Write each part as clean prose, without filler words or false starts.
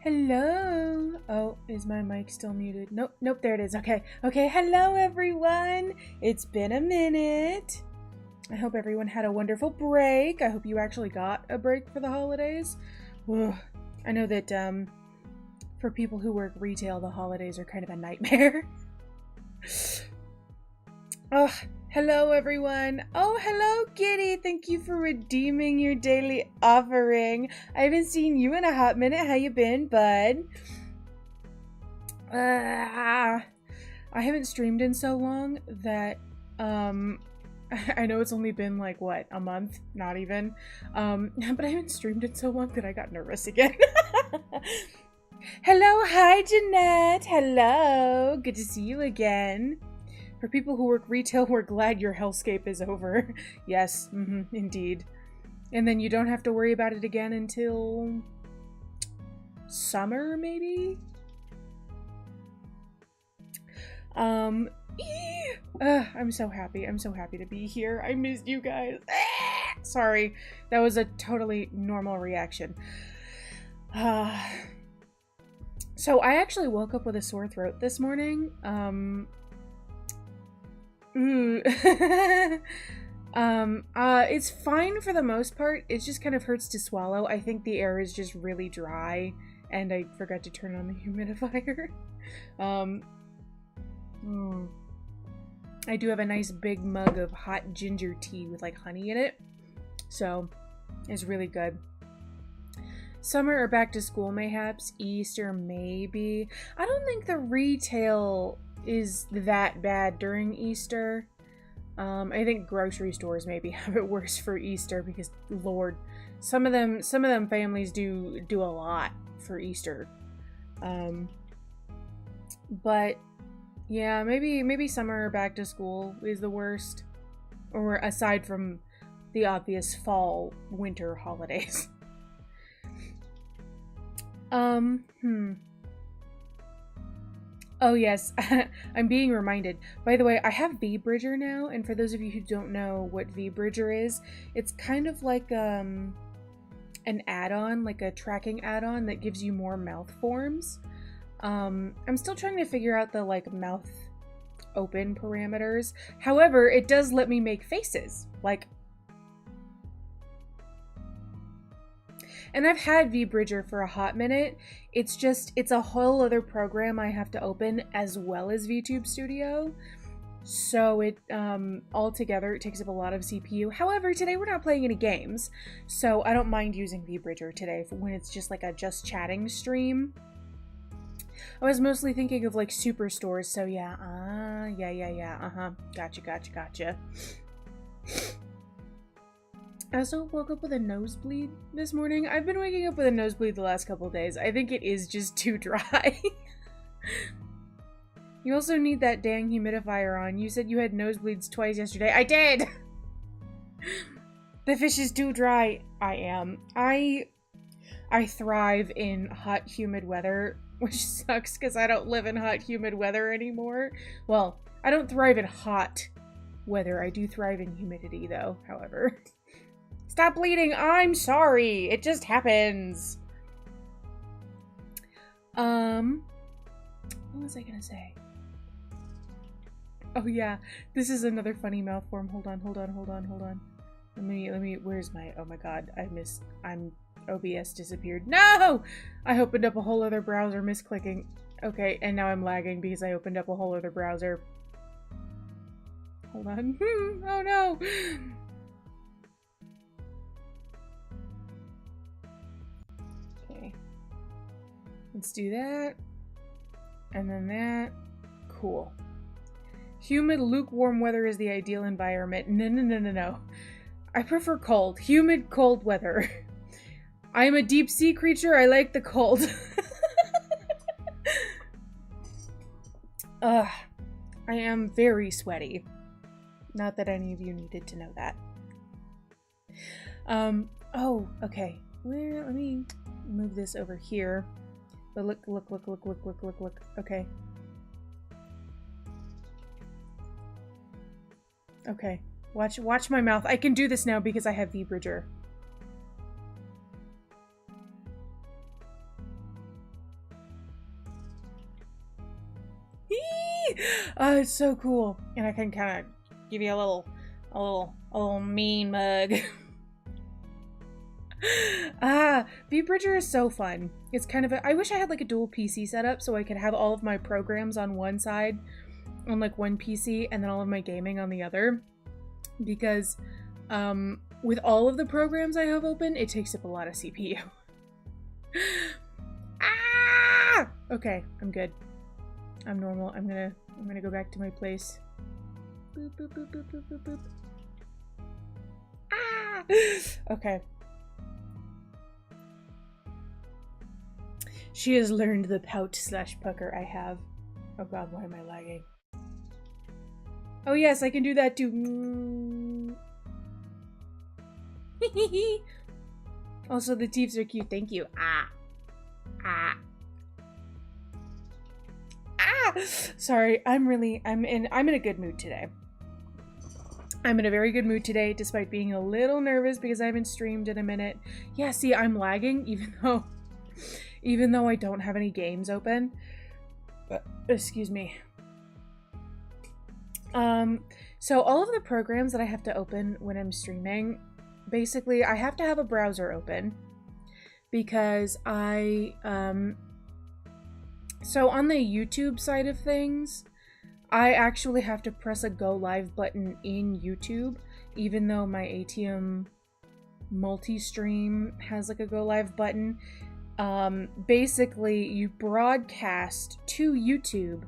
Hello. Oh, is my mic still muted? Nope, nope, there it is. Okay, okay. Hello, everyone. It's been a minute. I hope everyone had a wonderful break. I hope you actually got a break for the holidays. Ugh. I know that for people who work retail, the holidays are kind of a nightmare. Oh, hello, everyone. Oh, hello, Kitty. Thank you for redeeming your daily offering. I haven't seen you in a hot minute. How you been, bud? I haven't streamed in so long that, I know it's only been like, what, a month? Not even. But I haven't streamed in so long that I got nervous again. Hello, hi, Jeanette. Hello. Good to see you again. For people who work retail, we're glad your hellscape is over. Yes, indeed. And then you don't have to worry about it again until summer, maybe? I'm so happy. I'm so happy to be here. I missed you guys. Sorry, that was a totally normal reaction. So I actually woke up with a sore throat this morning. It's fine for the most part. It just kind of hurts to swallow. I think the air is just really dry, and I forgot to turn on the humidifier. I do have a nice big mug of hot ginger tea with like honey in it, so it's really good. Summer or back to school mayhaps, Easter maybe. I don't think the retail is that bad during Easter. I think grocery stores maybe have it worse for Easter because, Lord, some of them families do a lot for Easter. But yeah, maybe summer or back to school is the worst, or aside from the obvious fall winter holidays. Oh yes, I'm being reminded. By the way, I have Vbridger now, and for those of you who don't know what Vbridger is, it's kind of like an add-on, like a tracking add-on that gives you more mouth forms. I'm still trying to figure out the like mouth open parameters. However, it does let me make faces, like. And I've had Vbridger for a hot minute. It's a whole other program I have to open as well as VTube Studio. So it, altogether, it takes up a lot of CPU. However, today we're not playing any games, so I don't mind using Vbridger today when it's just like a just chatting stream. I was mostly thinking of like superstores, so yeah. Gotcha. I also woke up with a nosebleed this morning. I've been waking up with a nosebleed the last couple of days. I think it is just too dry. You also need that dang humidifier on. You said you had nosebleeds twice yesterday. I did! The fish is too dry. I am. I thrive in hot, humid weather, which sucks because I don't live in hot, humid weather anymore. Well, I don't thrive in hot weather. I do thrive in humidity, though, however. Stop bleeding! I'm sorry! It just happens! What was I gonna say? Oh yeah, this is another funny mouth form. Hold on. Let me, where's my, oh my god, OBS disappeared. No! I opened up a whole other browser, misclicking. Okay, and now I'm lagging because I opened up a whole other browser. Hold on. Oh no! Okay. Let's do that. And then that. Cool. Humid, lukewarm weather is the ideal environment. No. I prefer cold. Humid, cold weather. I am a deep sea creature. I like the cold. I am very sweaty. Not that any of you needed to know that. Oh, okay. Let me move this over here. But look. Okay. Okay. Watch my mouth. I can do this now because I have Vbridger. It's so cool. And I can kind of give you a little mean mug. Vbridger is so fun. It's kind of I wish I had like a dual PC setup so I could have all of my programs on one side on like one PC and then all of my gaming on the other. Because with all of the programs I have open, it takes up a lot of CPU. Okay, I'm good. I'm normal. I'm gonna go back to my place. Boop, boop, boop, boop, boop, boop, boop. Okay. She has learned the pout/pucker I have. Oh god, why am I lagging? Oh yes, I can do that too. Also, the teeth are cute. Thank you. Sorry, I'm in a good mood today. I'm in a very good mood today, despite being a little nervous because I haven't streamed in a minute. Yeah, see, I'm lagging even though I don't have any games open. But, excuse me. So all of the programs that I have to open when I'm streaming, basically I have to have a browser open because so on the YouTube side of things, I actually have to press a go live button in YouTube, even though my ATM multi-stream has like a go live button. Basically you broadcast to YouTube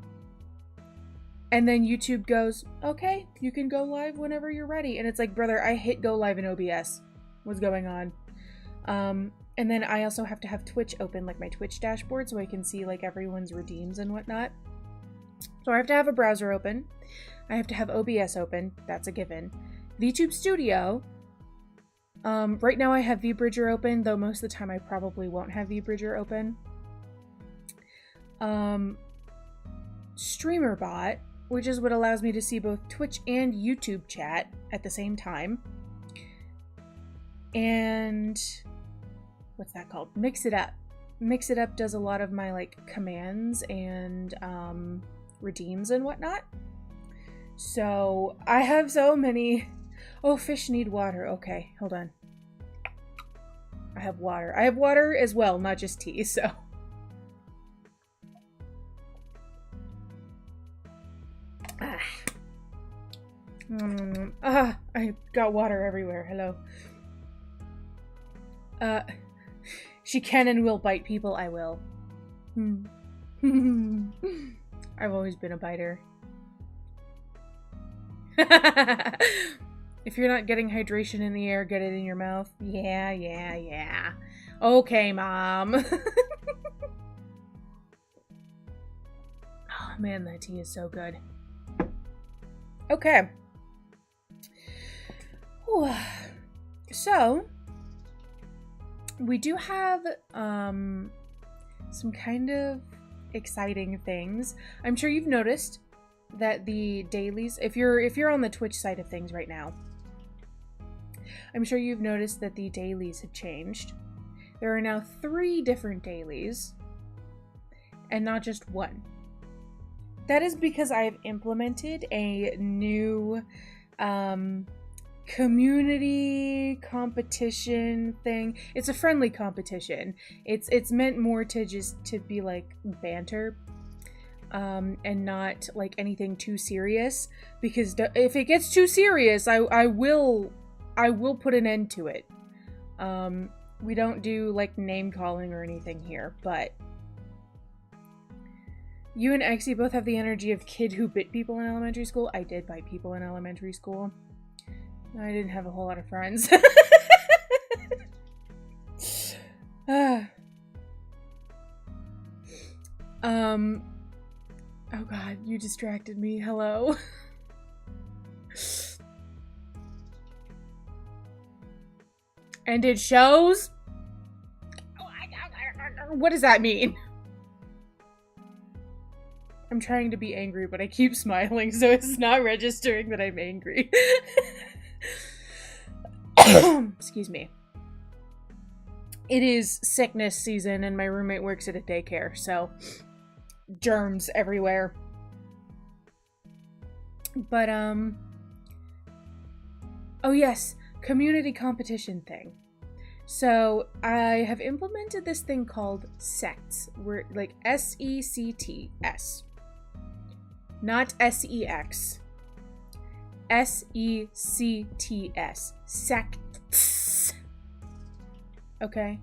and then YouTube goes, okay, you can go live whenever you're ready. And it's like, brother, I hit go live in OBS. What's going on? And then I also have to have Twitch open, like my Twitch dashboard, so I can see like everyone's redeems and whatnot. So I have to have a browser open. I have to have OBS open. That's a given. VTube Studio. Right now I have Vbridger open, though most of the time I probably won't have Vbridger open. StreamerBot, which is what allows me to see both Twitch and YouTube chat at the same time. And what's that called? Mix It Up. Mix It Up does a lot of my like commands and redeems and whatnot. So I have so many. Oh, fish need water. Okay, hold on. I have water. I have water as well, not just tea, so. I got water everywhere. Hello. She can and will bite people. I will. I've always been a biter. If you're not getting hydration in the air, get it in your mouth. Yeah. Okay, Mom. Oh man, that tea is so good. Okay. Whew. So, we do have some kind of exciting things. I'm sure you've noticed that the dailies, if you're on the Twitch side of things right now, I'm sure you've noticed that the dailies have changed. There are now 3 different dailies and not just one. That is because I have implemented a new community competition thing. It's a friendly competition. It's meant more to just to be like banter. And not like anything too serious, because if it gets too serious, I will put an end to it. We don't do like name calling or anything here, but you and Exy both have the energy of kid who bit people in elementary school. I did bite people in elementary school. I didn't have a whole lot of friends. Oh god, you distracted me. Hello. And it shows? What does that mean? I'm trying to be angry, but I keep smiling, so it's not registering that I'm angry. Excuse me. It is sickness season, and my roommate works at a daycare, so germs everywhere. But, oh yes, community competition thing. So I have implemented this thing called sects, where like SECTS, not SEX, SECTS, sects. Okay,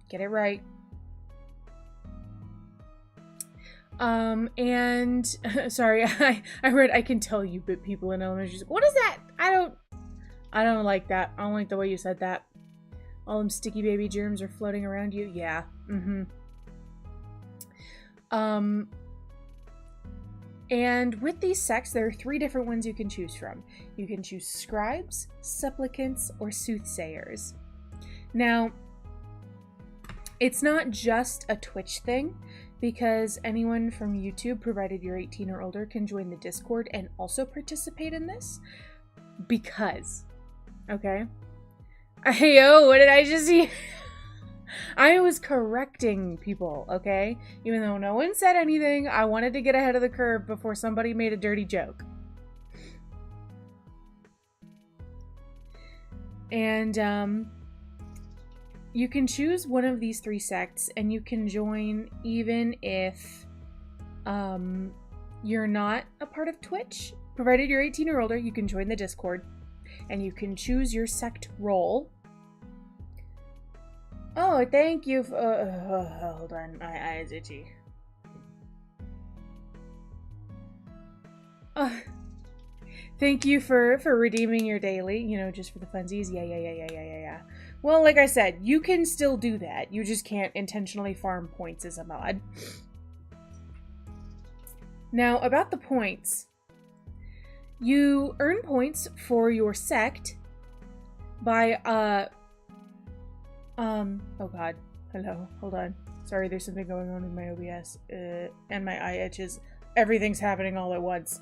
get it right. And sorry, I read I can tell you, but people in elementary school, what is that? I don't like that. I don't like the way you said that. All them sticky baby germs are floating around you. Yeah. And with these sects, there are 3 different ones you can choose from. You can choose scribes, supplicants, or soothsayers. Now, it's not just a Twitch thing, because anyone from YouTube, provided you're 18 or older, can join the Discord and also participate in this. Because, okay? Hey, yo, what did I just see? I was correcting people, okay? Even though no one said anything, I wanted to get ahead of the curve before somebody made a dirty joke. And, you can choose one of these 3 sects, and you can join even if, you're not a part of Twitch. Provided you're 18 or older, you can join the Discord. And you can choose your sect role. Oh, thank you for... hold on, my eye is itchy. Thank you for redeeming your daily, you know, just for the funsies. Yeah. Well, like I said, you can still do that. You just can't intentionally farm points as a mod. Now, about the points. You earn points for your sect by, oh god. Hello, hold on. Sorry, there's something going on with my OBS, and my eye itches. Everything's happening all at once.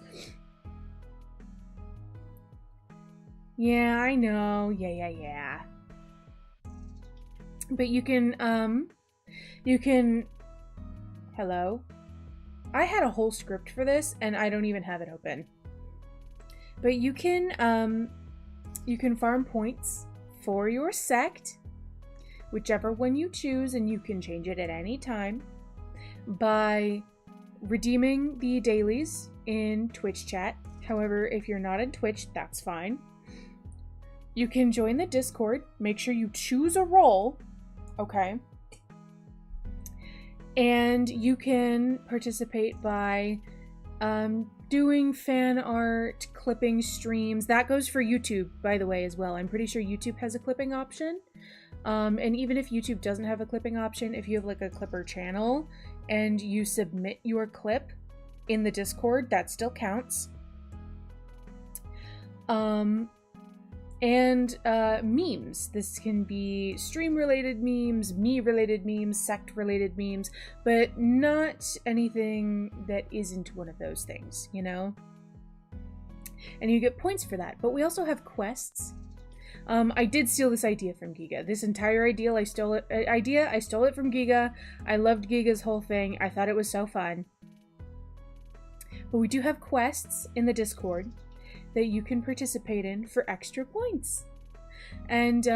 Yeah, I know. Yeah. But you can, hello? I had a whole script for this, and I don't even have it open. But you can farm points for your sect, whichever one you choose, and you can change it at any time, by redeeming the dailies in Twitch chat. However, if you're not in Twitch, that's fine. You can join the Discord. Make sure you choose a role, okay? And you can participate by doing fan art, clipping streams. That goes for YouTube, by the way, as well. I'm pretty sure YouTube has a clipping option. And even if YouTube doesn't have a clipping option, if you have like a clipper channel and you submit your clip in the Discord, that still counts. And memes. This can be stream-related memes, me-related memes, sect-related memes, but not anything that isn't one of those things, you know? And you get points for that. But we also have quests. I did steal this idea from Giga. This entire idea, I stole it from Giga. I loved Giga's whole thing. I thought it was so fun. But we do have quests in the Discord that you can participate in for extra points. And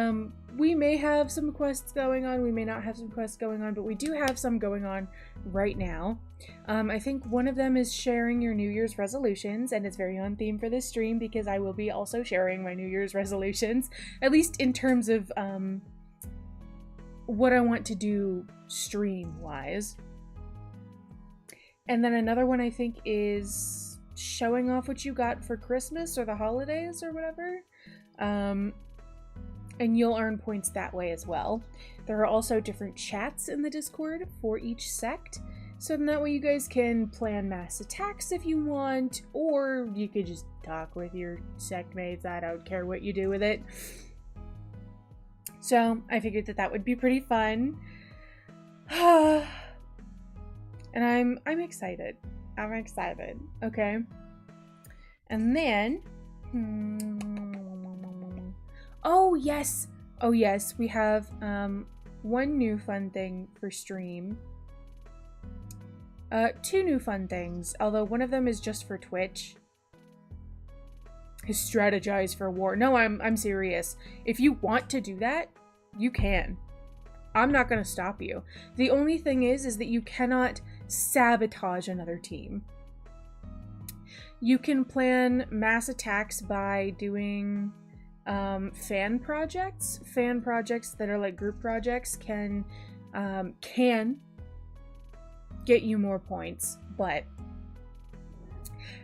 we may have some quests going on, we may not have some quests going on, but we do have some going on right now. I think one of them is sharing your New Year's resolutions, and it's very on theme for this stream because I will be also sharing my New Year's resolutions, at least in terms of what I want to do stream-wise. And then another one I think is showing off what you got for Christmas or the holidays or whatever. And you'll earn points that way as well. There are also different chats in the Discord for each sect. So that way you guys can plan mass attacks if you want, or you could just talk with your sect mates. I don't care what you do with it. So I figured that would be pretty fun. And I'm excited. I'm excited. Okay. And then oh yes, we have one new fun thing for stream. 2 new fun things, although one of them is just for Twitch. strategize for war. No, I'm serious. If you want to do that, you can. I'm not going to stop you. The only thing is that you cannot sabotage another team. You can plan mass attacks by doing fan projects. Fan projects that are like group projects can get you more points, but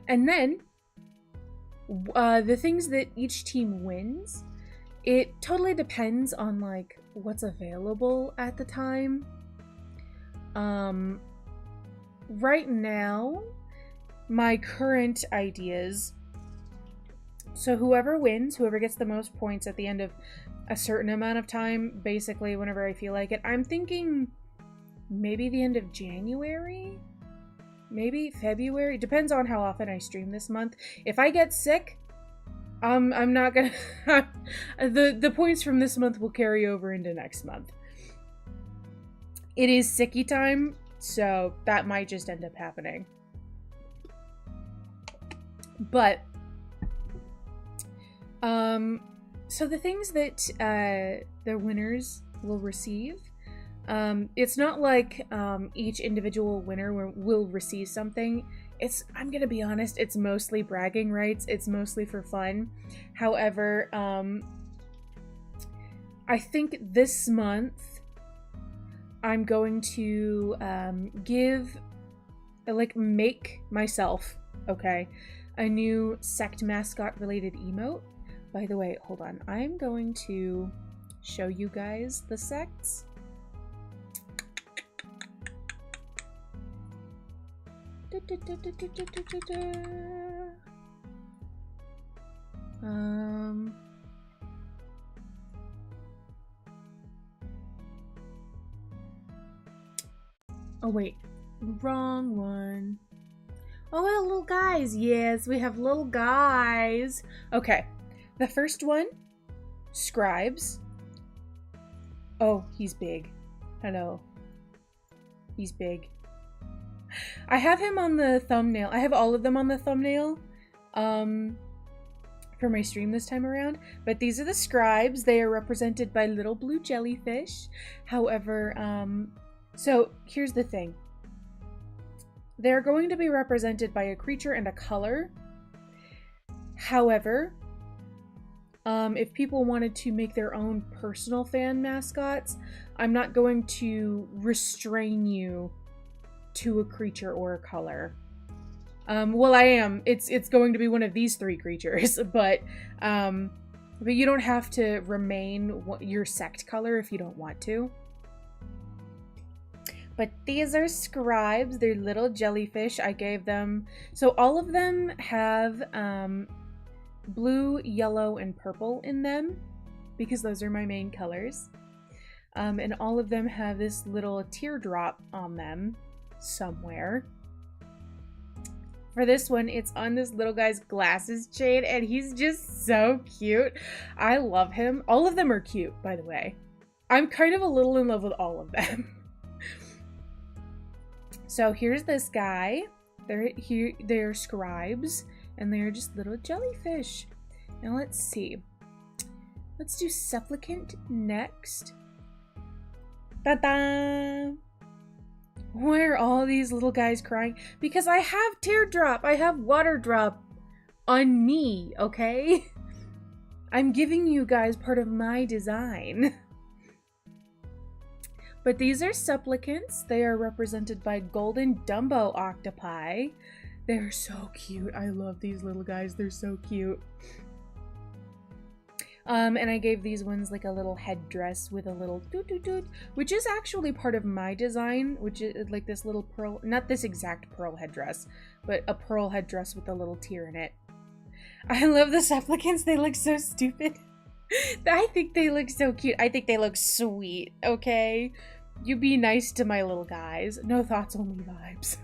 and then the things that each team wins, it totally depends on like what's available at the time. Right now, my current ideas, so whoever wins, whoever gets the most points at the end of a certain amount of time, basically whenever I feel like it, I'm thinking maybe the end of January, maybe February. Depends on how often I stream this month. If I get sick, I'm not gonna the points from this month will carry over into next month. It is sicky time, so that might just end up happening. But so the things that the winners will receive, it's not like each individual winner will receive something. I'm gonna be honest, it's mostly bragging rights. It's mostly for fun. However, I think this month I'm going to make myself, okay, a new sect mascot related emote. By the way, hold on. I'm going to show you guys the sects. Oh wait, wrong one. Oh, well, little guys. Yes, we have little guys. Okay, the first one, Scribes. Oh, he's big. Hello. He's big. I have him on the thumbnail. I have all of them on the thumbnail for my stream this time around. But these are the Scribes. They are represented by little blue jellyfish. However, so here's the thing. They're going to be represented by a creature and a color. However, if people wanted to make their own personal fan mascots, I'm not going to restrain you to a creature or a color. Well, I am. It's going to be one of these three creatures, but you don't have to remain your sect color if you don't want to. But these are Scribes. They're little jellyfish. I gave them... So all of them have blue, yellow, and purple in them, because those are my main colors. And all of them have this little teardrop on them somewhere. For this one, it's on this little guy's glasses chain, and he's just so cute. I love him. All of them are cute, by the way. I'm kind of a little in love with all of them. So here's this guy. They're Scribes, and they're just little jellyfish. Now let's see. Let's do Supplicant next. Ta-da! Why are all these little guys crying? Because I have Teardrop, I have Water Drop on me, okay? I'm giving you guys part of my design. But these are Supplicants. They are represented by golden Dumbo octopi. They're so cute. I love these little guys. They're so cute. And I gave these ones like a little headdress with a little doot-doot-doot, which is actually part of my design, which is like this little pearl, not this exact pearl headdress, but a pearl headdress with a little tear in it. I love the Supplicants. They look so stupid. I think they look so cute. I think they look sweet, okay? You be nice to my little guys. No thoughts, only vibes.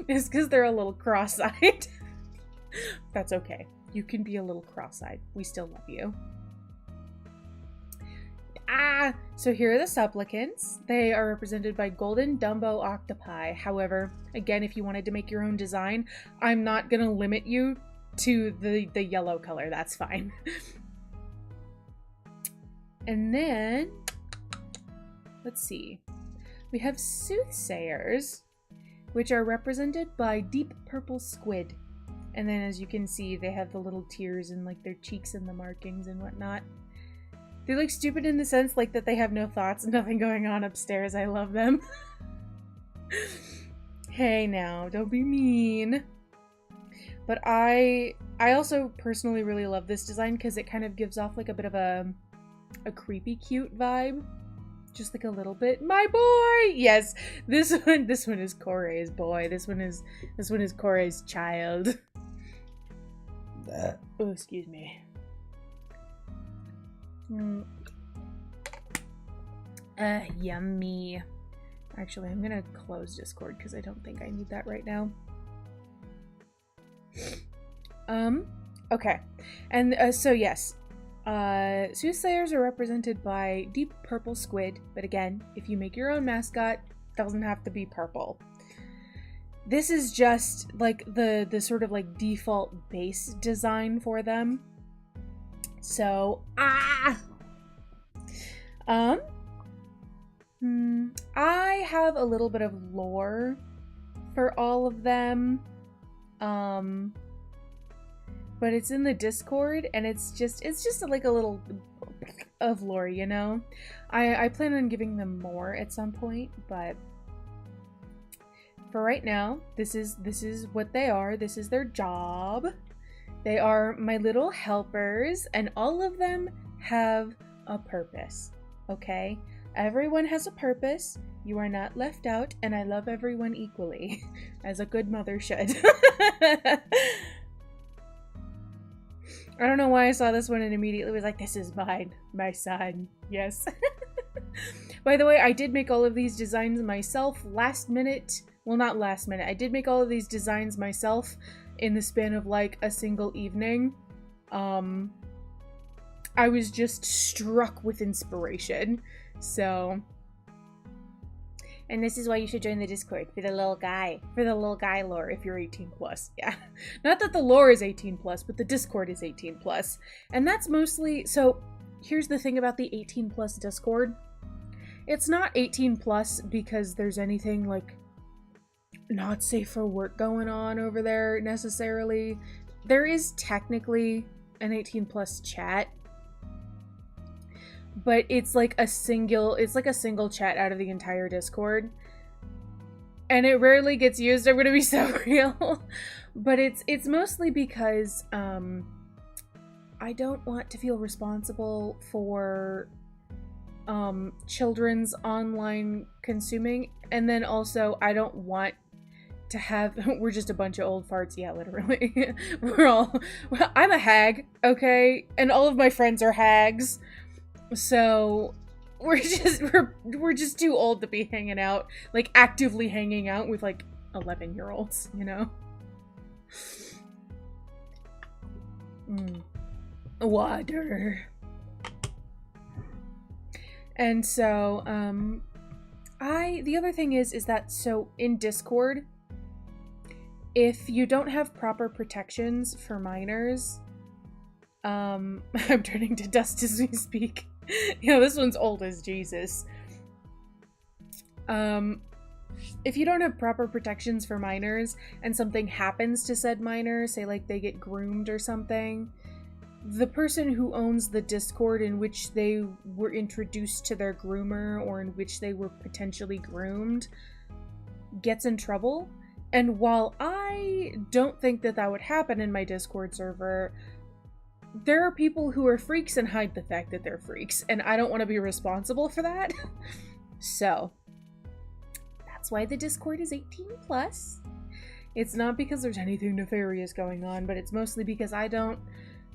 It's because they're a little cross-eyed. That's okay. You can be a little cross-eyed. We still love you. Ah! So here are the supplicants. They are represented by golden Dumbo octopi. However, again, if you wanted to make your own design, I'm not going to limit you to the yellow color. That's fine. And then, let's see. We have soothsayers, which are represented by deep purple squid. And then as you can see, they have the little tears in like their cheeks and the markings and whatnot. They look stupid in the sense like that they have no thoughts and nothing going on upstairs. I love them. Hey now, don't be mean. But I also personally really love this design because it kind of gives off like a bit of a creepy cute vibe. Just like a little bit. My boy! Yes, this one is Koray's boy. This one is Koray's child. Oh, excuse me. Yummy. Actually, I'm gonna close Discord because I don't think I need that right now. Okay. And so yes, soothsayers are represented by deep purple squid, but again, if you make your own mascot, it doesn't have to be purple. This is just like the sort of like default base design for them. So, I have a little bit of lore for all of them. But it's in the Discord, and it's just like a little of lore, you know? I plan on giving them more at some point, but for right now, this is what they are. This is their job. They are my little helpers, and all of them have a purpose, okay? Everyone has a purpose. You are not left out, and I love everyone equally, as a good mother should. I don't know why I saw this one and immediately was like, this is mine, my son. Yes. By the way, I did make all of these designs myself last minute. Well, not last minute. I did make all of these designs myself in the span of like a single evening. I was just struck with inspiration. So, and this is why you should join the Discord, for the little guy lore if you're 18 plus. Yeah. Not that the lore is 18 plus, but the Discord is 18 plus. And that's mostly, so here's the thing about the 18 plus Discord. It's not 18 plus because there's anything like not safe for work going on over there necessarily. There is technically an 18 plus chat, but it's like a single chat out of the entire Discord. And it rarely gets used, I'm gonna be so real. But it's mostly because I don't want to feel responsible for children's online consuming, and then also I don't want to have we're just a bunch of old farts. Yeah, literally. I'm a hag, okay? And all of my friends are hags. So we're just too old to be hanging out, like actively hanging out with like 11-year-olds, you know? Water. And so, the other thing is that, so in Discord, if you don't have proper protections for minors, I'm turning to dust as we speak. You know, this one's old as Jesus. If you don't have proper protections for minors and something happens to said minor, say like they get groomed or something, the person who owns the Discord in which they were introduced to their groomer or in which they were potentially groomed gets in trouble. And while I don't think that would happen in my Discord server, there are people who are freaks and hide the fact that they're freaks, and I don't want to be responsible for that. So, that's why the Discord is 18 plus. It's not because there's anything nefarious going on, but it's mostly because I don't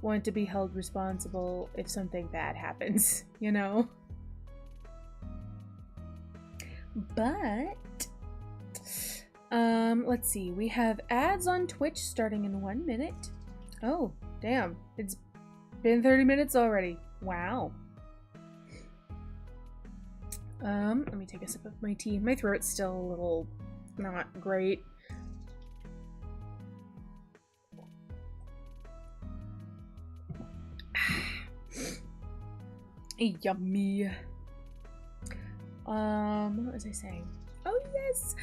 want to be held responsible if something bad happens, you know? But, let's see. We have ads on Twitch starting in 1 minute. Oh, damn. It's been 30 minutes already. Wow. Let me take a sip of my tea. My throat's still a little not great. Yummy. What was I saying? Oh yes.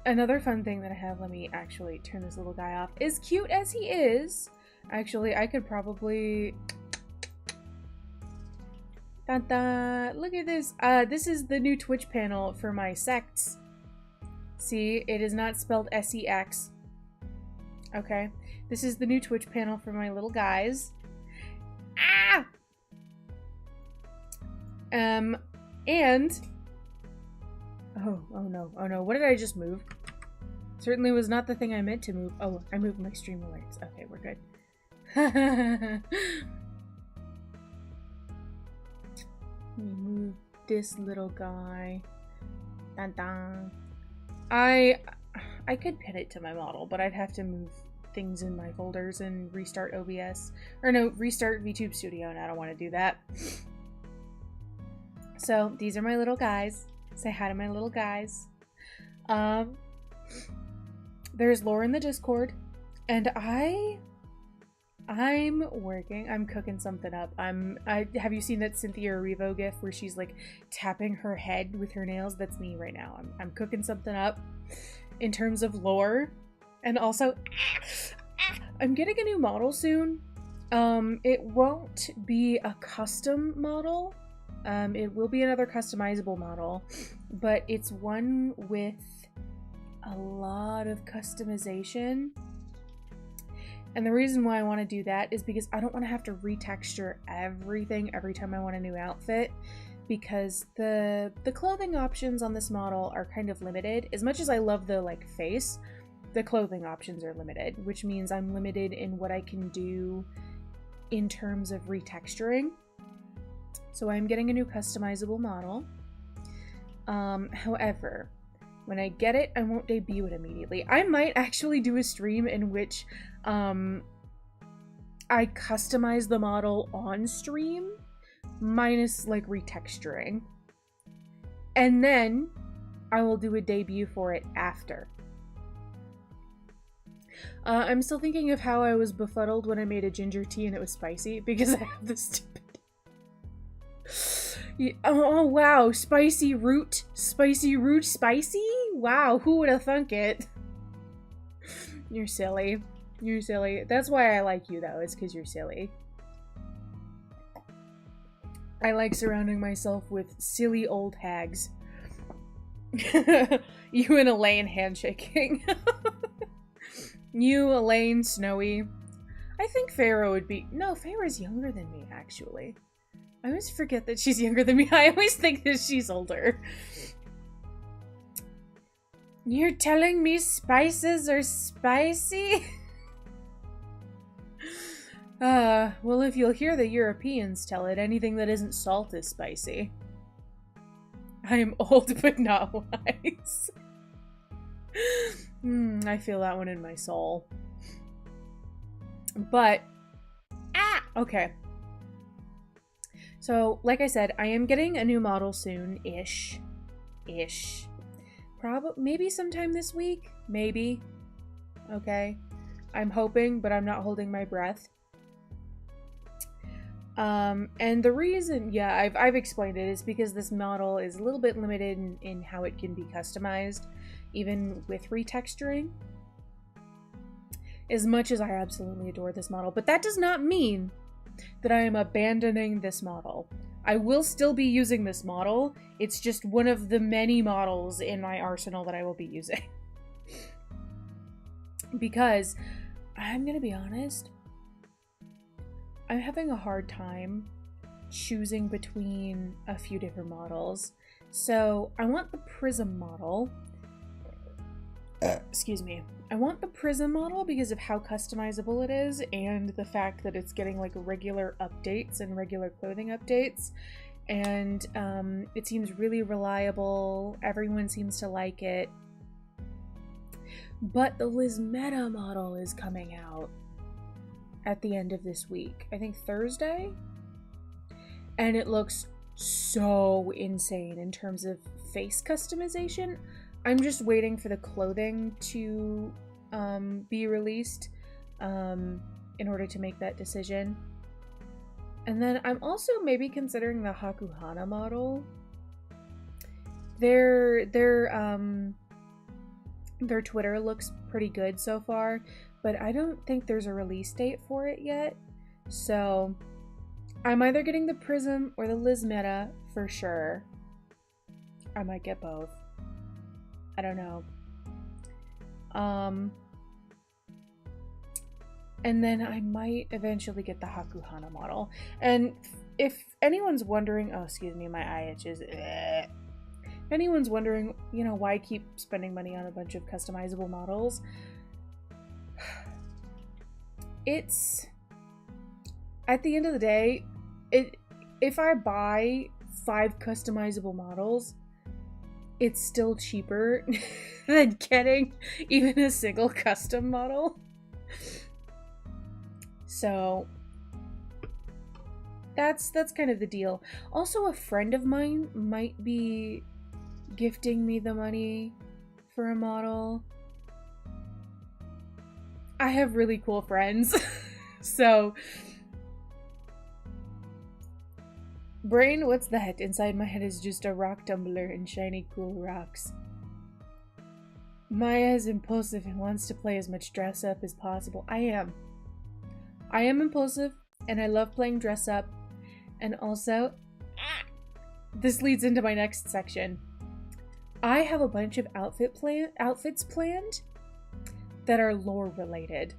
Another fun thing that I have, let me actually turn this little guy off. As cute as he is, actually I could probably dun, dun. Look at this. This is the new Twitch panel for my sects. See, it is not spelled S-E-X. Okay. This is the new Twitch panel for my little guys. Ah! And oh no, what did I just move? Certainly was not the thing I meant to move. Oh, I moved my stream alerts. Okay, we're good. Let me move this little guy. Dun dun. I could pin it to my model, but I'd have to move things in my folders and restart OBS. Or no, restart VTube Studio, and I don't want to do that. So, these are my little guys. Say hi to my little guys. There's lore in the Discord, and I'm working. I'm cooking something up. Have you seen that Cynthia Erivo gif where she's like tapping her head with her nails? That's me right now. I'm cooking something up in terms of lore, and also I'm getting a new model soon. It won't be a custom model. It will be another customizable model, but it's one with a lot of customization. And the reason why I want to do that is because I don't want to have to retexture everything every time I want a new outfit, because the clothing options on this model are kind of limited. As much as I love the like face, the clothing options are limited, which means I'm limited in what I can do in terms of retexturing. So I'm getting a new customizable model. However, when I get it, I won't debut it immediately. I might actually do a stream in which I customize the model on stream, minus like retexturing. And then I will do a debut for it after. I'm still thinking of how I was befuddled when I made a ginger tea and it was spicy, because I have this stupid... Oh wow, spicy root, spicy? Wow, who would have thunk it? You're silly. You're silly. That's why I like you though, it's because you're silly. I like surrounding myself with silly old hags. You and Elaine handshaking. You, Elaine, Snowy. I think Pharaoh would be... No, Pharaoh's younger than me, actually. I always forget that she's younger than me. I always think that she's older. You're telling me spices are spicy? Well, if you'll hear the Europeans tell it, anything that isn't salt is spicy. I am old but not wise. I feel that one in my soul. But, okay. So, like I said, I am getting a new model soon-ish. Maybe sometime this week? Maybe. Okay. I'm hoping, but I'm not holding my breath. And the reason, yeah, I've explained it, is because this model is a little bit limited in how it can be customized, even with retexturing. As much as I absolutely adore this model, but that does not mean that I am abandoning this model. I will still be using this model. It's just one of the many models in my arsenal that I will be using. Because, I'm gonna be honest, I'm having a hard time choosing between a few different models. So, I want the Prism model. Excuse me. I want the Prism model because of how customizable it is and the fact that it's getting like regular updates and regular clothing updates. And it seems really reliable. Everyone seems to like it. But the Lizmeta model is coming out at the end of this week. I think Thursday. And it looks so insane in terms of face customization. I'm just waiting for the clothing to be released in order to make that decision. And then I'm also maybe considering the Hakuhana model. Their Twitter looks pretty good so far, but I don't think there's a release date for it yet. So I'm either getting the Prism or the Lizmeta for sure. I might get both. I don't know. And then I might eventually get the Hakuhana model. And if anyone's wondering, oh, excuse me, my eye itches. If anyone's wondering, you know, why I keep spending money on a bunch of customizable models, it's, at the end of the day, if I buy 5 customizable models, it's still cheaper than getting even a single custom model. So that's kind of the deal. Also, a friend of mine might be gifting me the money for a model. I have really cool friends. So brain, what's that? Inside my head is just a rock tumbler and shiny cool rocks. Maya is impulsive and wants to play as much dress up as possible. I am impulsive, and I love playing dress up. And also, this leads into my next section. I have a bunch of outfits planned that are lore related.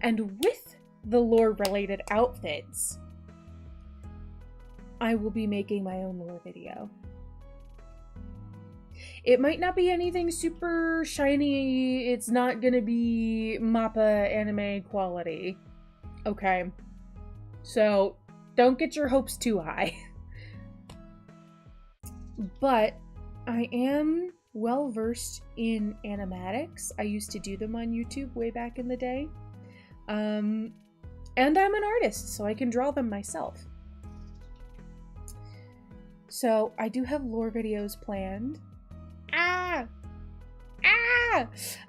And with the lore related outfits, I will be making my own lore video. It might not be anything super shiny. It's not gonna be MAPPA anime quality. Okay? So, don't get your hopes too high. But I am well versed in animatics. I used to do them on YouTube way back in the day. And I'm an artist, so I can draw them myself. So, I do have lore videos planned.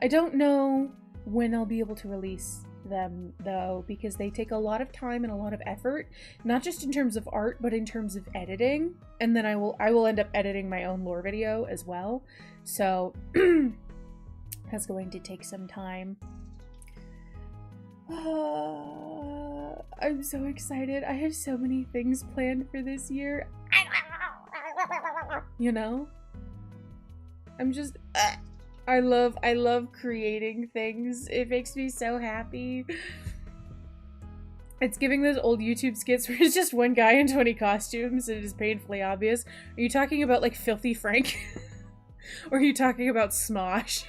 I don't know when I'll be able to release them, though, because they take a lot of time and a lot of effort, not just in terms of art, but in terms of editing. And then I will end up editing my own lore video as well. So that's going to take some time. I'm so excited. I have so many things planned for this year. You know? I'm just I love creating things. It makes me so happy. It's giving those old YouTube skits where it's just one guy in 20 costumes and it is painfully obvious. Are you talking about like Filthy Frank? Or are you talking about Smosh?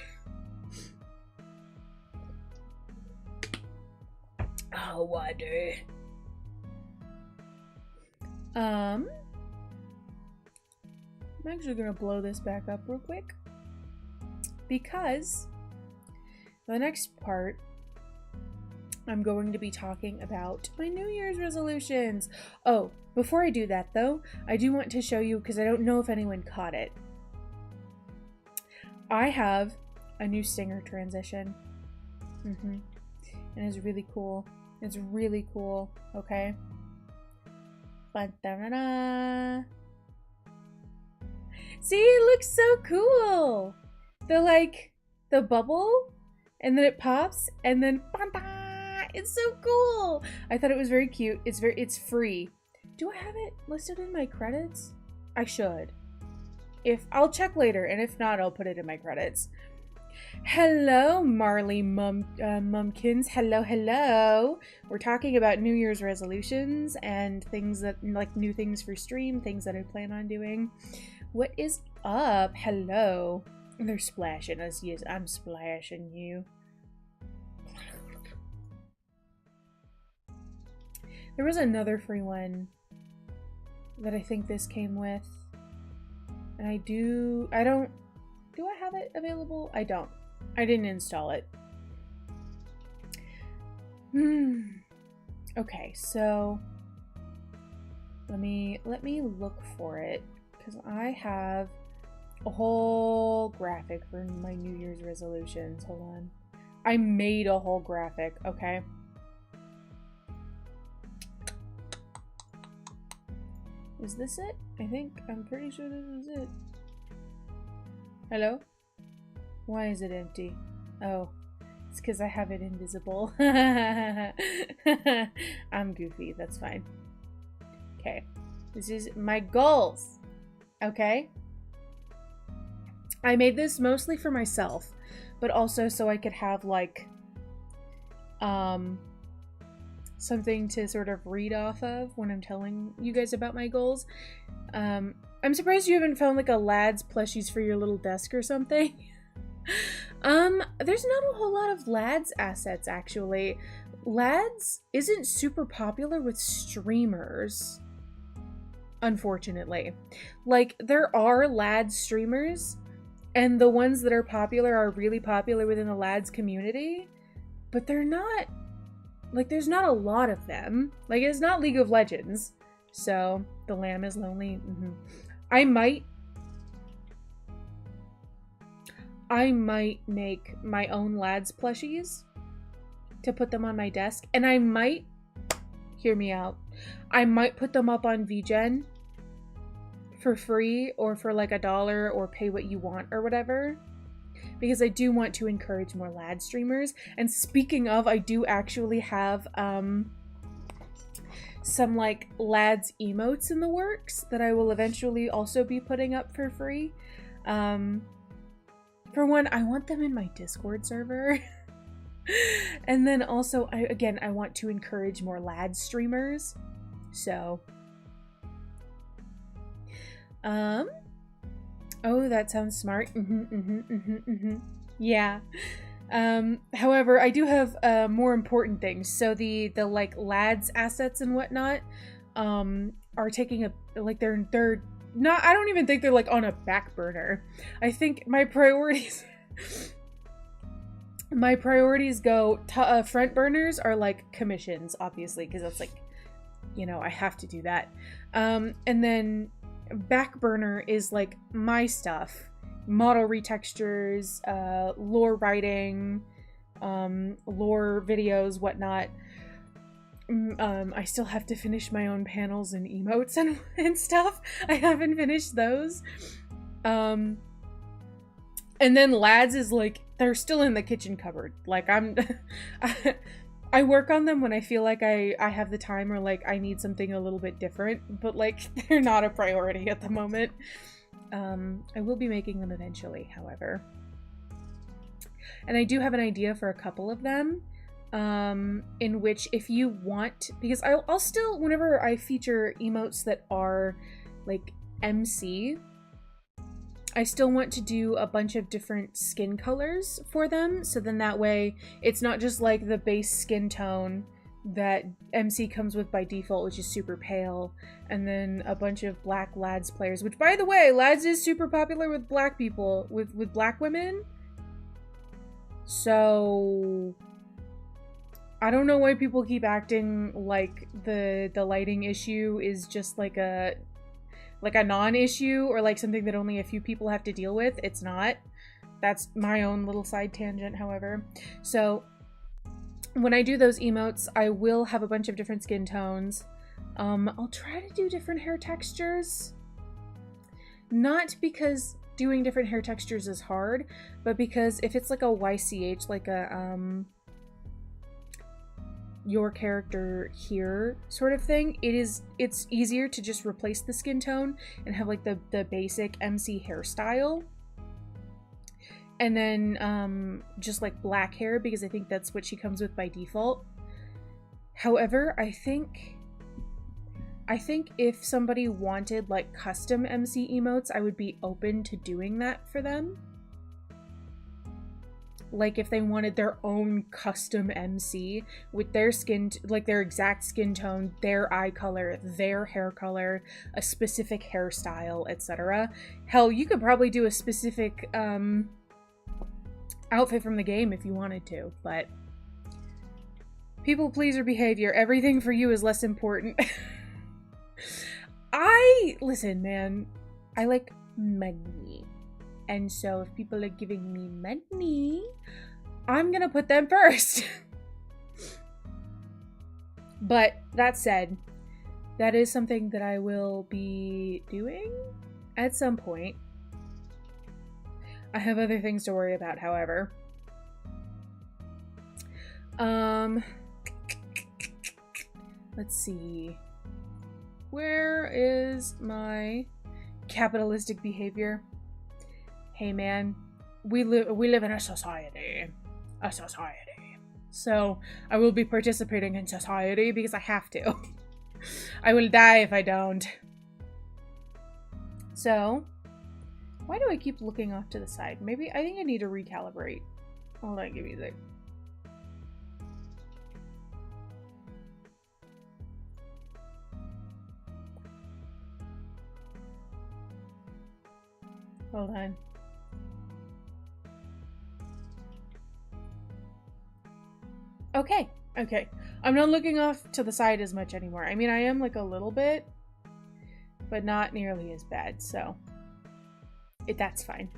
Oh, water. I'm actually gonna blow this back up real quick, because the next part I'm going to be talking about my New Year's resolutions. Oh, before I do that though, I do want to show you, because I don't know if anyone caught it. I have a new singer transition. And it's really cool. It's really cool, okay? Ba-da-da-da. See, it looks so cool! The bubble, and then it pops, and then ba-da! It's so cool! I thought it was very cute. It's free. Do I have it listed in my credits? I should. I'll check later, and if not, I'll put it in my credits. Hello, Marley Mumkins. Hello. We're talking about New Year's resolutions and things that, like, new things for stream, things that I plan on doing. What is up? Hello. They're splashing us. Yes, I'm splashing you. There was another free one that I think this came with. And do I have it available? I don't. I didn't install it. Okay, so Let me look for it, because I have a whole graphic for my New Year's resolutions. Hold on. I made a whole graphic, okay? Is this it? I'm pretty sure this is it. Hello? Why is it empty? Oh, it's because I have it invisible. I'm goofy, that's fine. Okay, this is my goals, okay? I made this mostly for myself, but also so I could have, like, something to sort of read off of when I'm telling you guys about my goals. I'm surprised you haven't found, like, a lads plushies for your little desk or something. There's not a whole lot of lads assets, actually. Lads isn't super popular with streamers, unfortunately. Like, there are lads streamers, and the ones that are popular are really popular within the lads community, but they're not, like, there's not a lot of them. Like, it's not League of Legends. So, the lamb is lonely. I might make my own lads plushies to put them on my desk, and I might, hear me out, I might put them up on VGen for free or for like $1 or pay what you want or whatever, because I do want to encourage more lad streamers. And speaking of, I do actually have some like lads emotes in the works that I will eventually also be putting up for free. For one, I want them in my Discord server. And then also, I want to encourage more lad streamers. So, oh, that sounds smart. Yeah. However, I do have more important things. So the like lads assets and whatnot are taking a, like, they're not, I don't even think they're like on a back burner. I think my priorities go to, front burners are like commissions, obviously, because that's like, you know, I have to do that. And then back burner is like my stuff, model retextures, lore writing, lore videos, whatnot. I still have to finish my own panels and emotes and stuff. I haven't finished those. And then lads is like, they're still in the kitchen cupboard. Like, I work on them when I feel like I have the time, or like I need something a little bit different, but like they're not a priority at the moment. I will be making them eventually, however. And I do have an idea for a couple of them, in which, if you want, because I'll still, whenever I feature emotes that are like MC, I still want to do a bunch of different skin colors for them, so then that way it's not just like the base skin tone that MC comes with by default, which is super pale, and then a bunch of black lads players, which, by the way, lads is super popular with black people, with black women. So I don't know why people keep acting like the lighting issue is just like a non-issue, or like something that only a few people have to deal with. It's not. That's my own little side tangent, however. So when I do those emotes, I will have a bunch of different skin tones. I'll try to do different hair textures. Not because doing different hair textures is hard, but because if it's like a YCH, like a your character here sort of thing, it's easier to just replace the skin tone and have like the basic MC hairstyle, and then just like black hair, because I think that's what she comes with by default. However, I think if somebody wanted like custom MC emotes, I would be open to doing that for them. Like if they wanted their own custom MC with their skin, like their exact skin tone, their eye color, their hair color, a specific hairstyle, etc. Hell, you could probably do a specific outfit from the game if you wanted to, but people pleaser behavior. Everything for you is less important. listen, man, I like money. And so if people are giving me money, I'm gonna put them first. But that said, that is something that I will be doing at some point. I have other things to worry about, however. Let's see. Where is my capitalistic behavior? Hey man, we live in a society. So I will be participating in society because I have to. I will die if I don't. So, why do I keep looking off to the side? Maybe I think I need to recalibrate. Hold on, give me a sec. Hold on. Okay. I'm not looking off to the side as much anymore. I mean, I am like a little bit, but not nearly as bad, so that's fine.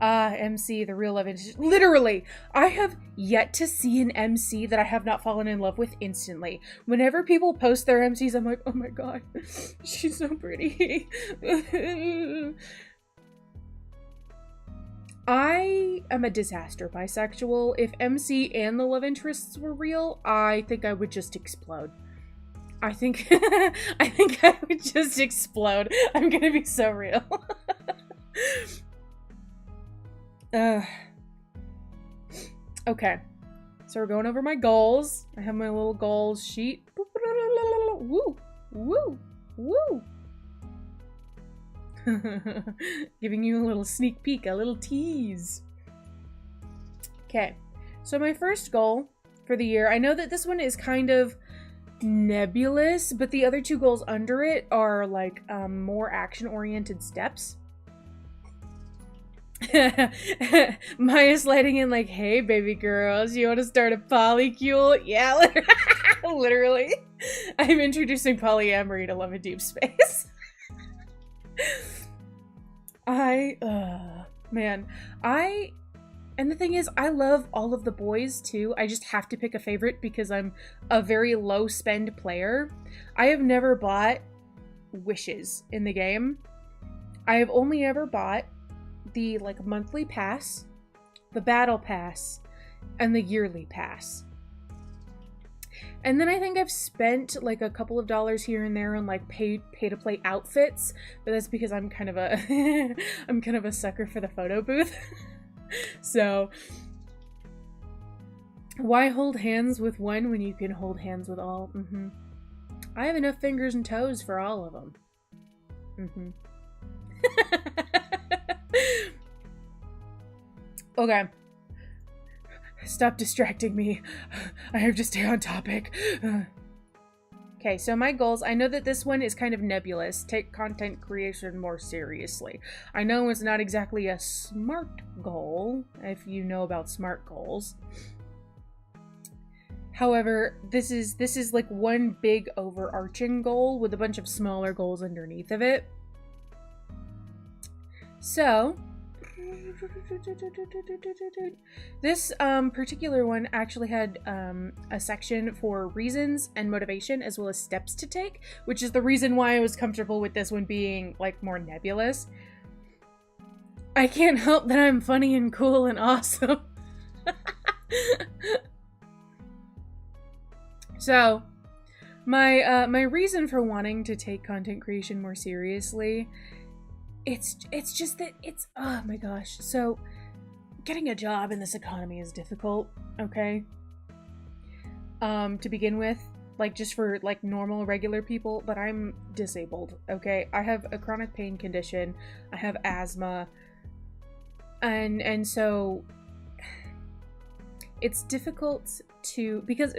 MC, the real love interest. Literally, I have yet to see an MC that I have not fallen in love with instantly. Whenever people post their MCs, I'm like, oh my god, she's so pretty. I am a disaster bisexual. If MC and the love interests were real, I think I would just explode. I think I would just explode. I'm gonna be so real. Okay. So we're going over my goals. I have my little goals sheet. Woo! Woo! Woo! Giving you a little sneak peek, a little tease. Okay, so my first goal for the year, I know that this one is kind of nebulous, but the other two goals under it are like more action-oriented steps. Maya's sliding in like, hey baby girls, you want to start a polycule? Yeah, literally. I'm introducing polyamory to Love in Deep Space. And the thing is, I love all of the boys too. I just have to pick a favorite because I'm a very low spend player. I have never bought wishes in the game. I have only ever bought the like monthly pass, the battle pass, and the yearly pass. And then I think I've spent like a couple of dollars here and there on like pay to play outfits, but that's because I'm kind of a I'm kind of a sucker for the photo booth. So why hold hands with one when you can hold hands with all? I have enough fingers and toes for all of them. Okay. Stop distracting me. I have to stay on topic. Okay, so my goals. I know that this one is kind of nebulous. Take content creation more seriously. I know it's not exactly a SMART goal, if you know about SMART goals. However, this is like one big overarching goal with a bunch of smaller goals underneath of it. So, this particular one actually had a section for reasons and motivation as well as steps to take, which is the reason why I was comfortable with this one being like more nebulous. I can't help that I'm funny and cool and awesome. So, my reason for wanting to take content creation more seriously, it's just that it's, oh my gosh. So, getting a job in this economy is difficult, okay? To begin with, like just for like normal, regular people, but I'm disabled, okay? I have a chronic pain condition, I have asthma, and so it's difficult to, because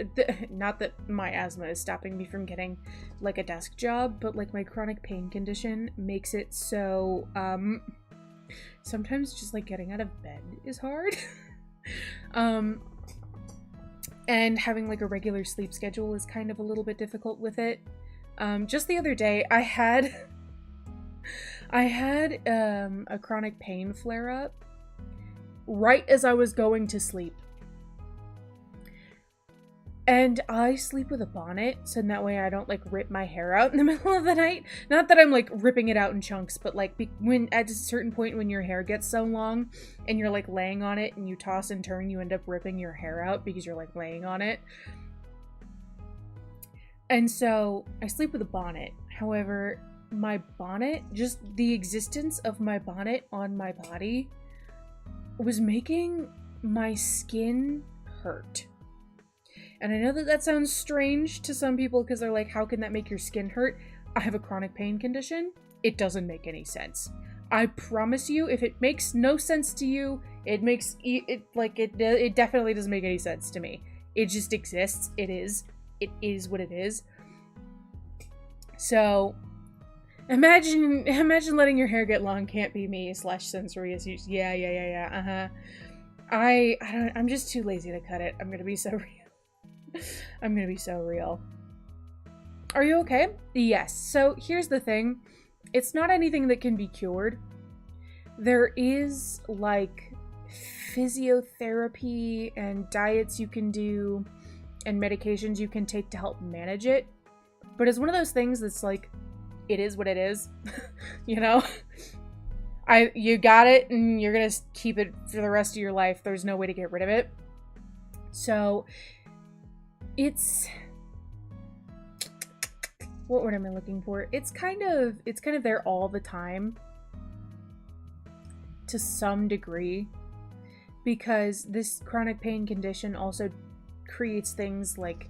not that my asthma is stopping me from getting like a desk job, but like my chronic pain condition makes it so sometimes just like getting out of bed is hard. And having like a regular sleep schedule is kind of a little bit difficult with it. Just the other day, I had a chronic pain flare up right as I was going to sleep. And I sleep with a bonnet, so that way I don't, like, rip my hair out in the middle of the night. Not that I'm, like, ripping it out in chunks, but, like, when at a certain point when your hair gets so long and you're, like, laying on it and you toss and turn, you end up ripping your hair out because you're, like, laying on it. And so I sleep with a bonnet. However, my bonnet, just the existence of my bonnet on my body was making my skin hurt. And I know that that sounds strange to some people because they're like, how can that make your skin hurt? I have a chronic pain condition. It doesn't make any sense. I promise you, if it makes no sense to you, it definitely doesn't make any sense to me. It just exists. It is what it is. So imagine letting your hair get long can't be me / sensory issues. Yeah. I'm just too lazy to cut it. I'm gonna be so real. I'm gonna be so real. Are you okay? Yes. So here's the thing. It's not anything that can be cured. There is, like, physiotherapy and diets you can do and medications you can take to help manage it. But it's one of those things that's like, it is what it is. You know? You got it and you're gonna keep it for the rest of your life. There's no way to get rid of it. So it's, what word am I looking for? It's kind of there all the time to some degree, because this chronic pain condition also creates things like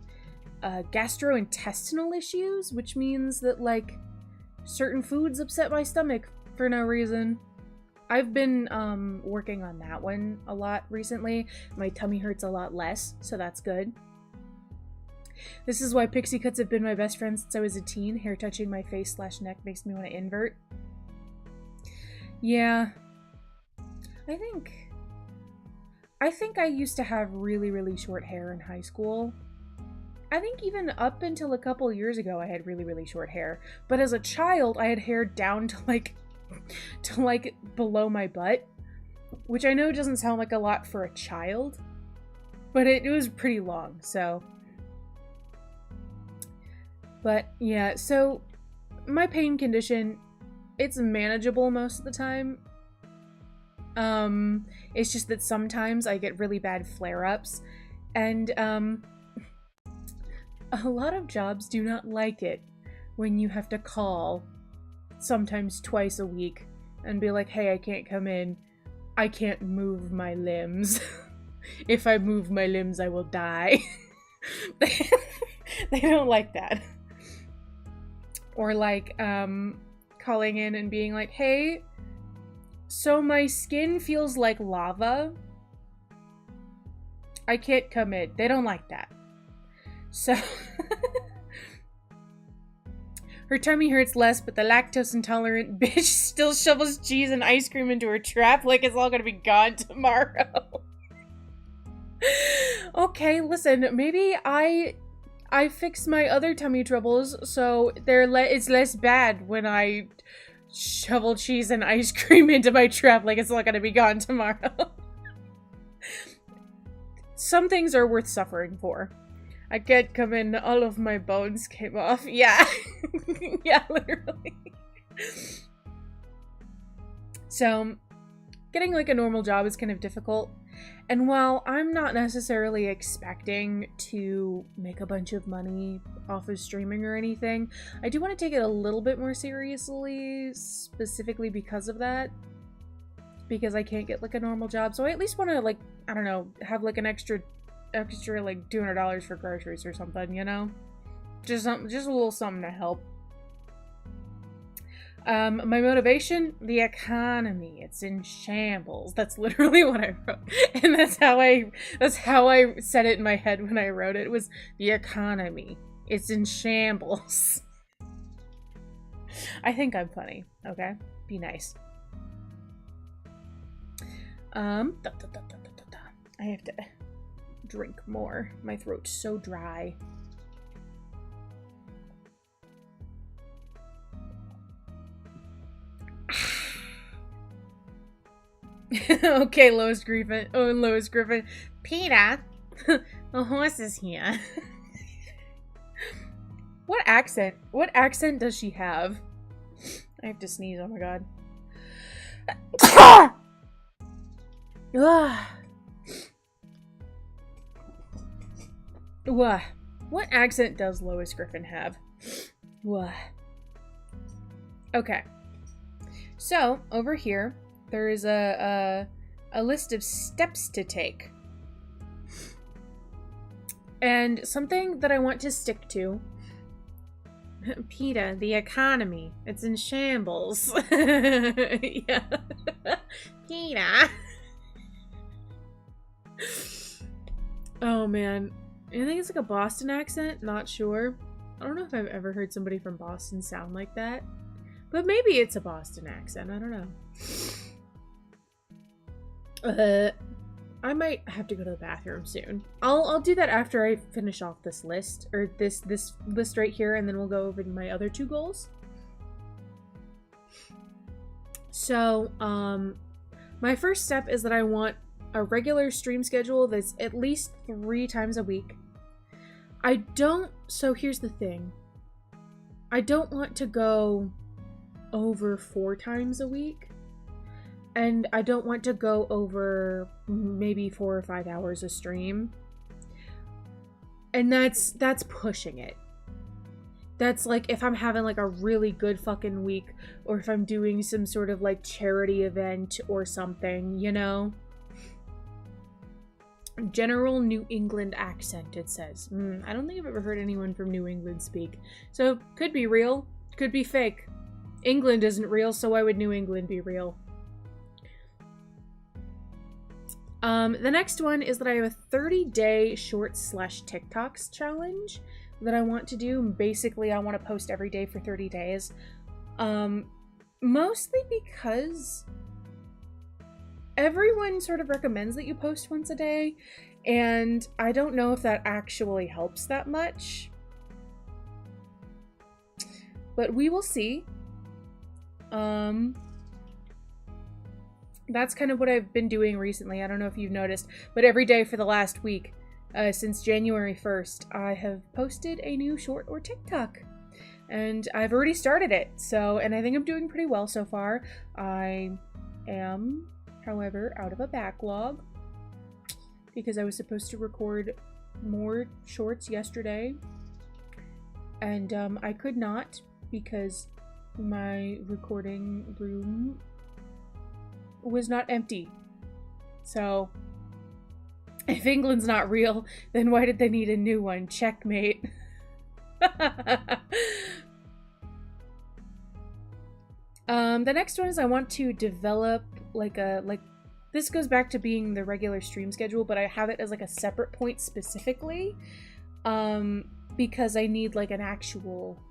gastrointestinal issues, which means that, like, certain foods upset my stomach for no reason. I've been working on that one a lot recently. My tummy hurts a lot less, so that's good. This is why pixie cuts have been my best friend since I was a teen. Hair touching my face / neck makes me want to invert. Yeah. I think I used to have really, really short hair in high school. I think even up until a couple years ago I had really, really short hair. But as a child, I had hair down to below my butt. Which I know doesn't sound like a lot for a child. But it was pretty long, so... But yeah, so my pain condition, it's manageable most of the time. It's just that sometimes I get really bad flare-ups, and a lot of jobs do not like it when you have to call sometimes twice a week and be like, hey, I can't come in. I can't move my limbs. If I move my limbs, I will die. They don't like that. Or like, calling in and being like, hey, so my skin feels like lava. I can't come in. They don't like that. So, her tummy hurts less, but the lactose intolerant bitch still shovels cheese and ice cream into her trap like it's all gonna be gone tomorrow. Okay, listen, maybe I fix my other tummy troubles so it's less bad when I shovel cheese and ice cream into my trap like it's not gonna be gone tomorrow. Some things are worth suffering for. I can't come in, all of my bones came off. Yeah. Yeah, literally. So, getting like a normal job is kind of difficult. And while I'm not necessarily expecting to make a bunch of money off of streaming or anything, I do want to take it a little bit more seriously, specifically because of that. Because I can't get like a normal job. So I at least want to, like, I don't know, have like an extra like $200 for groceries or something, you know? Just a little something to help. My motivation, the economy, it's in shambles. That's literally what I wrote. And that's how I said it in my head when I wrote it. It was the economy. It's in shambles. I think I'm funny, okay? Be nice. I have to drink more. My throat's so dry. Okay, Lois Griffin. Oh, Lois Griffin. Peter, the horse is here. What accent? What accent does she have? I have to sneeze. Oh my god. What accent does Lois Griffin have? Okay. So, over here, there is a list of steps to take. And something that I want to stick to. PETA, the economy. It's in shambles. Yeah. PETA. Oh, man. I think it's like a Boston accent. Not sure. I don't know if I've ever heard somebody from Boston sound like that. But maybe it's a Boston accent. I don't know. I might have to go to the bathroom soon. I'll do that after I finish off this list. Or this list right here. And then we'll go over my other 2 goals. So, my first step is that I want a regular stream schedule that's at least 3 times a week. So here's the thing. I don't want to go over 4 times a week. And I don't want to go over maybe 4 or 5 hours a stream. And that's pushing it. That's like if I'm having like a really good fucking week, or if I'm doing some sort of like charity event or something, you know? General New England accent, it says. I don't think I've ever heard anyone from New England speak. So, could be real, could be fake. England isn't real, so why would New England be real? The next one is that I have a 30-day shorts/TikToks challenge that I want to do. Basically, I want to post every day for 30 days. Mostly because everyone sort of recommends that you post once a day, and I don't know if that actually helps that much. But we will see. That's kind of what I've been doing recently. I don't know if you've noticed, but every day for the last week, since January 1st, I have posted a new short or TikTok. And I've already started it, and I think I'm doing pretty well so far. I am, however, out of a backlog because I was supposed to record more shorts yesterday, and I could not because my recording room was not empty. So, if England's not real, then why did they need a new one? Checkmate. The next one is I want to develop this goes back to being the regular stream schedule, but I have it as like a separate point specifically, because I need like an actual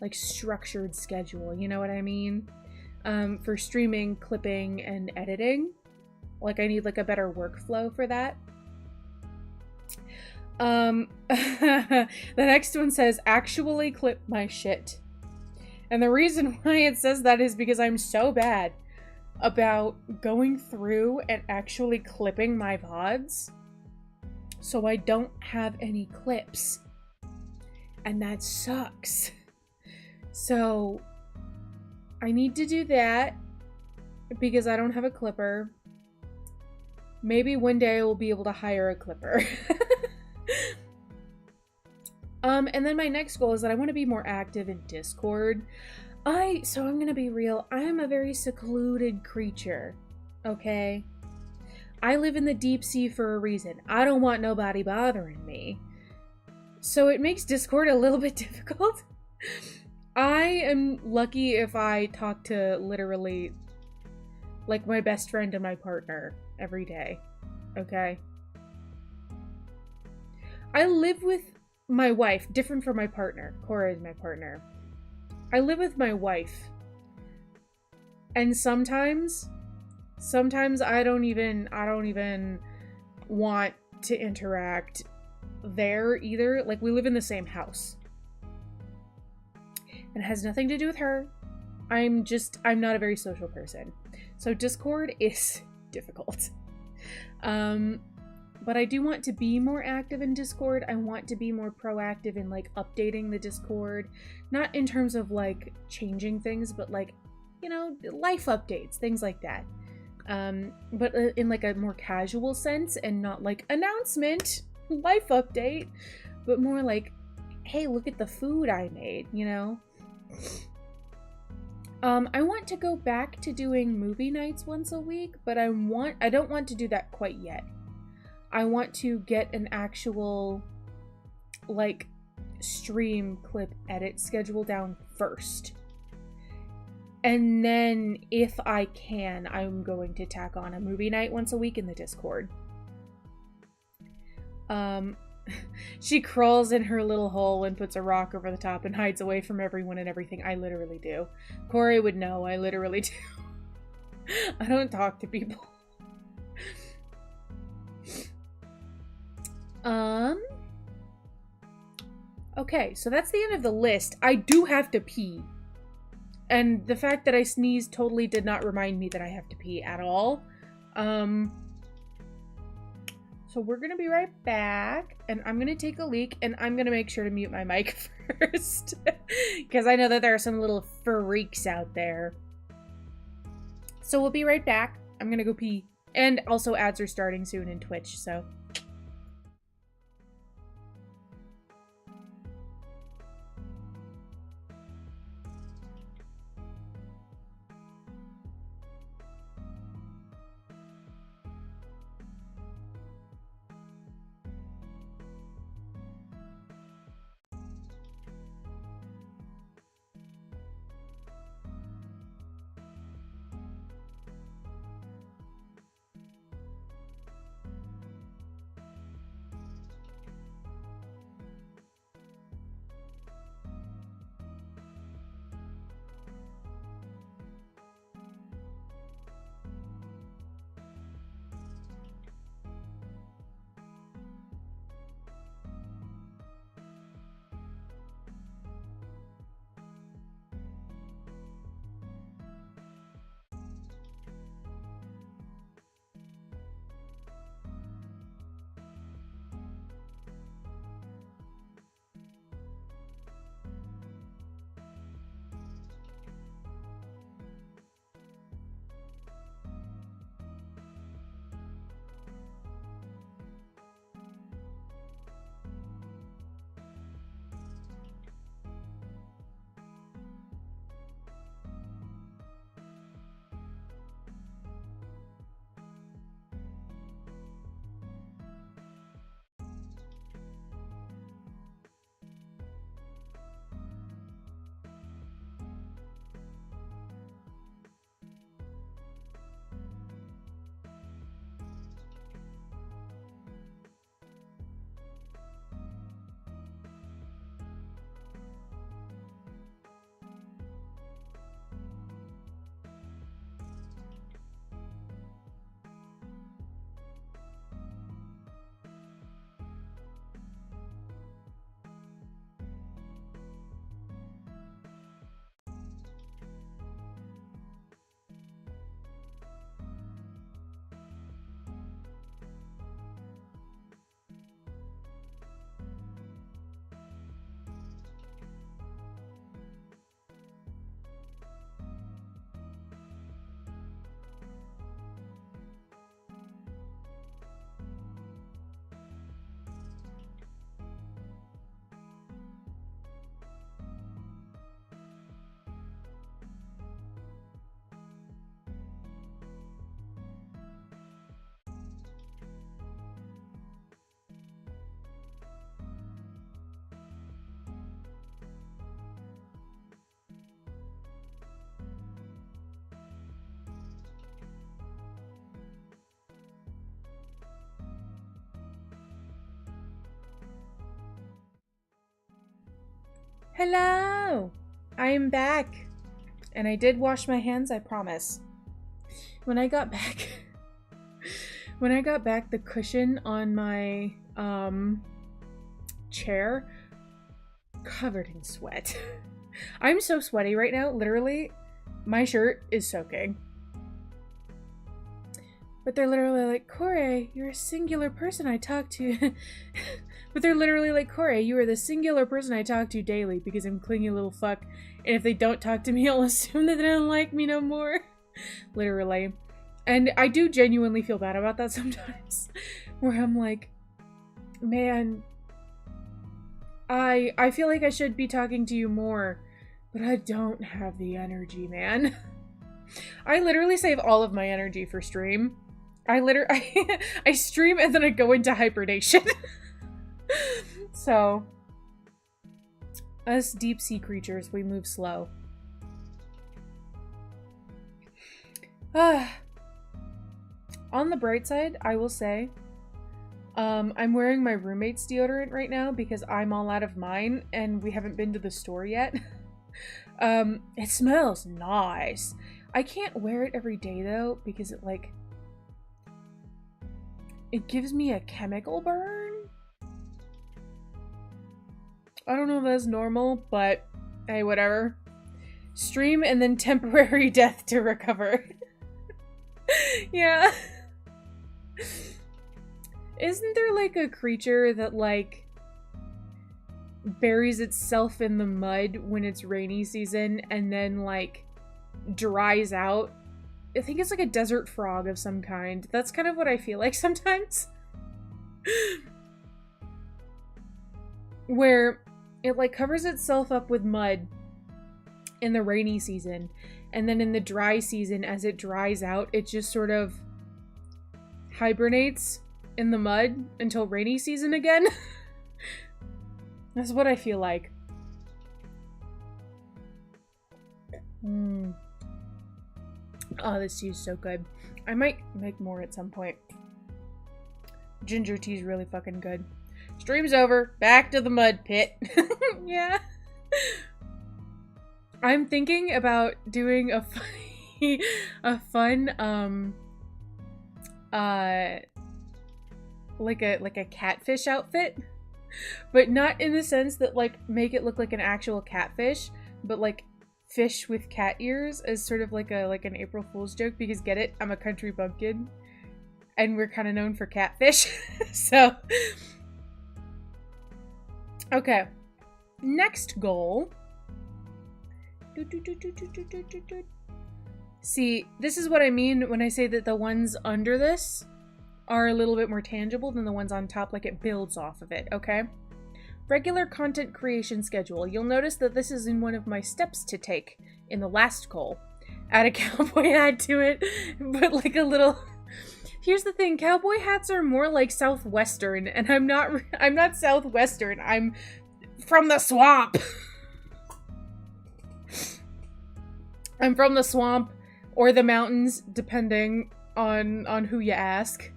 like structured schedule, you know what I mean? For streaming, clipping, and editing. Like I need like a better workflow for that. The next one says, actually clip my shit. And the reason why it says that is because I'm so bad about going through and actually clipping my VODs. So I don't have any clips. And that sucks. So I need to do that because I don't have a clipper. Maybe one day I will be able to hire a clipper. And then my next goal is that I want to be more active in Discord. So I'm gonna be real. I am a very secluded creature. Okay? I live in the deep sea for a reason. I don't want nobody bothering me. So it makes Discord a little bit difficult. I am lucky if I talk to literally like my best friend and my partner every day. Okay? I live with my wife, different from my partner. Cora is my partner. I live with my wife. And sometimes I don't even want to interact there either. Like, we live in the same house. It has nothing to do with her. I'm not a very social person. So Discord is difficult. But I do want to be more active in Discord. I want to be more proactive in like updating the Discord, not in terms of like changing things, but like, you know, life updates, things like that. But in like a more casual sense, and not like announcement, life update, but more like, hey, look at the food I made, you know? I want to go back to doing movie nights once a week, but I don't want to do that quite yet. I want to get an actual, like, stream clip edit schedule down first. And then, if I can, I'm going to tack on a movie night once a week in the Discord. She crawls in her little hole and puts a rock over the top and hides away from everyone and everything. I literally do. Corey would know. I literally do. I don't talk to people. Okay, so that's the end of the list. I do have to pee. And the fact that I sneezed totally did not remind me that I have to pee at all. So we're gonna be right back, and I'm gonna take a leak, and I'm gonna make sure to mute my mic first. Because I know that there are some little freaks out there. So we'll be right back. I'm gonna go pee. And also ads are starting soon in Twitch, so... Hello! I am back. And I did wash my hands, I promise. When I got back... the cushion on my, chair, covered in sweat. I'm so sweaty right now, literally. My shirt is soaking. But they're literally like, Corey, you're a singular person I talk to. But they're literally like, Corey, you are the singular person I talk to daily because I'm clingy little fuck. And if they don't talk to me, I'll assume that they don't like me no more. Literally. And I do genuinely feel bad about that sometimes. Where I'm like, man, I feel like I should be talking to you more. But I don't have the energy, man. I literally save all of my energy for stream. I stream and then I go into hibernation. So, us deep sea creatures, we move slow. On the bright side, I will say, I'm wearing my roommate's deodorant right now because I'm all out of mine and we haven't been to the store yet. It smells nice. I can't wear it every day though because it gives me a chemical burn. I don't know if that's normal, but hey, whatever. Stream and then temporary death to recover. Yeah. Isn't there like a creature that like buries itself in the mud when it's rainy season and then like dries out? I think it's like a desert frog of some kind. That's kind of what I feel like sometimes. Where it like covers itself up with mud in the rainy season, and then in the dry season, as it dries out, it just sort of hibernates in the mud until rainy season again. That's what I feel like. Oh, this tea is so good. I might make more at some point. Ginger tea is really fucking good. Stream's over. Back to the mud pit. Yeah. I'm thinking about doing a fun, like a catfish outfit, but not in the sense that like make it look like an actual catfish, but like fish with cat ears as sort of like an April Fool's joke, because get it? I'm a country bumpkin and we're kind of known for catfish. So, okay. Next goal. See, this is what I mean when I say that the ones under this are a little bit more tangible than the ones on top, like it builds off of it, okay? Regular content creation schedule. You'll notice that this is in one of my steps to take in the last goal. Add a cowboy hat to it, but like a little... Here's the thing, cowboy hats are more like Southwestern, and I'm not Southwestern, I'm from the swamp. I'm from the swamp or the mountains, depending on who you ask.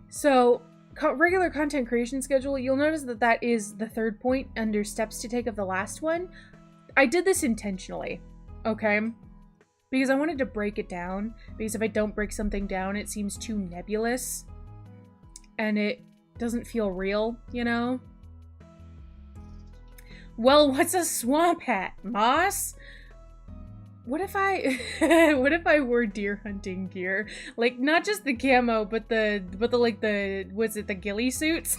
So, regular content creation schedule, you'll notice that that is the third point under steps to take of the last one. I did this intentionally, okay? Because I wanted to break it down, because if I don't break something down, it seems too nebulous, and it doesn't feel real, you know? Well, what's a swamp hat, Moss? What if I wore deer hunting gear? Like, not just the camo, but the what's it, the ghillie suits?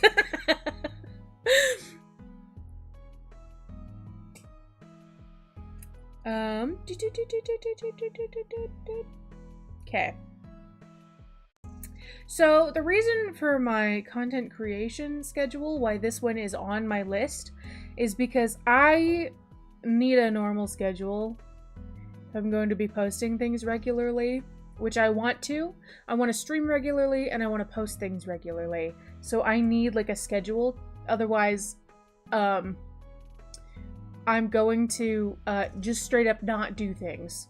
Okay. So, the reason for my content creation schedule, why this one is on my list, is because I need a normal schedule. I'm going to be posting things regularly, which I want to. I want to stream regularly, and I want to post things regularly. So I need, like, a schedule. Otherwise, I'm going to just straight up not do things.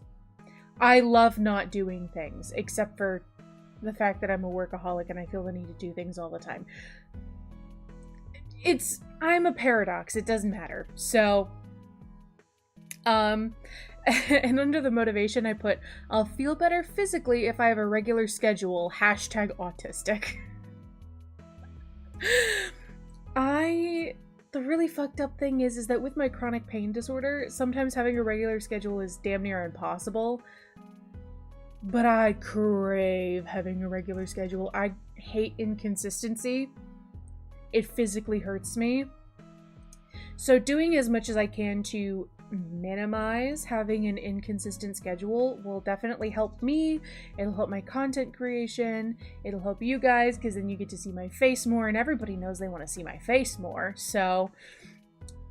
I love not doing things, except for the fact that I'm a workaholic and I feel the need to do things all the time. I'm a paradox. It doesn't matter. So, and under the motivation I put, I'll feel better physically if I have a regular schedule, #autistic. I the really fucked up thing is that with my chronic pain disorder, sometimes having a regular schedule is damn near impossible. But I crave having a regular schedule. I hate inconsistency. It physically hurts me. So doing as much as I can to minimize having an inconsistent schedule will definitely help me. It'll help my content creation. It'll help you guys, because then you get to see my face more, and everybody knows they want to see my face more. So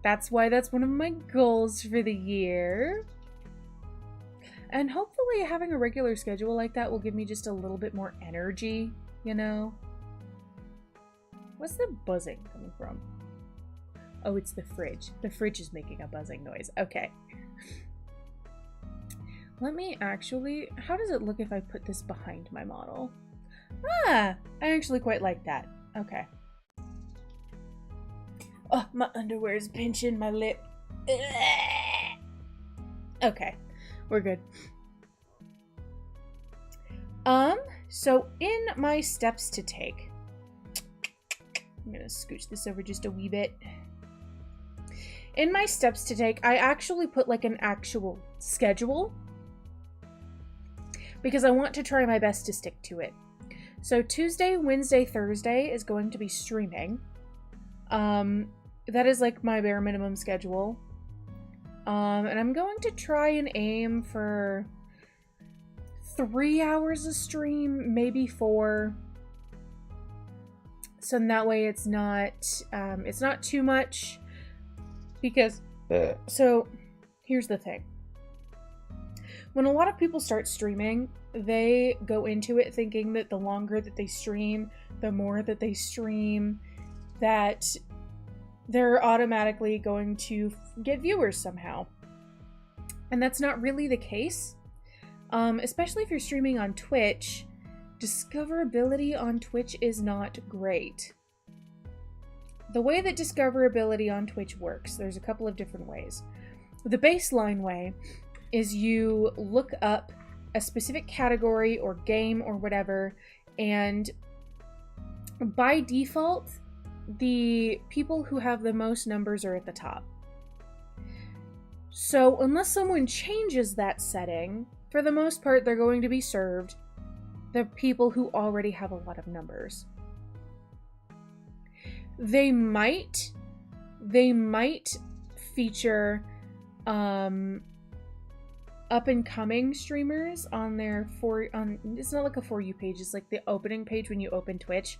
that's why that's one of my goals for the year. And hopefully having a regular schedule like that will give me just a little bit more energy, you know? What's the buzzing coming from? Oh, it's the fridge. The fridge is making a buzzing noise. Okay. Let me actually... How does it look if I put this behind my model? Ah! I actually quite like that. Okay. Oh, my underwear is pinching my lip. Okay. We're good. So in my steps to take... I'm gonna scooch this over just a wee bit. In my steps to take, I actually put like an actual schedule because I want to try my best to stick to it. So Tuesday, Wednesday, Thursday is going to be streaming. That is like my bare minimum schedule. And I'm going to try and aim for 3 hours a stream, maybe 4. So in that way it's not too much. Because, so, here's the thing. When a lot of people start streaming, they go into it thinking that the longer that they stream, the more that they stream, that they're automatically going to get viewers somehow. And that's not really the case. Especially if you're streaming on Twitch, discoverability on Twitch is not great. The way that discoverability on Twitch works, there's a couple of different ways. The baseline way is you look up a specific category or game or whatever, and by default, the people who have the most numbers are at the top. So unless someone changes that setting, for the most part, they're going to be served the people who already have a lot of numbers. They might feature up and coming streamers on their it's not like a For You page, it's like the opening page when you open Twitch.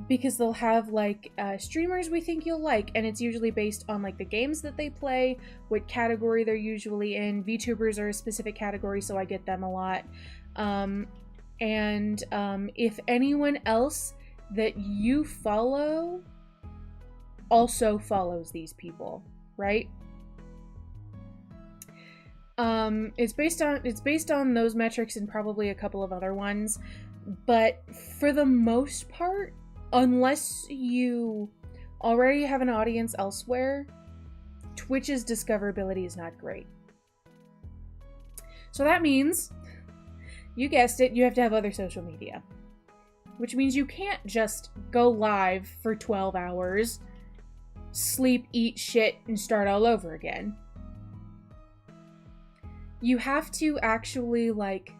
Because they'll have like streamers we think you'll like, and it's usually based on like the games that they play, what category they're usually in. VTubers are a specific category, so I get them a lot. And if anyone else that you follow also follows these people, right? It's based on those metrics and probably a couple of other ones, but for the most part, unless you already have an audience elsewhere, Twitch's discoverability is not great. So that means, you guessed it, you have to have other social media. Which means you can't just go live for 12 hours, sleep, eat shit, and start all over again. You have to actually, like,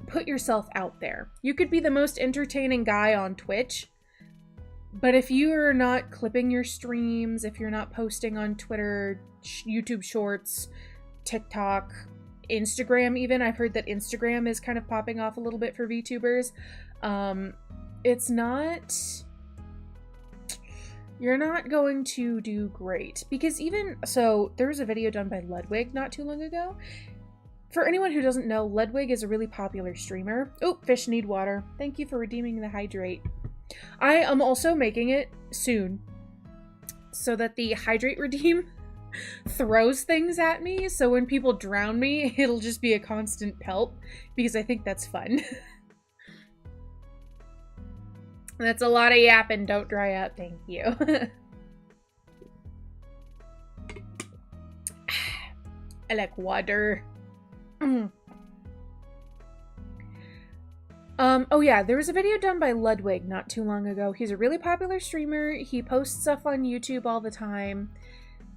put yourself out there. You could be the most entertaining guy on Twitch, but if you are not clipping your streams, if you're not posting on Twitter, YouTube Shorts, TikTok, Instagram even, I've heard that Instagram is kind of popping off a little bit for VTubers. You're not going to do great. Because even, so there was a video done by Ludwig not too long ago. For anyone who doesn't know, Ludwig is a really popular streamer. Oh, fish need water. Thank you for redeeming the hydrate. I am also making it soon so that the hydrate redeem throws things at me, so when people drown me, it'll just be a constant pelt, because I think that's fun. That's a lot of yapping. Don't dry out. Thank you. I like water. Oh yeah, there was a video done by Ludwig not too long ago. He's a really popular streamer. He posts stuff on YouTube all the time.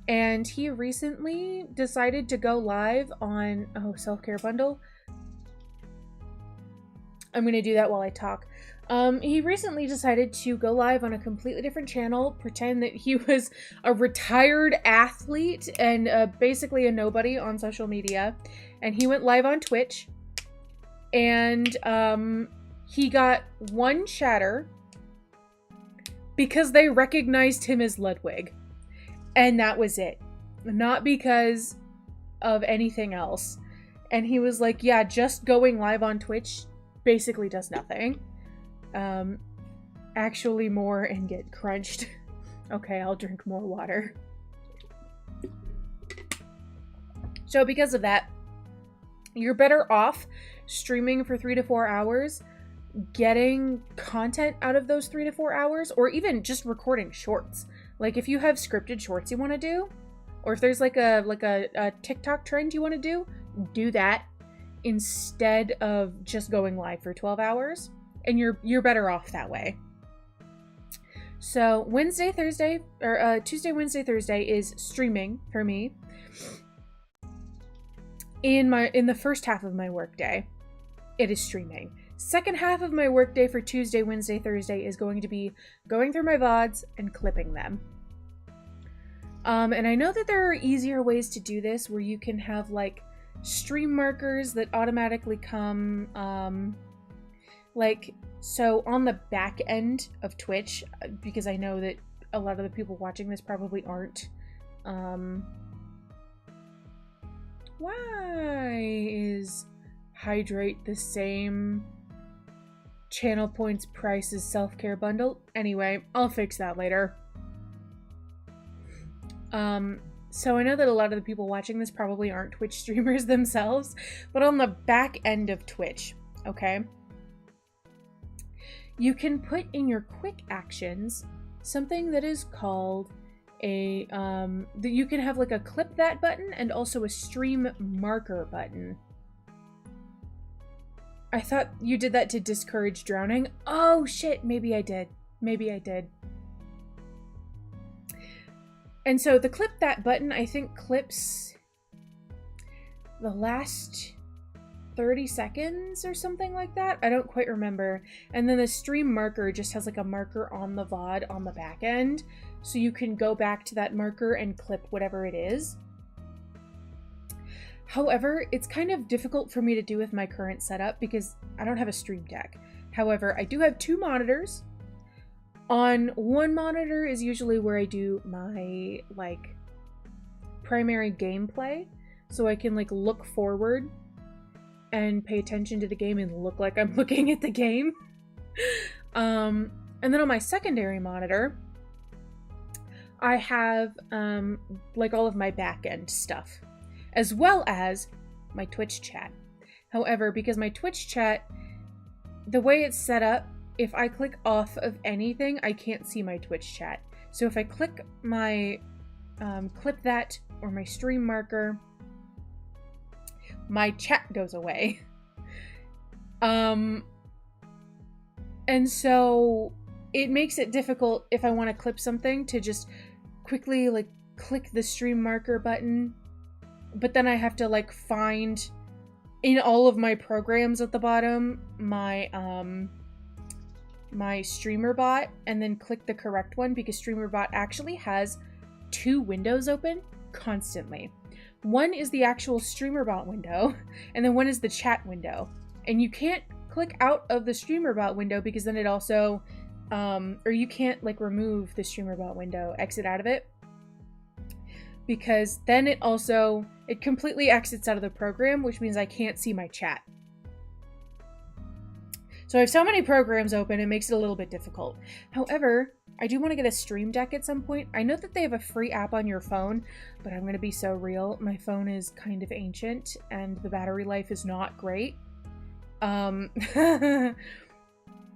And he recently decided to go live on, self-care bundle. I'm going to do that while I talk. He recently decided to go live on a completely different channel, pretend that he was a retired athlete and basically a nobody on social media. And he went live on Twitch. And he got one chatter because they recognized him as Ludwig. And that was it. Not because of anything else. And he was like, yeah, just going live on Twitch basically does nothing. Actually more and get crunched. Okay, I'll drink more water. So because of that, you're better off streaming for 3 to 4 hours, getting content out of those 3 to 4 hours, or even just recording shorts. Like if you have scripted shorts you want to do, or if there's like a TikTok trend you want to do that instead of just going live for 12 hours, and you're better off that way. So Tuesday, Wednesday, Thursday is streaming for me in the first half of my workday. It is streaming. Second half of my workday for Tuesday, Wednesday, Thursday is going to be going through my VODs and clipping them. And I know that there are easier ways to do this where you can have like stream markers that automatically come, so on the back end of Twitch, because I know that a lot of the people watching this probably aren't. Why is hydrate the same channel points price as self-care bundle? Anyway, I'll fix that later. So I know that a lot of the people watching this probably aren't Twitch streamers themselves, but on the back end of Twitch, okay, you can put in your quick actions something that is called a, that you can have like a clip that button and also a stream marker button. I thought you did that to discourage drowning. Oh shit, maybe I did. Maybe I did. And so the clip that button, I think, clips the last 30 seconds or something like that. I don't quite remember. And then the stream marker just has like a marker on the VOD on the back end. So you can go back to that marker and clip whatever it is. However, it's kind of difficult for me to do with my current setup because I don't have a stream deck. However, I do have 2 monitors. On one monitor is usually where I do my like primary gameplay, so I can like look forward and pay attention to the game and look like I'm looking at the game. And then on my secondary monitor, I have like all of my back end stuff, as well as my Twitch chat. However, because my Twitch chat, the way it's set up, if I click off of anything, I can't see my Twitch chat. So if I click my clip that or my stream marker, my chat goes away. And so it makes it difficult if I want to clip something to just quickly like click the stream marker button, but then I have to like find in all of my programs at the bottom my streamer bot and then click the correct one, because streamer bot actually has 2 windows open constantly. One is the actual streamer bot window, and then one is the chat window. And you can't click out of the streamer bot window because then it also, or you can't like remove the streamer bot window, exit out of it, because then it completely exits out of the program, which means I can't see my chat. So I have so many programs open, it makes it a little bit difficult. However, I do want to get a Stream Deck at some point. I know that they have a free app on your phone, but I'm going to be so real. My phone is kind of ancient and the battery life is not great.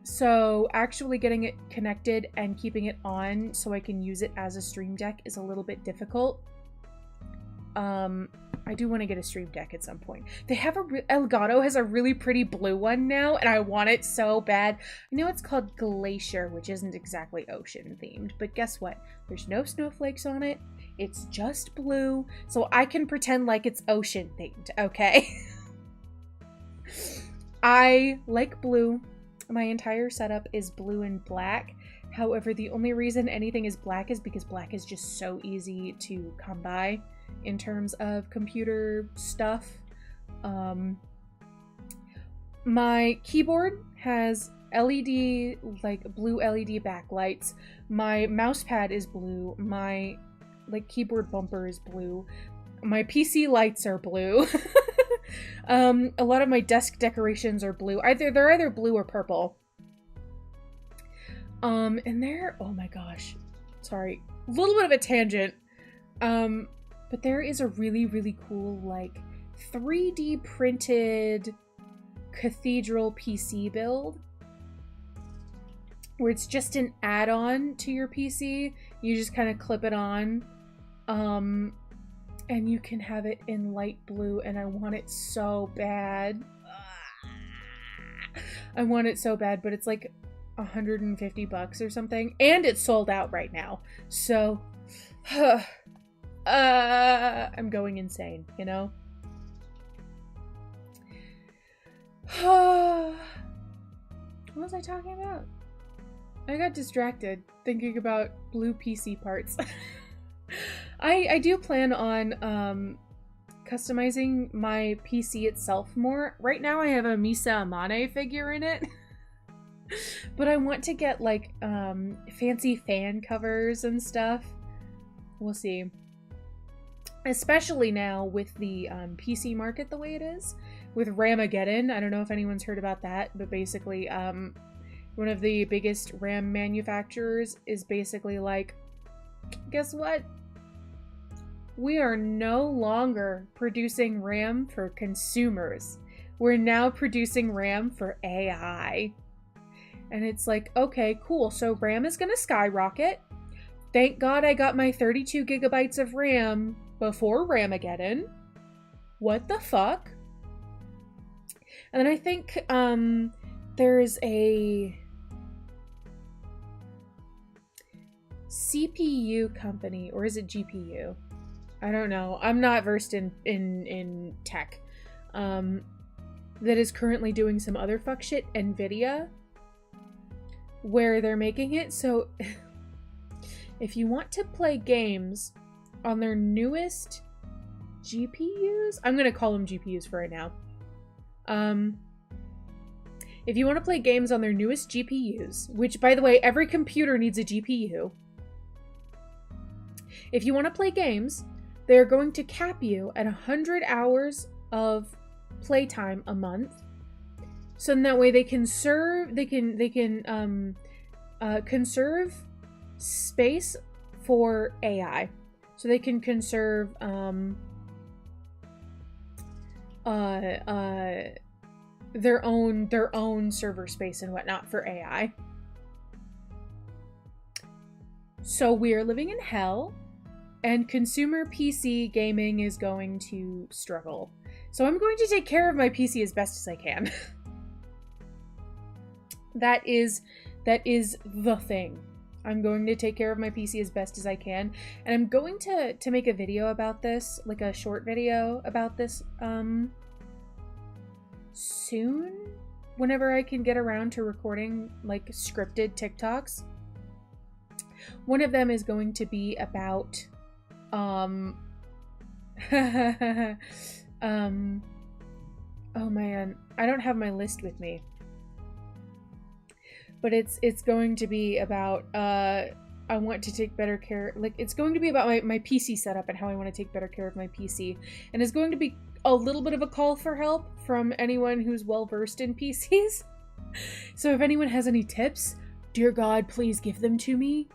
So actually getting it connected and keeping it on so I can use it as a Stream Deck is a little bit difficult. I do want to get a Stream Deck at some point. They have Elgato has a really pretty blue one now, and I want it so bad. I know it's called Glacier, which isn't exactly ocean themed, but guess what? There's no snowflakes on it. It's just blue, so I can pretend like it's ocean themed, okay? I like blue. My entire setup is blue and black. However, the only reason anything is black is because black is just so easy to come by in terms of computer stuff. My keyboard has LED, like blue LED backlights. My mouse pad is blue. My keyboard bumper is blue. My PC lights are blue. A lot of my desk decorations are blue. They're either blue or purple. And oh my gosh, sorry, a little bit of a tangent. But there is a really, really cool, like, 3D printed cathedral PC build where it's just an add-on to your PC. You just kind of clip it on, and you can have it in light blue, and I want it so bad. I want it so bad, but it's like $150 or something, and it's sold out right now. So, I'm going insane, you know? What was I talking about? I got distracted thinking about blue PC parts. I do plan on customizing my PC itself more. Right now I have a Misa Amane figure in it. But I want to get like fancy fan covers and stuff. We'll see. Especially now with the PC market the way it is. With Ramageddon. I don't know if anyone's heard about that, but basically one of the biggest RAM manufacturers is basically like, guess what? We are no longer producing RAM for consumers. We're now producing RAM for AI. And it's like, okay, cool. So RAM is going to skyrocket. Thank God I got my 32 gigabytes of RAM before Ramageddon. What the fuck? And then I think there's a CPU company, or is it GPU? I don't know. I'm not versed in tech. That is currently doing some other fuck shit, NVIDIA, where they're making it so if you want to play games on their newest GPUs, I'm gonna call them GPUs for right now. If you want to play games on their newest GPUs, which by the way, every computer needs a GPU. If you want to play games, they're going to cap you at 100 hours of playtime a month. So in that way they can conserve space for AI. So they can conserve their own server space and whatnot for AI. So we're living in hell, and consumer PC gaming is going to struggle. So I'm going to take care of my PC as best as I can. That is the thing. I'm going to take care of my PC as best as I can, and I'm going to make a video about this, like a short video about this, soon, whenever I can get around to recording like scripted TikToks. One of them is going to be about oh man, I don't have my list with me, but it's going to be about I want to take better care, like it's going to be about my PC setup and how I want to take better care of my PC, and it's going to be a little bit of a call for help from anyone who's well versed in PCs. So if anyone has any tips, dear God, please give them to me.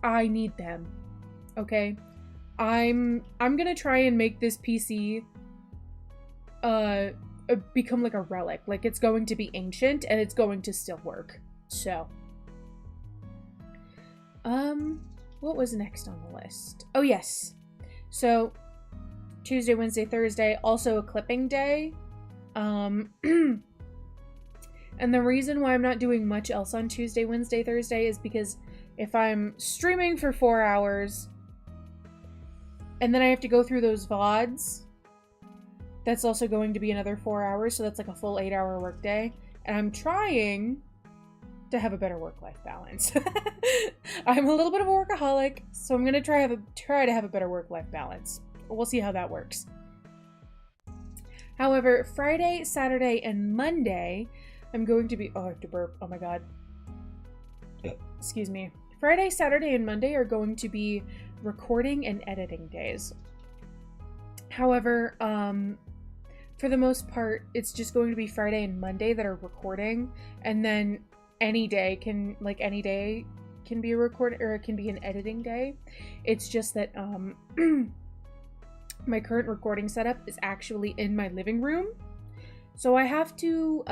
I need them. Okay? I'm gonna try and make this PC become like a relic. Like it's going to be ancient and it's going to still work. So what was next on the list? Oh yes. So Tuesday, Wednesday, Thursday, also a clipping day. And the reason why I'm not doing much else on Tuesday, Wednesday, Thursday is because if I'm streaming for 4 hours and then I have to go through those VODs, that's also going to be another 4 hours. So that's like a full 8-hour workday. And I'm trying to have a better work-life balance. I'm a little bit of a workaholic, so I'm going to try to have a better work-life balance. We'll see how that works. However, Friday, Saturday, and Monday, I'm going to be... Oh, I have to burp. Oh my god. Excuse me. Friday, Saturday, and Monday are going to be recording and editing days. However, for the most part, it's just going to be Friday and Monday that are recording, and then any day can be a record, or it can be an editing day. It's just that my current recording setup is actually in my living room, so I have to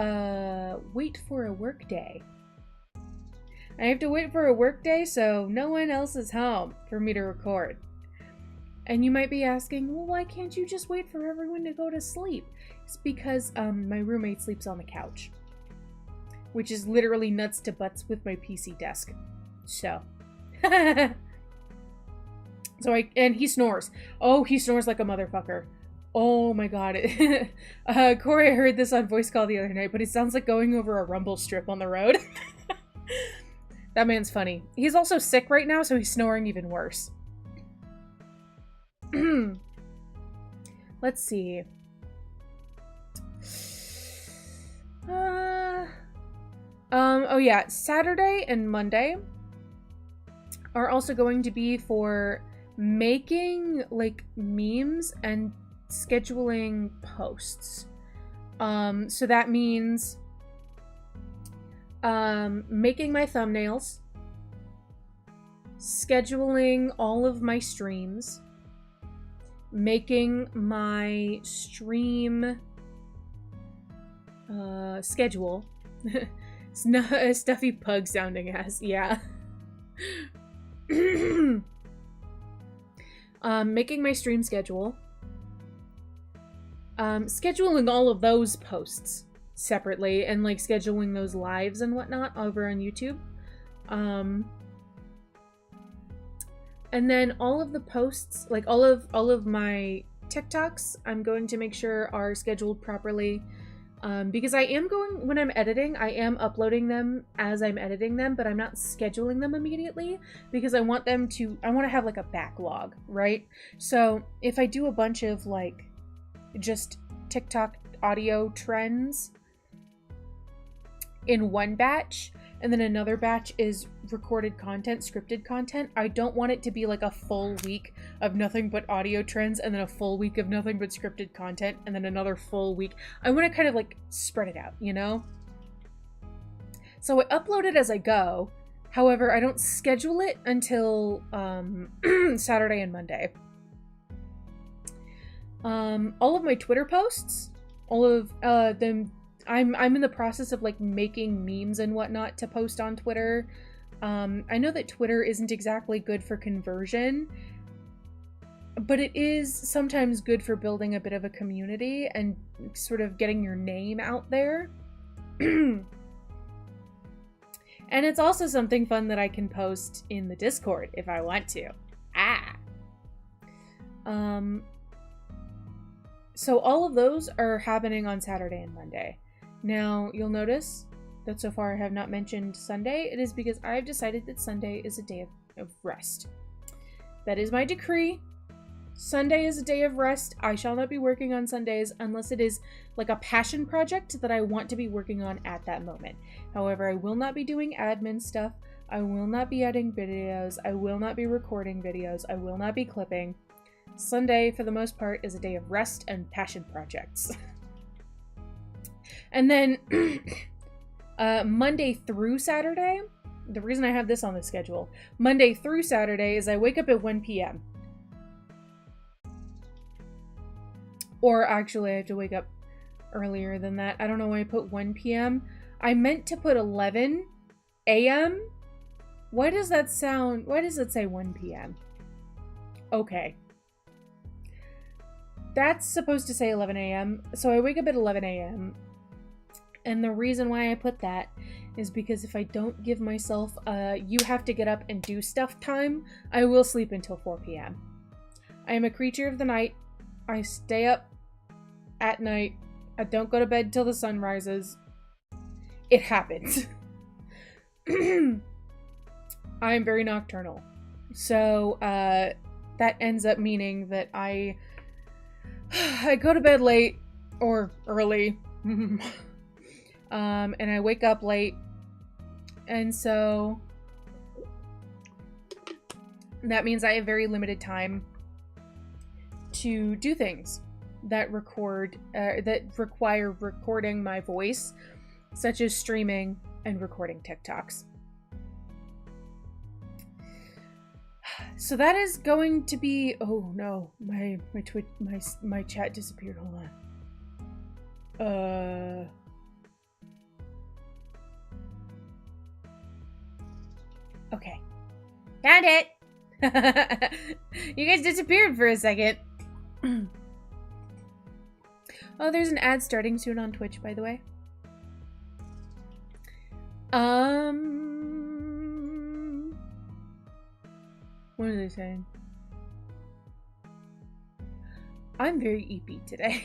wait for a work day. I have to wait for a work day, so no one else is home for me to record. And you might be asking, well, why can't you just wait for everyone to go to sleep? It's because my roommate sleeps on the couch, which is literally nuts to butts with my PC desk. So, and he snores. Oh, he snores like a motherfucker. Oh my god. Corey, I heard this on voice call the other night, but it sounds like going over a rumble strip on the road. That man's funny. He's also sick right now, so he's snoring even worse. Let's see. Oh yeah, Saturday and Monday are also going to be for making like memes and scheduling posts. So that means making my thumbnails, scheduling all of my streams, making my stream schedule. Stuffy pug sounding ass, yeah. Making my stream schedule, scheduling all of those posts separately, and like scheduling those lives and whatnot over on YouTube. And then all of the posts, like all of my TikToks, I'm going to make sure are scheduled properly. Because I am going, when I'm editing, I am uploading them as I'm editing them, but I'm not scheduling them immediately because I want to have like a backlog, right? So if I do a bunch of like just TikTok audio trends in one batch, and then another batch is recorded content, scripted content, I don't want it to be like a full week of nothing but audio trends, and then a full week of nothing but scripted content, and then another full week. I want to kind of like spread it out, you know? So I upload it as I go. However, I don't schedule it until Saturday and Monday. All of my Twitter posts, all of them, I'm in the process of like making memes and whatnot to post on Twitter. I know that Twitter isn't exactly good for conversion, but it is sometimes good for building a bit of a community and sort of getting your name out there. And it's also something fun that I can post in the Discord if I want to. So all of those are happening on Saturday and Monday. Now, you'll notice that so far I have not mentioned Sunday. It is because I've decided that Sunday is a day of rest. That is my decree. Sunday is a day of rest. I shall not be working on Sundays unless it is like a passion project that I want to be working on at that moment. However, I will not be doing admin stuff. I will not be editing videos. I will not be recording videos. I will not be clipping. Sunday, for the most part, is a day of rest and passion projects. And then Monday through Saturday, the reason I have this on the schedule, Monday through Saturday is I wake up at 1 p.m. Or actually, I have to wake up earlier than that. I don't know why I put 1 p.m. I meant to put 11 a.m. Why does that say 1 p.m.? Okay. that's supposed to say 11 a.m. So I wake up at 11 a.m. And the reason why I put that is because if I don't give myself you have to get up and do stuff time, I will sleep until 4 p.m. I am a creature of the night. I stay up at night. I don't go to bed till the sun rises. It happens. I am very nocturnal. So that ends up meaning that I go to bed late or early. And I wake up late. And so that means I have very limited time to do things that require recording my voice, such as streaming and recording TikToks. So that is going to be, oh no, my chat disappeared. Hold on. Okay. Found it. You guys disappeared for a second. Oh, there's an ad starting soon on Twitch, by the way. What are they saying? I'm very eepy today.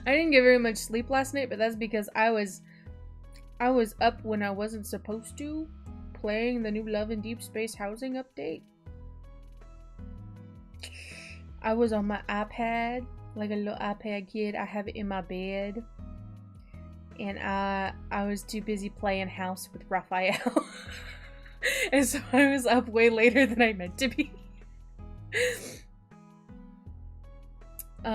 I didn't get very much sleep last night, but that's because I was up when I wasn't supposed to, playing the new Love and Deep Space Housing update. I was on my iPad, like a little iPad kid. I have it in my bed. And I was too busy playing house with Raphael. And so I was up way later than I meant to be. So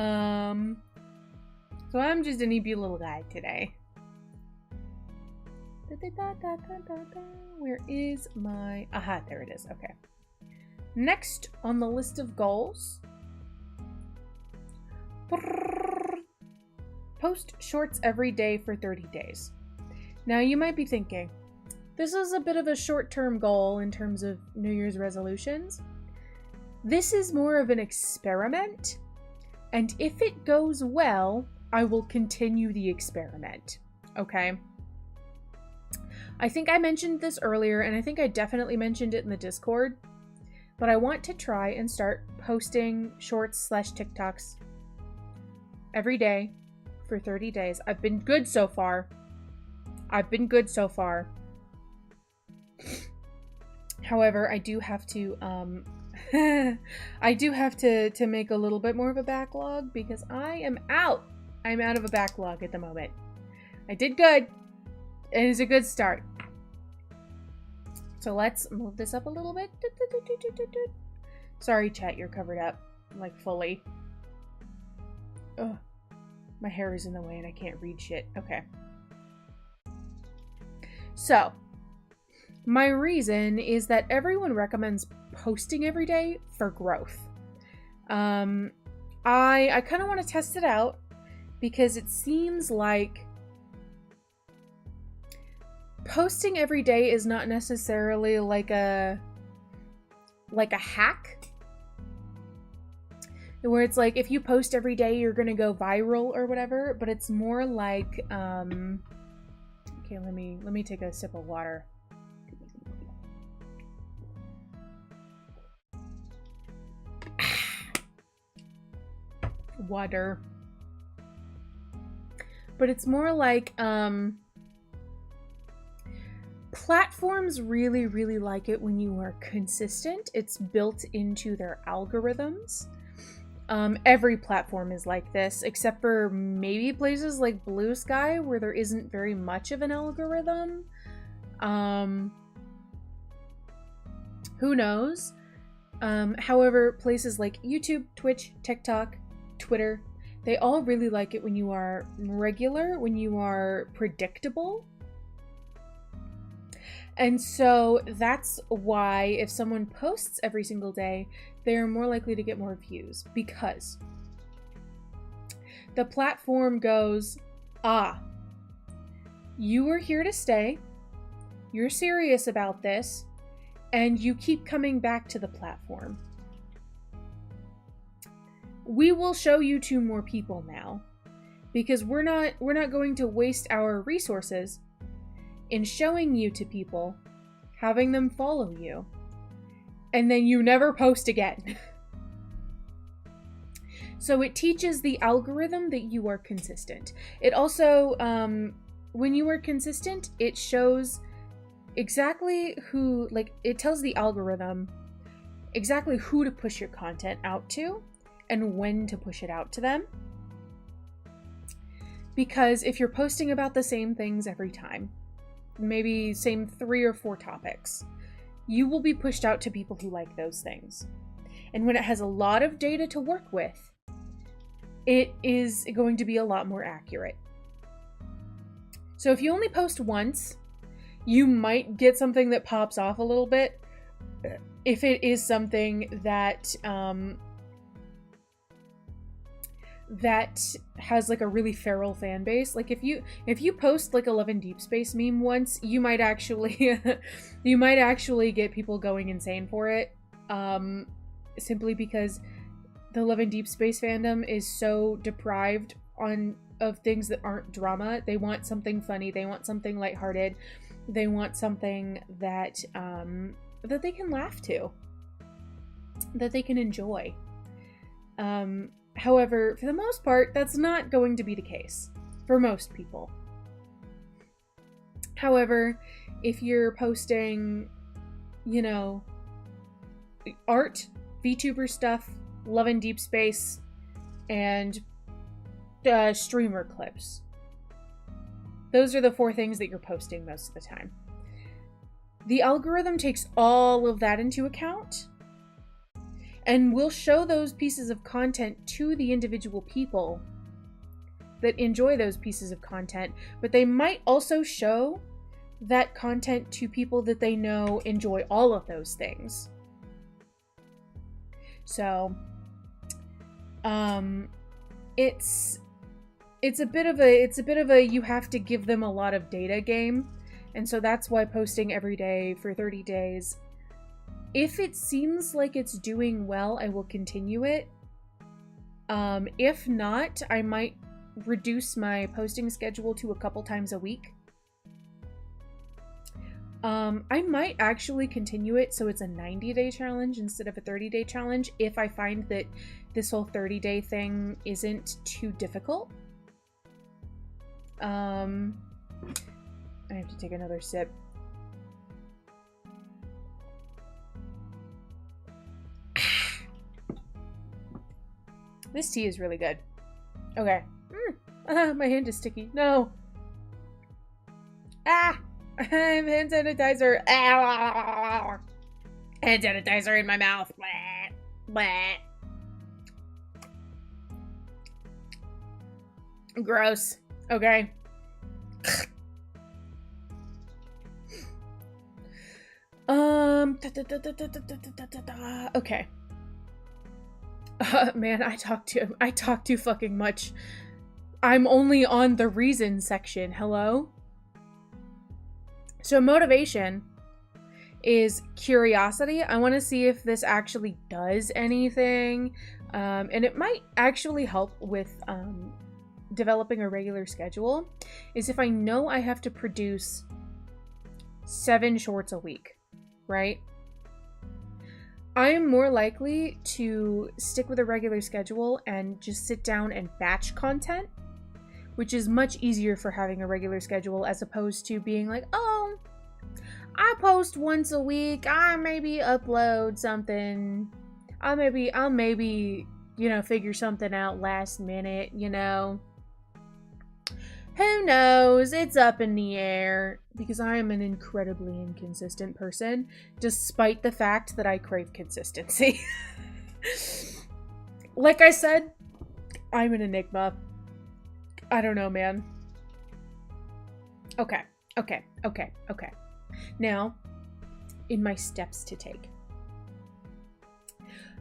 I'm just an eepy little guy today. Where is my... Aha, there it is. Okay. Next on the list of goals. Post shorts every day for 30 days. Now you might be thinking, this is a bit of a short-term goal in terms of New Year's resolutions. This is more of an experiment, and if it goes well, I will continue the experiment. Okay? I think I mentioned this earlier, and I think I definitely mentioned it in the Discord, but I want to try and start posting shorts/TikToks every day for 30 days. I've been good so far. However, I do have to to make a little bit more of a backlog because I'm out of a backlog at the moment. I did good. It is a good start. So let's move this up a little bit. Sorry, chat, you're covered up, like, fully. Ugh. My hair is in the way and I can't read shit. Okay. So, my reason is that everyone recommends posting every day for growth. I kind of want to test it out because it seems like posting every day is not necessarily like a hack. Where it's like, if you post every day, you're gonna go viral or whatever, but it's more like, okay, let me take a sip of water. Water. But it's more like, platforms really, really like it when you are consistent. It's built into their algorithms. Every platform is like this, except for maybe places like Blue Sky where there isn't very much of an algorithm. Who knows? However, places like YouTube, Twitch, TikTok, Twitter, they all really like it when you are regular, when you are predictable. And so that's why if someone posts every single day, they are more likely to get more views, because the platform goes, you are here to stay, you're serious about this, and you keep coming back to the platform. we will show you to more people now, because we're not going to waste our resources in showing you to people, having them follow you, and then you never post again. So it teaches the algorithm that you are consistent. It also, when you are consistent, it shows exactly who, like, it tells the algorithm exactly who to push your content out to and when to push it out to them. Because if you're posting about the same things every time, maybe same 3 or 4 topics, you will be pushed out to people who like those things. And when it has a lot of data to work with, it is going to be a lot more accurate. So if you only post once, you might get something that pops off a little bit. If it is something that that has like a really feral fan base, like if you post like a Love in Deep Space meme once, you might actually get people going insane for it, simply because the Love in Deep Space fandom is so deprived of things that aren't drama. They want something funny, they want something lighthearted, they want something that that they can laugh to, that they can enjoy. However, for the most part, that's not going to be the case for most people. However, if you're posting, you know, art, VTuber stuff, Love in Deep Space, and streamer clips, those are the 4 things that you're posting most of the time. The algorithm takes all of that into account and will show those pieces of content to the individual people that enjoy those pieces of content, but they might also show that content to people that they know enjoy all of those things. So, it's a bit of a you have to give them a lot of data game, and so that's why posting every day for 30 days. If it seems like it's doing well, I will continue it. If not, I might reduce my posting schedule to a couple times a week. I might actually continue it so it's a 90-day challenge instead of a 30-day challenge if I find that this whole 30-day thing isn't too difficult. I have to take another sip. This tea is really good. Okay. My hand is sticky. No. I have hand sanitizer. Hand sanitizer in my mouth. Gross. Okay. Okay. Man, I talk too fucking much. I'm only on the reason section. Hello? So motivation is curiosity. I want to see if this actually does anything. And it might actually help with developing a regular schedule, is if I know I have to produce 7 shorts a week, right? I am more likely to stick with a regular schedule and just sit down and batch content, which is much easier for having a regular schedule as opposed to being like, oh, I post once a week, I maybe upload something, I'll maybe, you know, figure something out last minute, you know. Who knows? It's up in the air, because I am an incredibly inconsistent person, despite the fact that I crave consistency. Like I said, I'm an enigma. I don't know, man. Okay. Now, in my steps to take.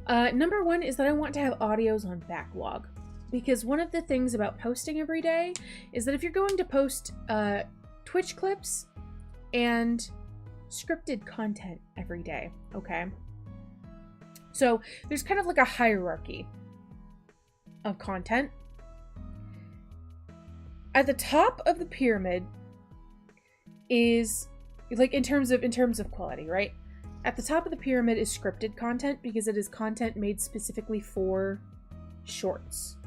Number 1 is that I want to have audios on backlog. Because one of the things about posting every day is that if you're going to post Twitch clips and scripted content every day, okay? So there's kind of like a hierarchy. of content. At the top of the pyramid is, like, in terms of quality, right? At the top of the pyramid is scripted content, because it is content made specifically for shorts.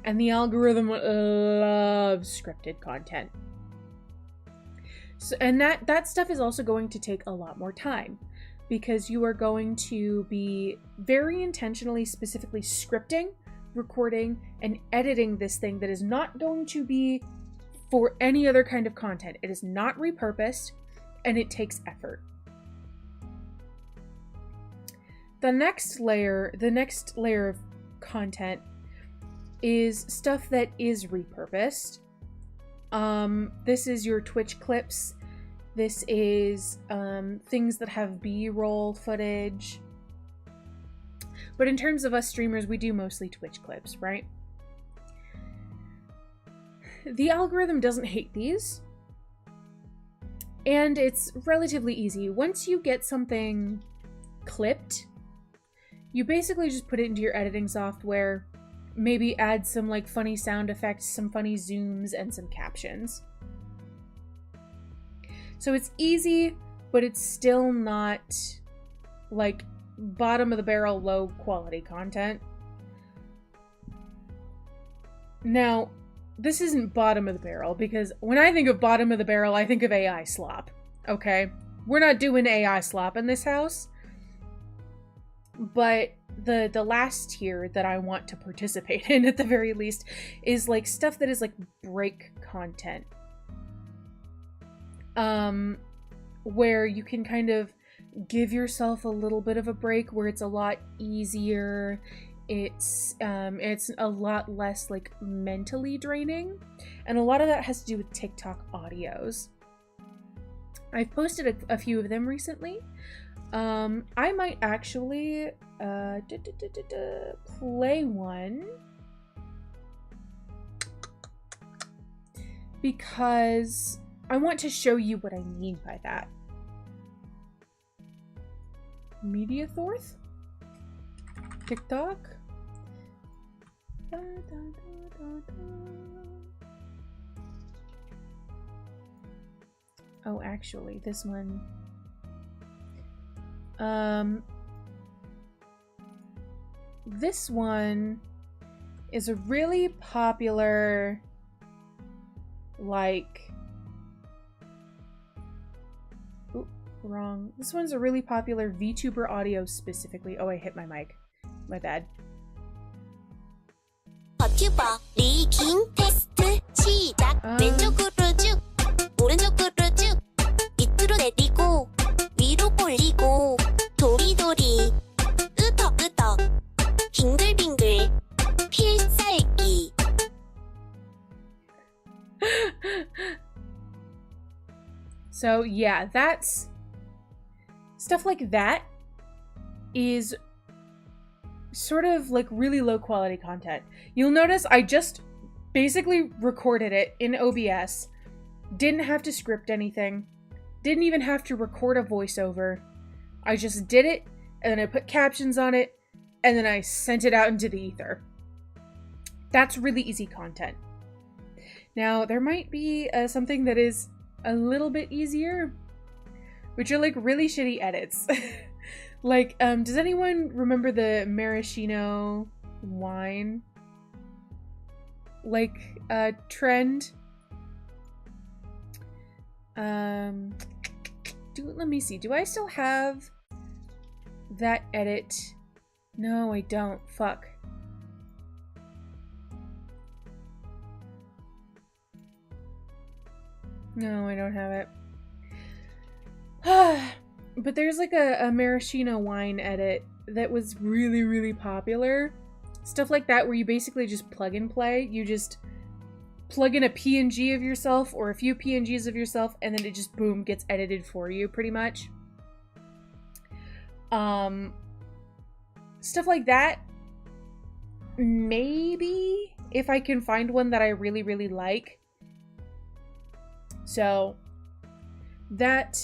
And the algorithm loves scripted content. So, and that stuff is also going to take a lot more time, because you are going to be very intentionally, specifically scripting, recording, and editing this thing that is not going to be for any other kind of content. It is not repurposed, and it takes effort. The next layer of content is stuff that is repurposed. This is your Twitch clips. This is things that have B-roll footage. But in terms of us streamers, we do mostly Twitch clips, right? The algorithm doesn't hate these. And it's relatively easy. Once you get something clipped, you basically just put it into your editing software, maybe add some like funny sound effects, some funny zooms, and some captions. So it's easy, but it's still not like bottom of the barrel, low quality content. Now, this isn't bottom of the barrel, because when I think of bottom of the barrel, I think of AI slop. Okay? We're not doing AI slop in this house. But the last tier that I want to participate in, at the very least, is like stuff that is like break content. Where you can kind of give yourself a little bit of a break, where it's a lot easier. It's a lot less like mentally draining, and a lot of that has to do with TikTok audios. I've posted a few of them recently. I might actually play one, because I want to show you what I mean by that. Mediathorth? TikTok? Oh, actually, this one. This one is a really popular, like, ooh, wrong. This one's a really popular VTuber audio specifically. Oh, I hit my mic. My bad. 버튜버 리깅 테스트 시작. 왼쪽으로 쭉 오른쪽으로 쭉 밑으로 내리고 위로 올리고 도리도리 으덕으덕 빙글빙글 필살기. So yeah, that's stuff like that is sort of like really low quality content. You'll notice I just basically recorded it in OBS, didn't have to script anything, didn't even have to record a voiceover. I just did it, and then I put captions on it, and then I sent it out into the ether. That's really easy content. Now, there might be something that is a little bit easier, which are like really shitty edits. Like, does anyone remember the maraschino wine, like, trend? Let me see. Do I still have that edit? No, I don't. Fuck. No, I don't have it. But there's like a maraschino wine edit that was really, really popular. Stuff like that where you basically just plug and play. You just plug in a PNG of yourself or a few PNGs of yourself, and then it just, boom, gets edited for you, pretty much. Stuff like that. Maybe, if I can find one that I really, really like. So, that,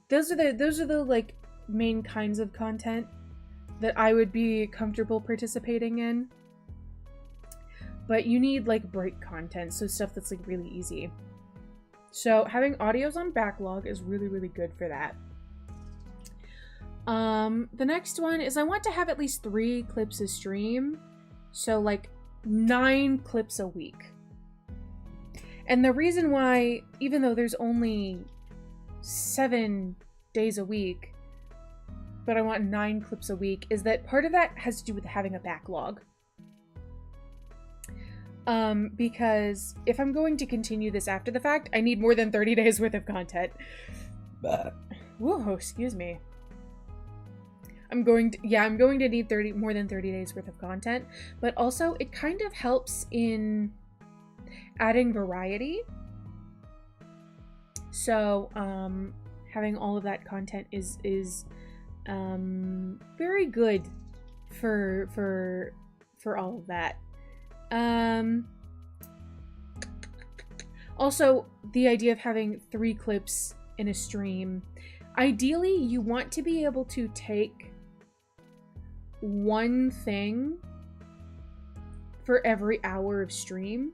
those are the like main kinds of content. that I would be comfortable participating in. But you need like break content, so stuff that's like really easy. So having audios on backlog is really, really good for that. The next one is I want to have at least 3 clips a stream. So like 9 clips a week. And the reason why, even though there's only 7 days a week, but I want 9 clips a week, is that part of that has to do with having a backlog. Because if I'm going to continue this after the fact, I need more than 30 days worth of content. Whoa, excuse me. I'm going to need more than 30 days worth of content, but also it kind of helps in adding variety. So, having all of that content is very good for all of that. Also, the idea of having 3 clips in a stream. Ideally, you want to be able to take one thing for every hour of stream.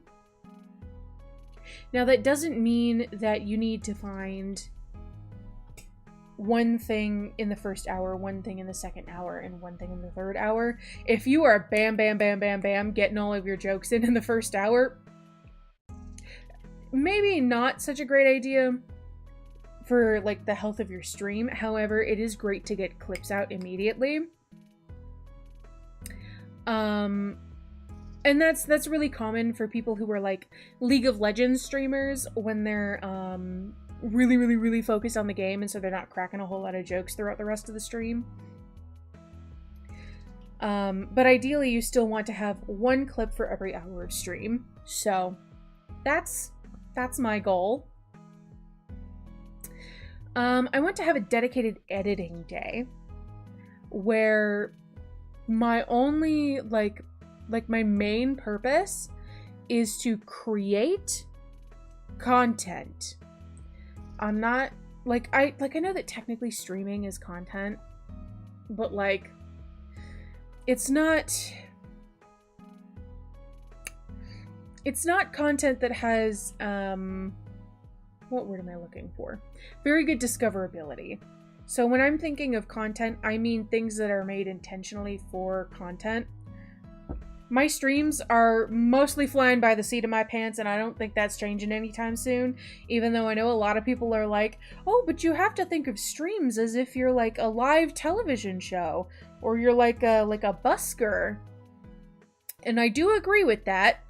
Now, that doesn't mean that you need to find one thing in the first hour, one thing in the second hour, and one thing in the third hour. If you are bam, bam, bam, bam, bam, getting all of your jokes in the first hour, maybe not such a great idea for like the health of your stream. However, it is great to get clips out immediately. And that's really common for people who are like League of Legends streamers when they're really focused on the game, and so they're not cracking a whole lot of jokes throughout the rest of the stream. But ideally you still want to have 1 clip for every hour of stream. So that's my goal. I want to have a dedicated editing day where my only like my main purpose is to create content. I'm not like I know that technically streaming is content, but like it's not content that has what word am I looking for? Very good discoverability. So when I'm thinking of content, I mean things that are made intentionally for content. My streams are mostly flying by the seat of my pants, and I don't think that's changing anytime soon, even though I know a lot of people are like, oh, but you have to think of streams as if you're like a live television show, or you're like a busker. And I do agree with that.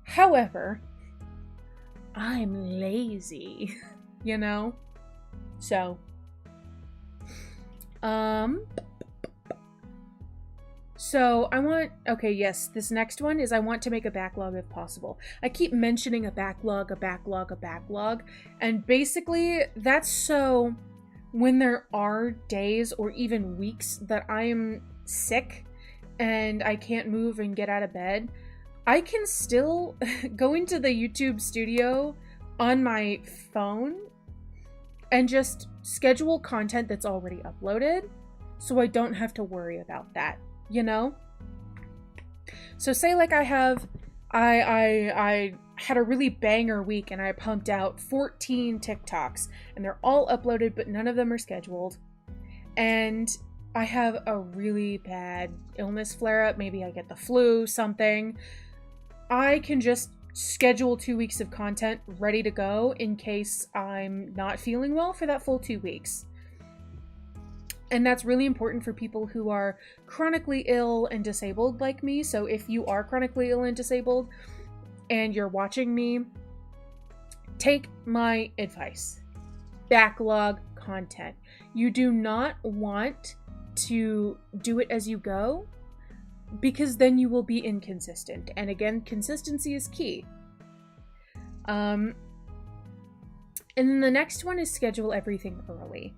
However, I'm lazy, you know? So, So I want, okay, yes, this next one is I want to make a backlog if possible. I keep mentioning a backlog, and basically that's so when there are days or even weeks that I am sick and I can't move and get out of bed, I can still go into the YouTube studio on my phone and just schedule content that's already uploaded so I don't have to worry about that. You know? So say like I had a really banger week and I pumped out 14 TikToks and they're all uploaded but none of them are scheduled. And I have a really bad illness flare up, maybe I get the flu, something. I can just schedule 2 weeks of content ready to go in case I'm not feeling well for that full 2 weeks. And that's really important for people who are chronically ill and disabled like me. So if you are chronically ill and disabled and you're watching me, take my advice. Backlog content. You do not want to do it as you go because then you will be inconsistent. And again, consistency is key. And then the next one is schedule everything early.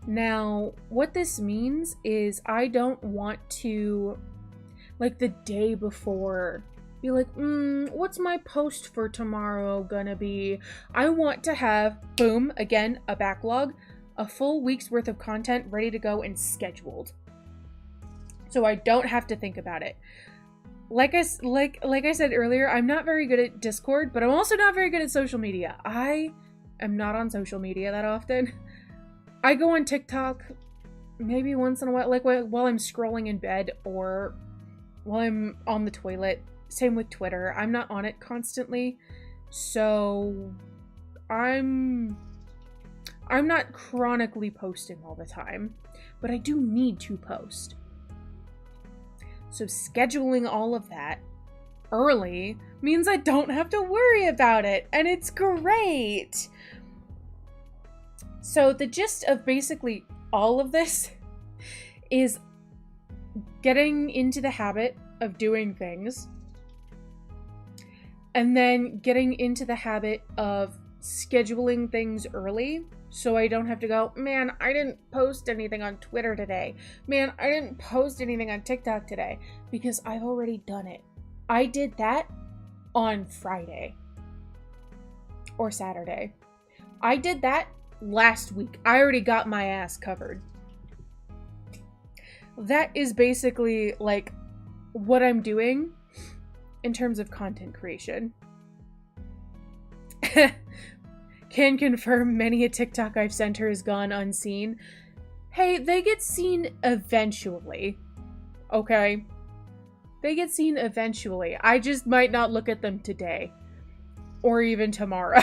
Now, what this means is I don't want to, like the day before, be like, what's my post for tomorrow gonna be? I want to have, boom, again, a backlog, a full week's worth of content ready to go and scheduled. So I don't have to think about it. Like I said earlier, I'm not very good at Discord, but I'm also not very good at social media. I am not on social media that often. I go on TikTok maybe once in a while, like while I'm scrolling in bed or while I'm on the toilet. Same with Twitter. I'm not on it constantly. So I'm not chronically posting all the time, but I do need to post. So scheduling all of that early means I don't have to worry about it, and it's great. So the gist of basically all of this is getting into the habit of doing things, and then getting into the habit of scheduling things early so I don't have to go, man, I didn't post anything on Twitter today. Man, I didn't post anything on TikTok today, because I've already done it. I did that on Friday or Saturday. I did that last week. I already got my ass covered. That is basically like what I'm doing in terms of content creation. Can confirm many a TikTok I've sent her has gone unseen. Hey, they get seen eventually. Okay? They get seen eventually. I just might not look at them today. Or even tomorrow.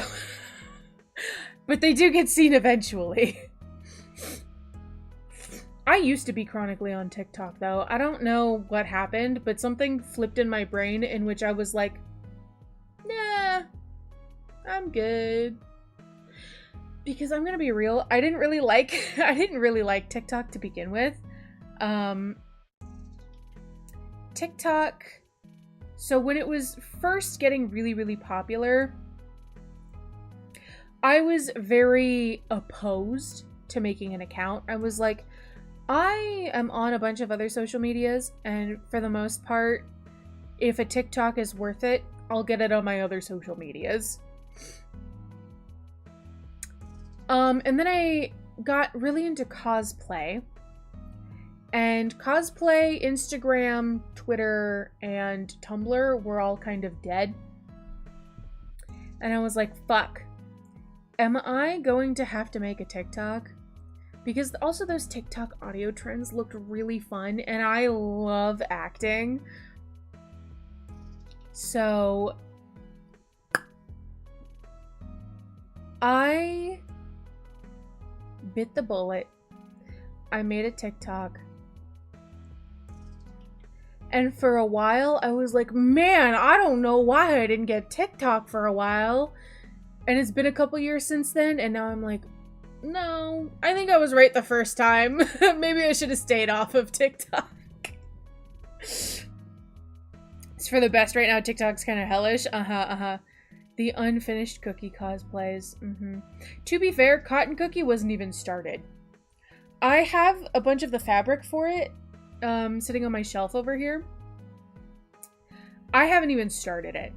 But they do get seen eventually. I used to be chronically on TikTok, though. I don't know what happened, but something flipped in my brain in which I was like, nah, I'm good. Because I'm gonna be real, I didn't really like TikTok to begin with. TikTok, so when it was first getting really, really popular, I was very opposed to making an account. I was like, I am on a bunch of other social medias, and for the most part, if a TikTok is worth it, I'll get it on my other social medias. And then I got really into cosplay. And cosplay, Instagram, Twitter, and Tumblr were all kind of dead. And I was like, fuck. Am I going to have to make a TikTok? Because also those TikTok audio trends looked really fun, and I love acting. So I bit the bullet. I made a TikTok. And for a while, I was like, man, I don't know why I didn't get TikTok for a while. And it's been a couple years since then, and now I'm like, no, I think I was right the first time. Maybe I should have stayed off of TikTok. It's for the best right now. TikTok's kind of hellish. The unfinished cookie cosplays. To be fair, Cotton Cookie wasn't even started. I have a bunch of the fabric for it sitting on my shelf over here. I haven't even started it.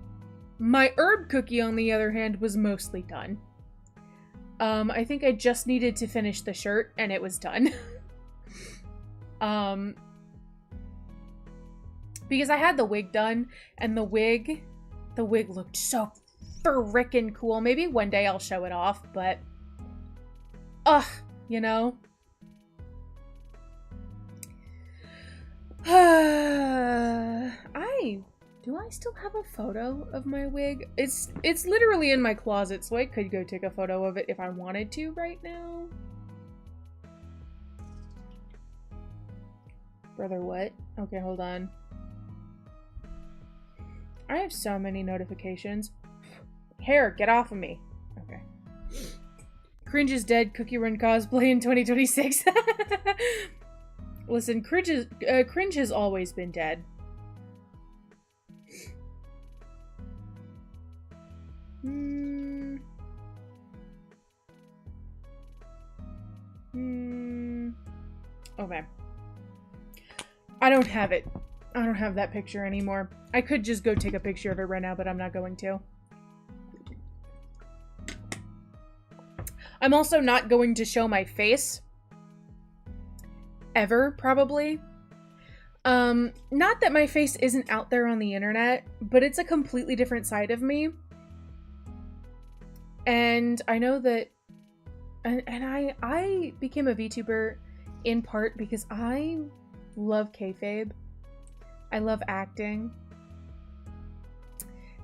My herb cookie, on the other hand, was mostly done. I think I just needed to finish the shirt, and it was done. Because I had the wig done, and the wig looked so frickin' cool. Maybe one day I'll show it off, but you know. Do I still have a photo of my wig? It's literally in my closet, so I could go take a photo of it if I wanted to right now. Brother, what? Okay, hold on. I have so many notifications. Hair, get off of me. Okay. Cringe is dead. Cookie Run cosplay in 2026. Listen, cringe has always been dead. Okay. I don't have it. I don't have that picture anymore. I could just go take a picture of it right now, but I'm not going to. I'm also not going to show my face. Ever, probably. Not that my face isn't out there on the internet, but it's a completely different side of me. And I know that, and I became a VTuber in part because I love kayfabe. I love acting.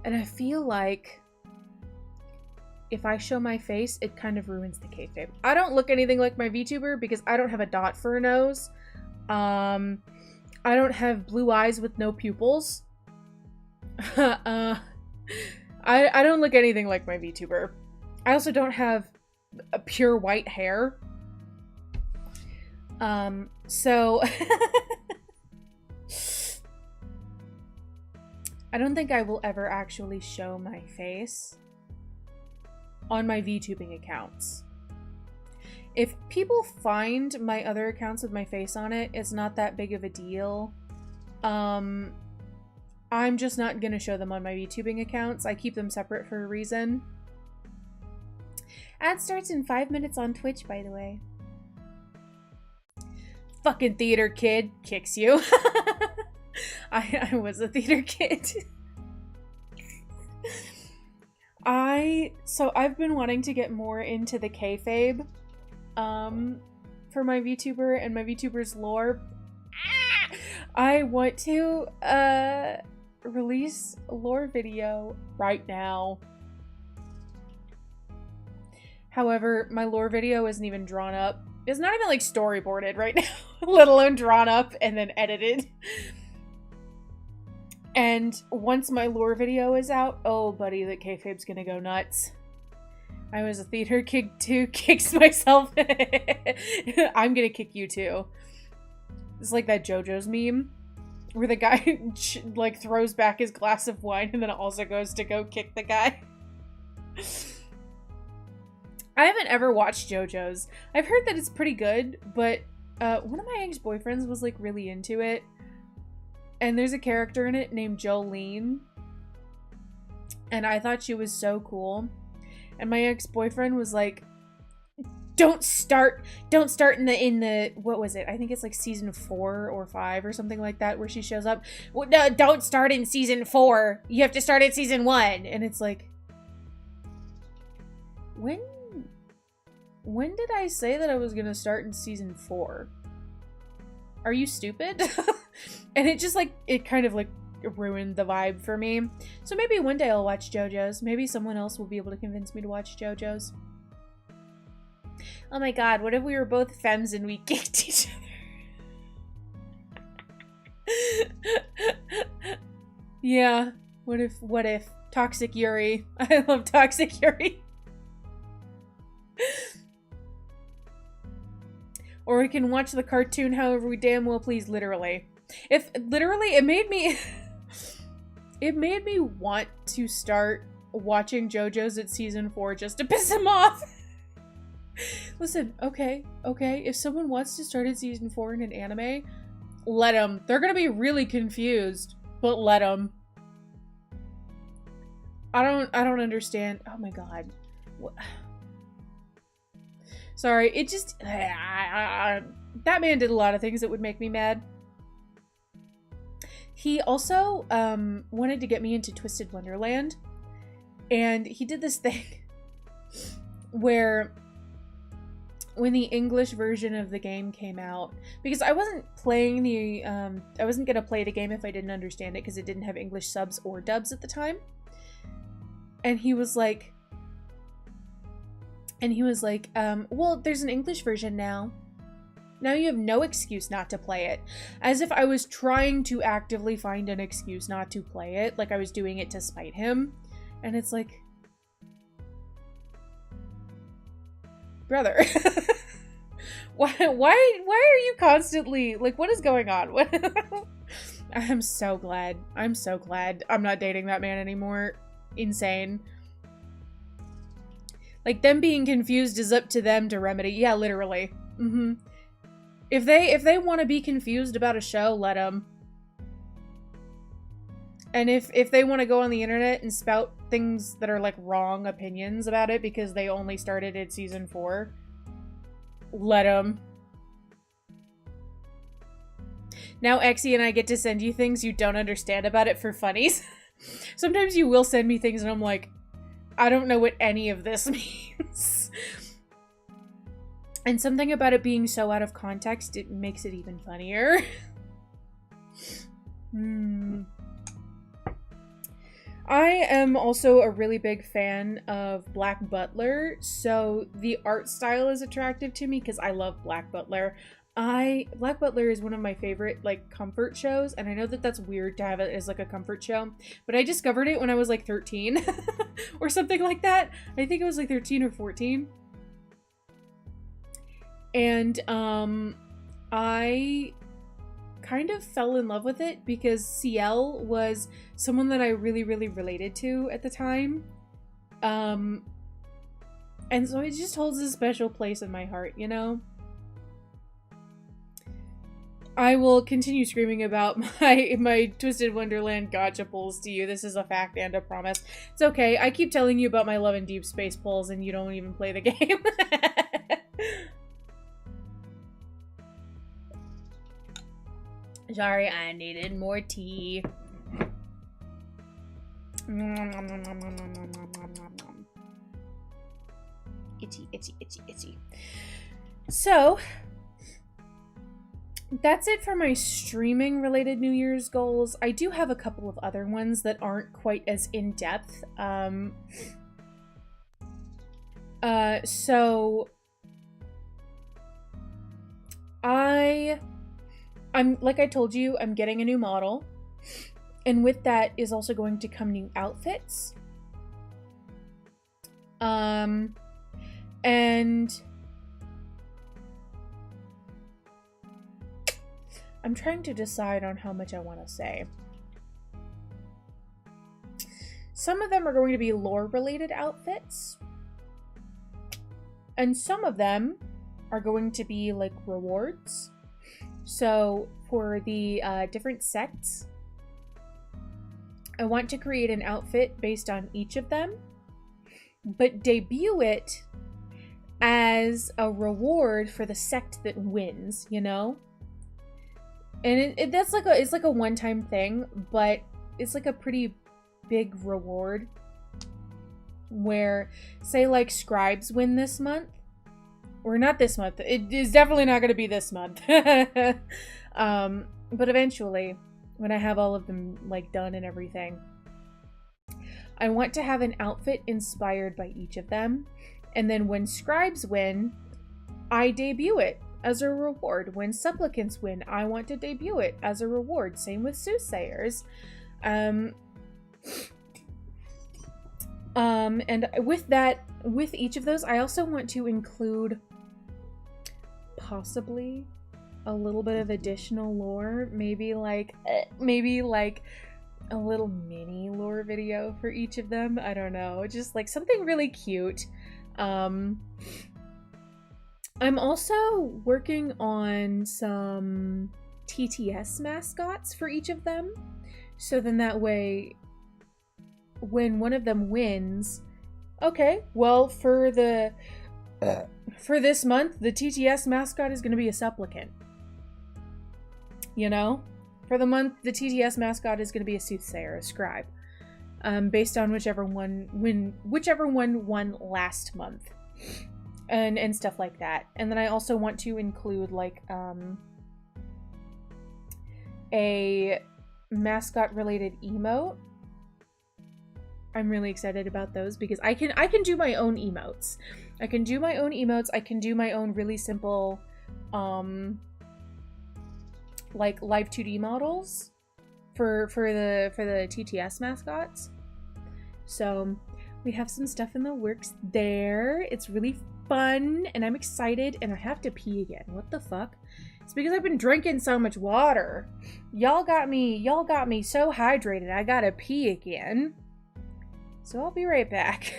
And I feel like if I show my face, it kind of ruins the kayfabe. I don't look anything like my VTuber because I don't have a dot for a nose. I don't have blue eyes with no pupils. I don't look anything like my VTuber. I also don't have a pure white hair. So I don't think I will ever actually show my face on my VTubing accounts. If people find my other accounts with my face on it, it's not that big of a deal. I'm just not gonna show them on my VTubing accounts. I keep them separate for a reason. Ad starts in 5 minutes on Twitch, by the way. Fucking theater kid kicks you. I was a theater kid. So I've been wanting to get more into the kayfabe for my VTuber and my VTuber's lore. I want to release a lore video right now. However, my lore video isn't even drawn up. It's not even like storyboarded right now, let alone drawn up and then edited. And once my lore video is out, oh buddy, the kayfabe's gonna go nuts. I was a theater kid too, kicks myself. I'm gonna kick you too. It's like that JoJo's meme where the guy like throws back his glass of wine and then also goes to go kick the guy. I haven't ever watched JoJo's. I've heard that it's pretty good, but one of my ex-boyfriends was like really into it. And there's a character in it named Jolene. And I thought she was so cool. And my ex-boyfriend was like, don't start in the what was it? I think it's like season 4 or 5 or something like that where she shows up. Well, no, don't start in season 4. You have to start at season 1. And it's like, when did I say that I was gonna start in season 4? Are you stupid? And it just like, it kind of like ruined the vibe for me. So maybe one day I'll watch JoJo's. Maybe someone else will be able to convince me to watch JoJo's. Oh my god, what if we were both femmes and we kicked each other? Yeah, what if? Toxic Yuri. I love Toxic Yuri. Or we can watch the cartoon however we damn well please, literally. If, literally, it made me want to start watching JoJo's at season 4 just to piss him off. Listen, okay, if someone wants to start at season 4 in an anime, let them. They're gonna be really confused, but let them. I don't understand. Oh my god. What? Sorry, it just... that man did a lot of things that would make me mad. He also wanted to get me into Twisted Wonderland. And he did this thing where when the English version of the game came out, because I wasn't playing the... I wasn't going to play the game if I didn't understand it because it didn't have English subs or dubs at the time. And he was like... well, there's an English version now. Now you have no excuse not to play it. As if I was trying to actively find an excuse not to play it, like I was doing it to spite him. And it's like... Brother. why are you constantly... Like, what is going on? I'm so glad. I'm so glad I'm not dating that man anymore. Insane. Like, them being confused is up to them to remedy. Yeah, literally. If they want to be confused about a show, let them. And if they want to go on the internet and spout things that are, like, wrong opinions about it because they only started at season 4, let them. Now Exie and I get to send you things you don't understand about it for funnies. Sometimes you will send me things and I'm like, I don't know what any of this means. And something about it being so out of context, it makes it even funnier. I am also a really big fan of Black Butler, so the art style is attractive to me because I love Black Butler. Black Butler is one of my favorite, like, comfort shows, and I know that that's weird to have it as, like, a comfort show, but I discovered it when I was, like, 13 or something like that. I think it was, like, 13 or 14. And, I kind of fell in love with it because CL was someone that I really, really related to at the time. And so it just holds a special place in my heart, you know? I will continue screaming about my Twisted Wonderland gacha pulls to you. This is a fact and a promise. It's okay. I keep telling you about my Love and Deep Space pulls and you don't even play the game. Sorry, I needed more tea. Itchy, itchy, itchy, itchy. So, that's it for my streaming related New Year's goals. I do have a couple of other ones that aren't quite as in-depth. So I'm like I told you, I'm getting a new model. And with that is also going to come new outfits. And I'm trying to decide on how much I want to say. Some of them are going to be lore-related outfits. And some of them are going to be, like, rewards. So, for the different sects, I want to create an outfit based on each of them, but debut it as a reward for the sect that wins, you know? And it's like a one-time thing, but it's like a pretty big reward where, say, like, scribes win this month, or not this month, it is definitely not going to be this month, but eventually, when I have all of them, like, done and everything, I want to have an outfit inspired by each of them, and then when scribes win, I debut it as a reward. When supplicants win, I want to debut it as a reward. Same with soothsayers. And with that, with each of those, I also want to include possibly a little bit of additional lore. Maybe like a little mini lore video for each of them. I don't know. Just like something really cute. I'm also working on some TTS mascots for each of them. So then that way, when one of them wins, okay, well, for this month, the TTS mascot is going to be a supplicant. You know? For the month, the TTS mascot is going to be a soothsayer, a scribe. Based on whichever one won last month. And stuff like that. And then I also want to include, like, a mascot-related emote. I'm really excited about those because I can do my own emotes. I can do my own emotes. I can do my own really simple, like, live 2D models for the TTS mascots. So we have some stuff in the works there. It's really fun and I'm excited and I have to pee again. What the fuck? It's because I've been drinking so much water. Y'all got me so hydrated. I gotta pee again. So I'll be right back.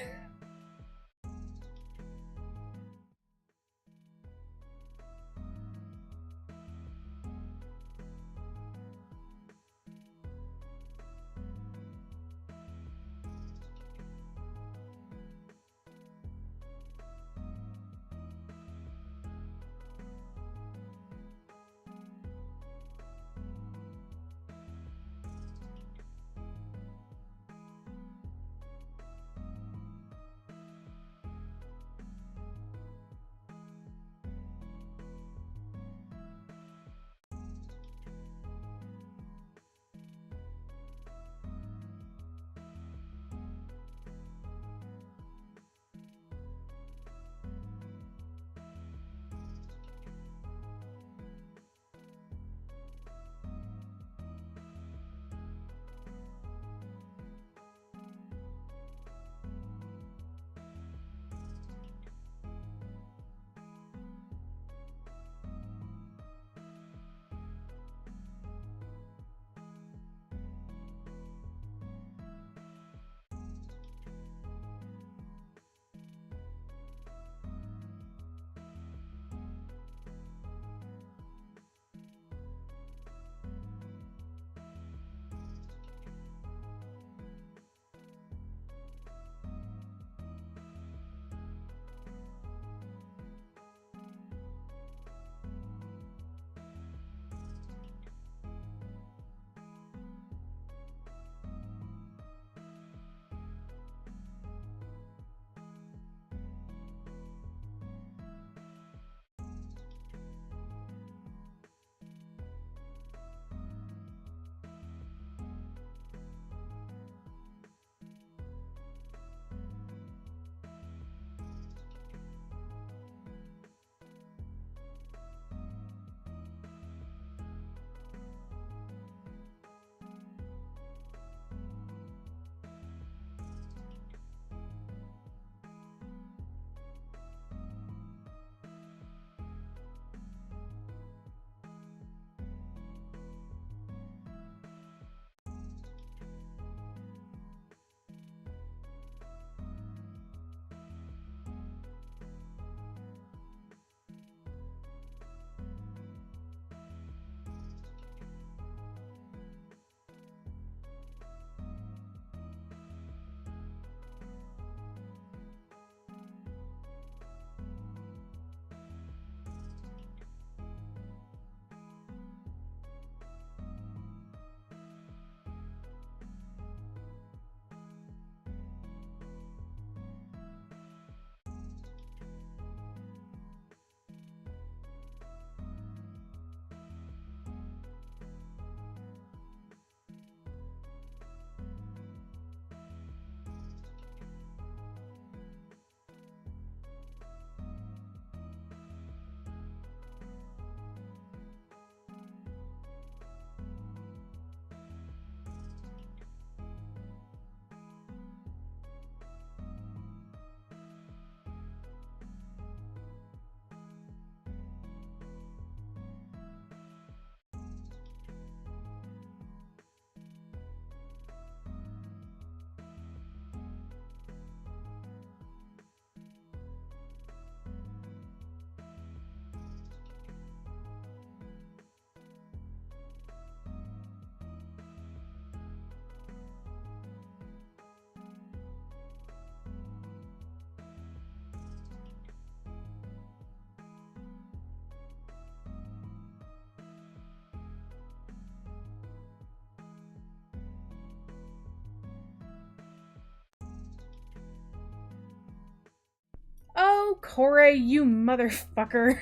Corey, you motherfucker.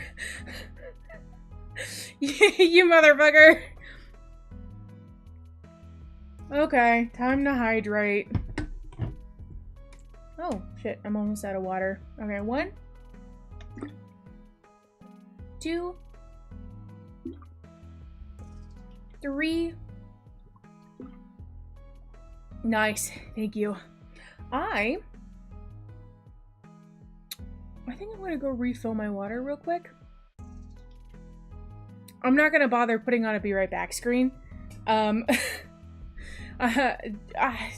You motherfucker. Okay, time to hydrate. Oh, shit, I'm almost out of water. Okay, 1, 2, 3. Nice, thank you. I think I'm gonna go refill my water real quick. I'm not gonna bother putting on a be right back screen.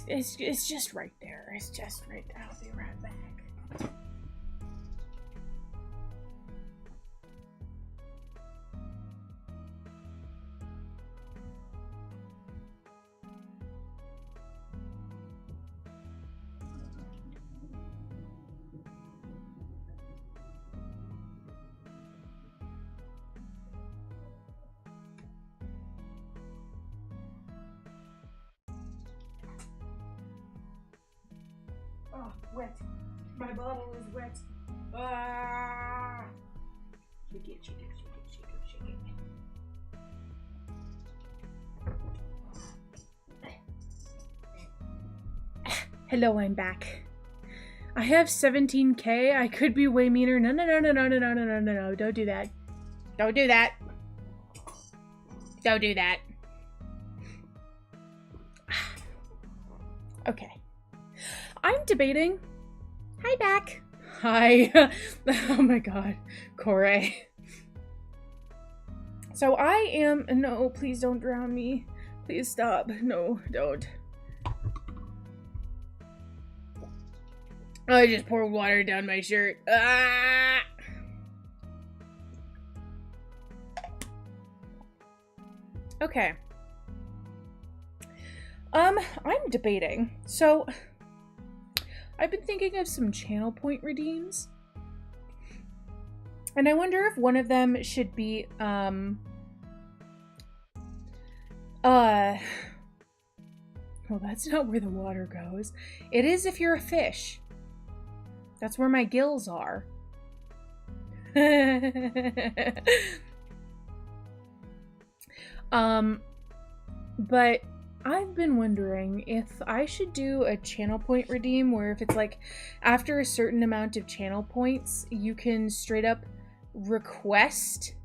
It's just right there. It's just right there. I'll be right back. Oh, wet. My bottle is wet. Ah! Shake it, shake it, shake it, shake it, shake it. Hello, I'm back. I have 17K. I could be way meaner. No, no, no, no, no, no, no, no, no, no, no. Don't do that. Don't do that. Don't do that. Okay. I'm debating. Hi, back. Hi. Oh my god. Corey. So I am... No, please don't drown me. Please stop. No, don't. I just poured water down my shirt. Ah! Okay. I'm debating. So... I've been thinking of some channel point redeems. And I wonder if one of them should be, well, that's not where the water goes. It is if you're a fish. That's where my gills are. But I've been wondering if I should do a channel point redeem where if it's like after a certain amount of channel points, you can straight up request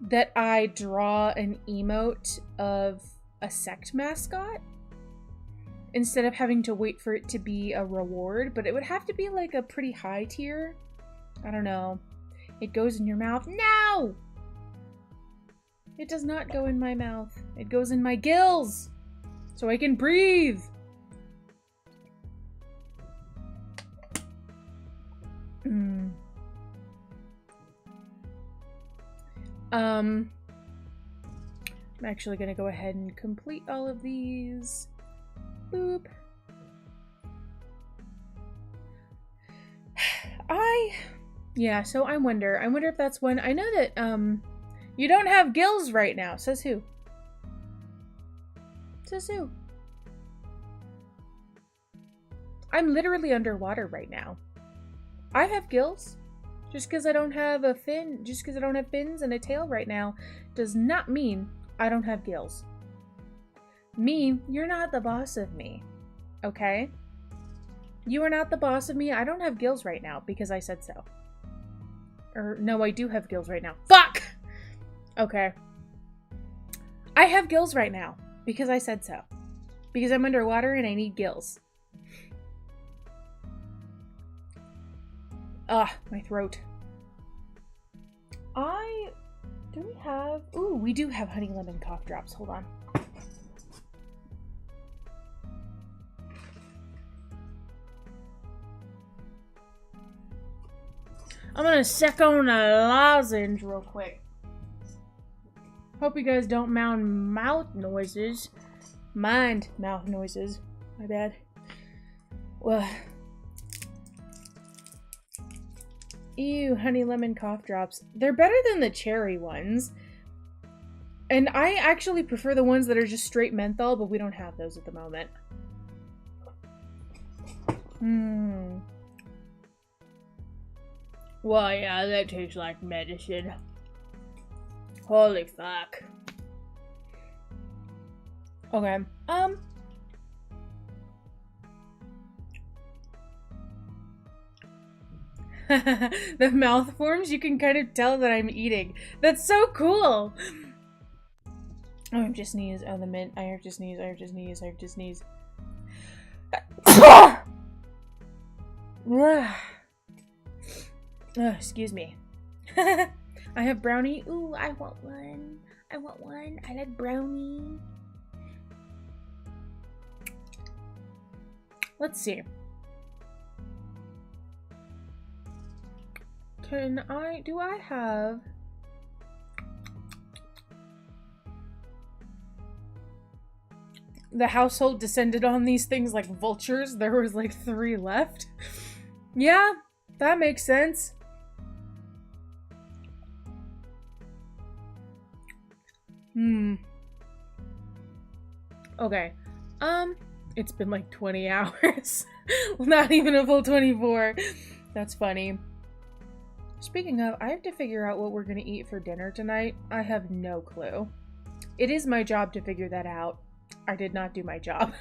that I draw an emote of a sect mascot instead of having to wait for it to be a reward, but it would have to be like a pretty high tier. I don't know. It goes in your mouth. No! It does not go in my mouth. It goes in my gills, so I can breathe. I'm actually gonna go ahead and complete all of these. Boop. Yeah, so I wonder if that's one. I know that, you don't have gills right now. Says who? Says who? I'm literally underwater right now. I have gills. Just because I don't have a fin, just because I don't have fins and a tail right now, does not mean I don't have gills. Me, you're not the boss of me. Okay? You are not the boss of me. I don't have gills right now because I said so. Or, no, I do have gills right now. Fuck! Okay. I have gills right now because I said so. Because I'm underwater and I need gills. My throat. Do we have... Ooh, we do have honey lemon cough drops. Hold on. I'm gonna suck on a lozenge real quick. Hope you guys don't mind mouth noises. Mind mouth noises. My bad. Well... Ew, honey lemon cough drops. They're better than the cherry ones. And I actually prefer the ones that are just straight menthol, but we don't have those at the moment. Well, yeah, that tastes like medicine. Holy fuck. Okay, the mouth forms, you can kind of tell that I'm eating. That's so cool! Oh, I have to sneeze. Oh, the mint. I have to sneeze. I have to sneeze. I have to sneeze. Excuse me. I have brownie. Ooh, I want one. I want one. I like brownie. Let's see. Do I have... The household descended on these things like vultures. There was like 3 left. Yeah, that makes sense. Okay. It's been like 20 hours. Not even a full 24. That's funny. Speaking of, I have to figure out what we're gonna eat for dinner tonight. I have no clue. It is my job to figure that out. I did not do my job.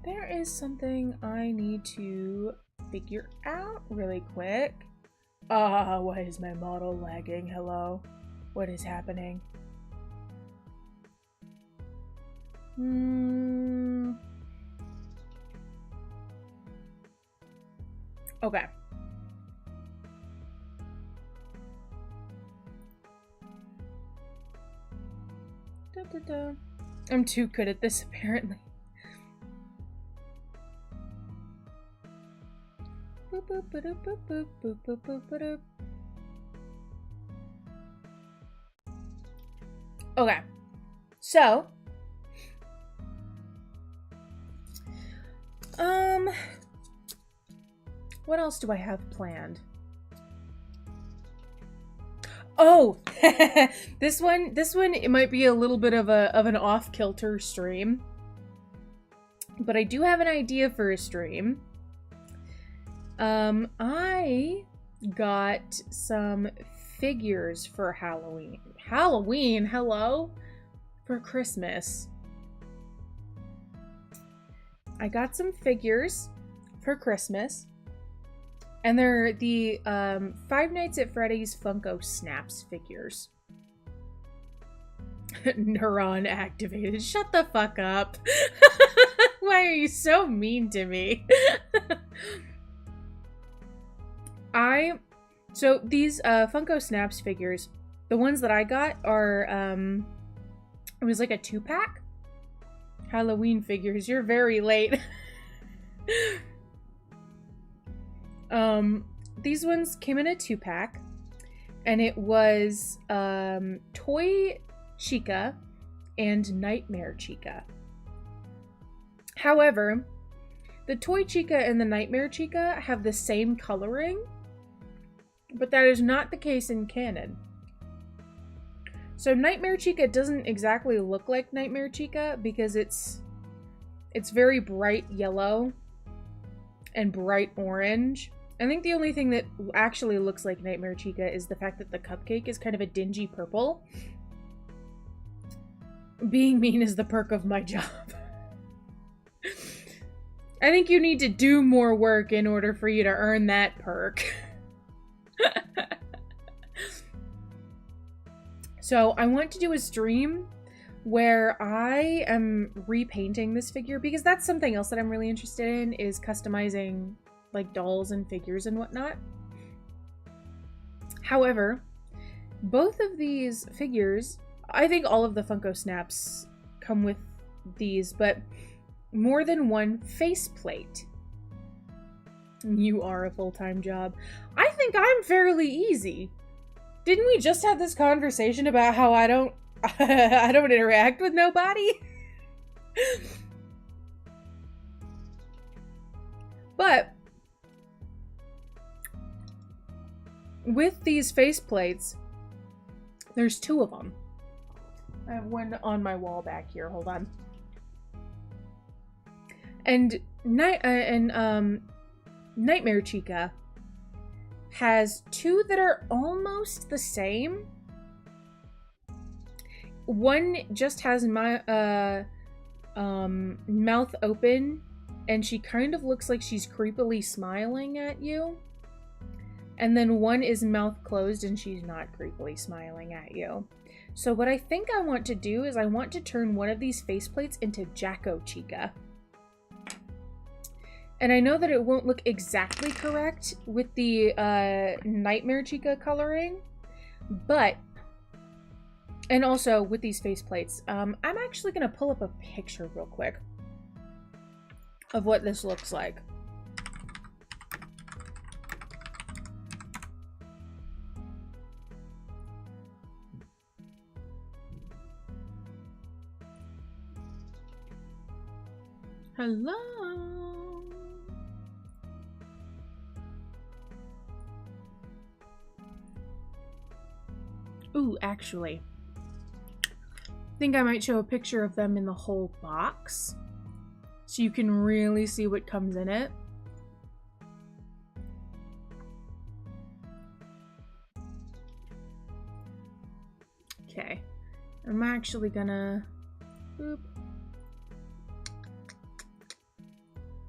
There is something I need to figure out really quick. Why is my model lagging? Hello? What is happening? Okay. I'm too good at this, apparently. Okay. So, what else do I have planned? Oh, this one, it might be a little bit of an off-kilter stream, but I do have an idea for a stream. I got some figures for Halloween. Halloween, hello? For Christmas. I got some figures for Christmas. And they're the Five Nights at Freddy's Funko Snaps figures. Neuron activated. Shut the fuck up. Why are you so mean to me? So these Funko Snaps figures, the ones that I got are, it was like a 2-pack. Halloween figures, you're very late. These ones came in a 2-pack, and it was, Toy Chica and Nightmare Chica. However, the Toy Chica and the Nightmare Chica have the same coloring, but that is not the case in canon. So Nightmare Chica doesn't exactly look like Nightmare Chica because it's very bright yellow and bright orange. I think the only thing that actually looks like Nightmare Chica is the fact that the cupcake is kind of a dingy purple. Being mean is the perk of my job. I think you need to do more work in order for you to earn that perk. So I want to do a stream where I am repainting this figure, because that's something else that I'm really interested in, is customizing like dolls and figures and whatnot. However, both of these figures, I think all of the Funko Snaps come with these, but more than one faceplate. You are a full-time job. I think I'm fairly easy. Didn't we just have this conversation about how I don't interact with nobody? But with these faceplates, there's 2 of them. I have one on my wall back here. Hold on. And Nightmare Chica has two that are almost the same. One just has my mouth open, and she kind of looks like she's creepily smiling at you. And then one is mouth closed and she's not creepily smiling at you. So what I think I want to do is I want to turn one of these faceplates into Jacko Chica. And I know that it won't look exactly correct with the Nightmare Chica coloring, but, and also with these faceplates, I'm actually going to pull up a picture real quick of what this looks like. Hello. Ooh, actually, I think I might show a picture of them in the whole box so you can really see what comes in it. Okay, I'm actually gonna boop.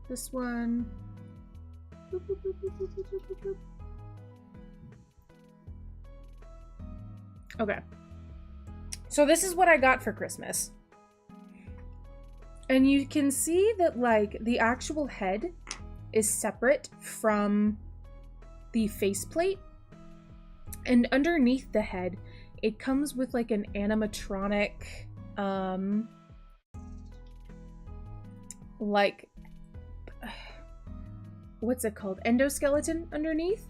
This one. Boop, boop, boop, boop, boop, boop, boop, boop. Okay. So this is what I got for Christmas. And you can see that, like, the actual head is separate from the faceplate. And underneath the head, it comes with, like, an animatronic, like, what's it called? Endoskeleton underneath.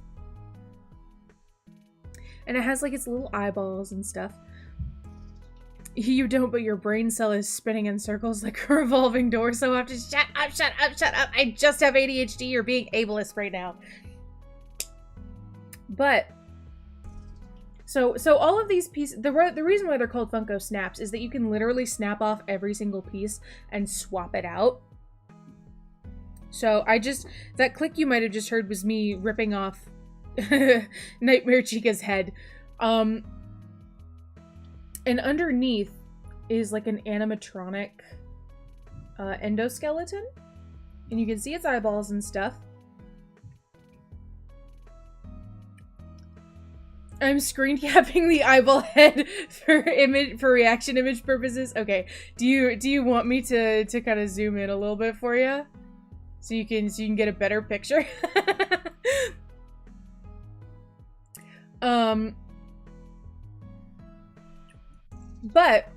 And it has, like, its little eyeballs and stuff. You don't, but your brain cell is spinning in circles like a revolving door so often. Shut up, shut up, shut up. I just have ADHD. You're being ableist right now. But, so all of these pieces, the reason why they're called Funko Snaps is that you can literally snap off every single piece and swap it out. So that click you might have just heard was me ripping off Nightmare Chica's head. And underneath is like an animatronic endoskeleton. And you can see its eyeballs and stuff. I'm screen capping the eyeball head for reaction image purposes. Okay. Do you want me to kind of zoom in a little bit for you? So you can get a better picture? But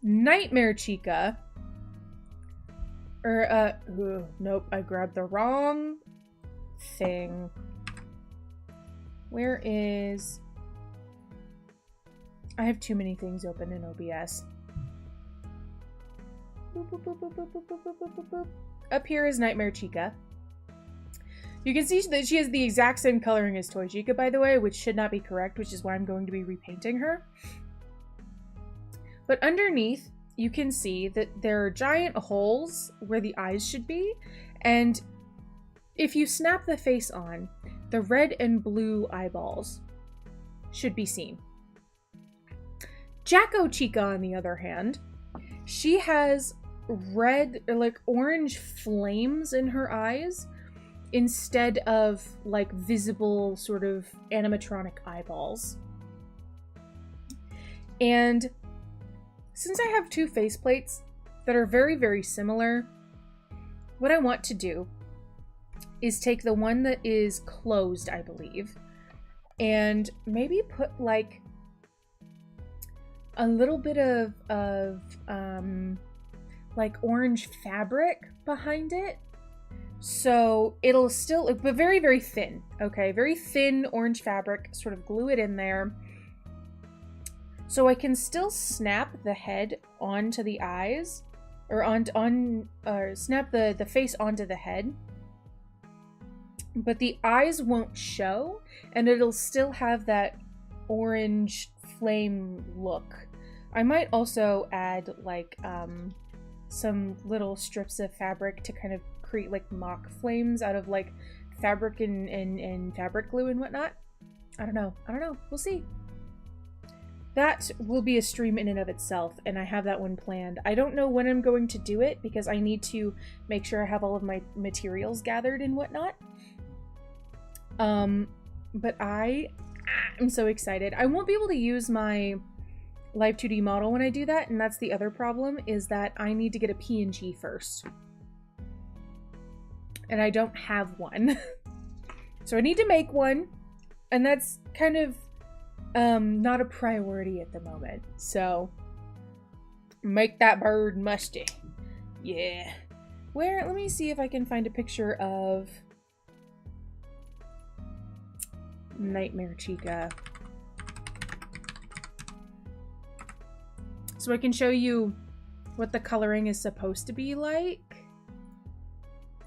Nightmare Chica, nope, I grabbed the wrong thing. Where is... I have too many things open in OBS. Boop, boop, boop, boop, boop, boop, boop, boop, boop, boop. Up here is Nightmare Chica. You can see that she has the exact same coloring as Toy Chica, by the way, which should not be correct, which is why I'm going to be repainting her. But underneath, you can see that there are giant holes where the eyes should be, and if you snap the face on, the red and blue eyeballs should be seen. Jacko Chica, on the other hand, she has red, or like orange flames in her eyes instead of like visible sort of animatronic eyeballs. And since I have two faceplates that are very, very similar, what I want to do is take the one that is closed, I believe, and maybe put like a little bit of like orange fabric behind it. So it'll still, but very, very thin, okay? Very thin orange fabric, sort of glue it in there. So I can still snap the head onto the eyes, or snap the face onto the head. But the eyes won't show, and it'll still have that orange flame look. I might also add like some little strips of fabric to kind of create like mock flames out of like fabric and fabric glue and whatnot. I don't know. We'll see. That will be a stream in and of itself, and I have that one planned. I don't know when I'm going to do it because I need to make sure I have all of my materials gathered and whatnot. But I am so excited. I won't be able to use my Live 2D model when I do that, and that's the other problem, is that I need to get a PNG first. And I don't have one. So I need to make one, and that's kind of not a priority at the moment. So make that bird musty. Yeah. Let me see if I can find a picture of Nightmare Chica. So I can show you what the coloring is supposed to be like.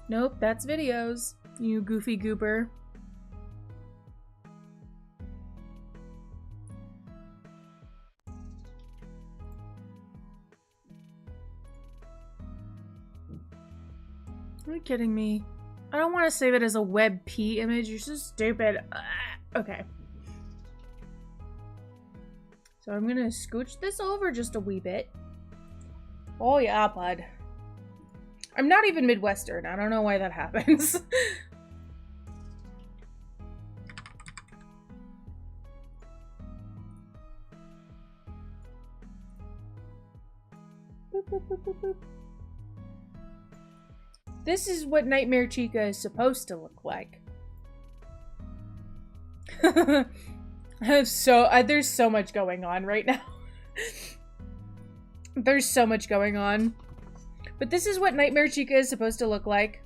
Nope, that's videos, you goofy goober. Are you kidding me? I don't want to save it as a WebP image. You're so stupid. Okay. So I'm gonna scooch this over just a wee bit. Oh yeah, bud. I'm not even Midwestern. I don't know why that happens. Boop, boop, boop, boop, boop. This is what Nightmare Chica is supposed to look like. There's so much going on right now. There's so much going on. But this is what Nightmare Chica is supposed to look like.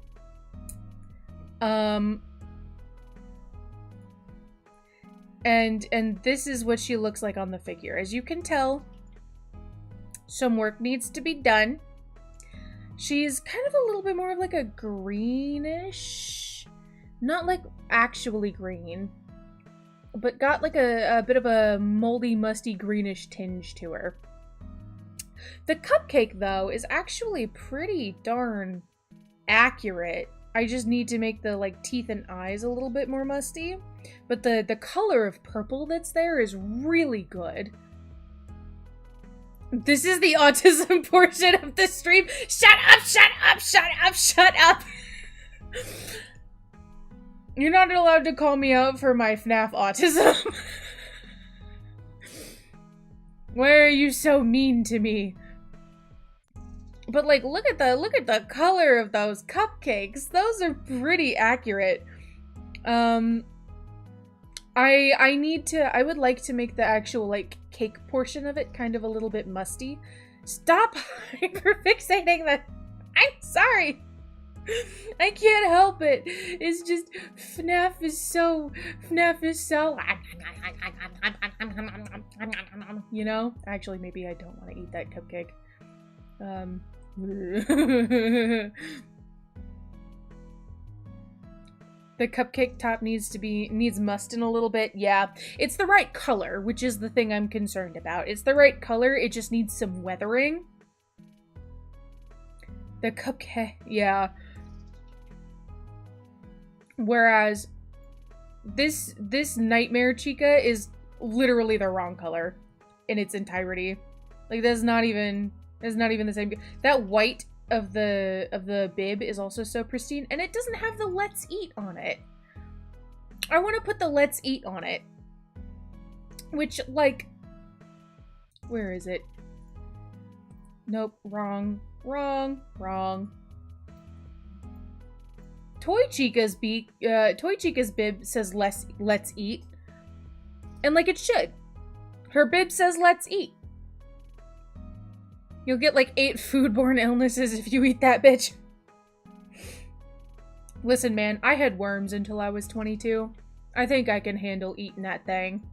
And this is what she looks like on the figure. As you can tell, some work needs to be done. She's kind of a little bit more of like a greenish, not like actually green, but got like a bit of a moldy, musty, greenish tinge to her. The cupcake, though, is actually pretty darn accurate. I just need to make the like teeth and eyes a little bit more musty, but the color of purple that's there is really good. This is the autism portion of the stream. Shut up, shut up, shut up, shut up. You're not allowed to call me out for my FNAF autism. Why are you so mean to me? But like, look at the color of those cupcakes. Those are pretty accurate. I would like to make the actual like cake portion of it kind of a little bit musty. Stop hyperfixating that. I'm sorry. I can't help it. It's just FNAF is so you know? Actually, maybe I don't want to eat that cupcake. The cupcake top needs musting a little bit. Yeah, it's the right color, which is the thing I'm concerned about. It's the right color, it just needs some weathering. The cupcake, yeah. Whereas this Nightmare Chica is literally the wrong color in its entirety. Like that's not even the same. That white of the bib is also so pristine, and it doesn't have the let's eat on it. I want to put the let's eat on it, which like, where is it? Nope, wrong. Toy Chica's bib says let's eat, and like it should. Her bib says let's eat. You'll get like 8 foodborne illnesses if you eat that bitch. Listen, man, I had worms until I was 22. I think I can handle eating that thing.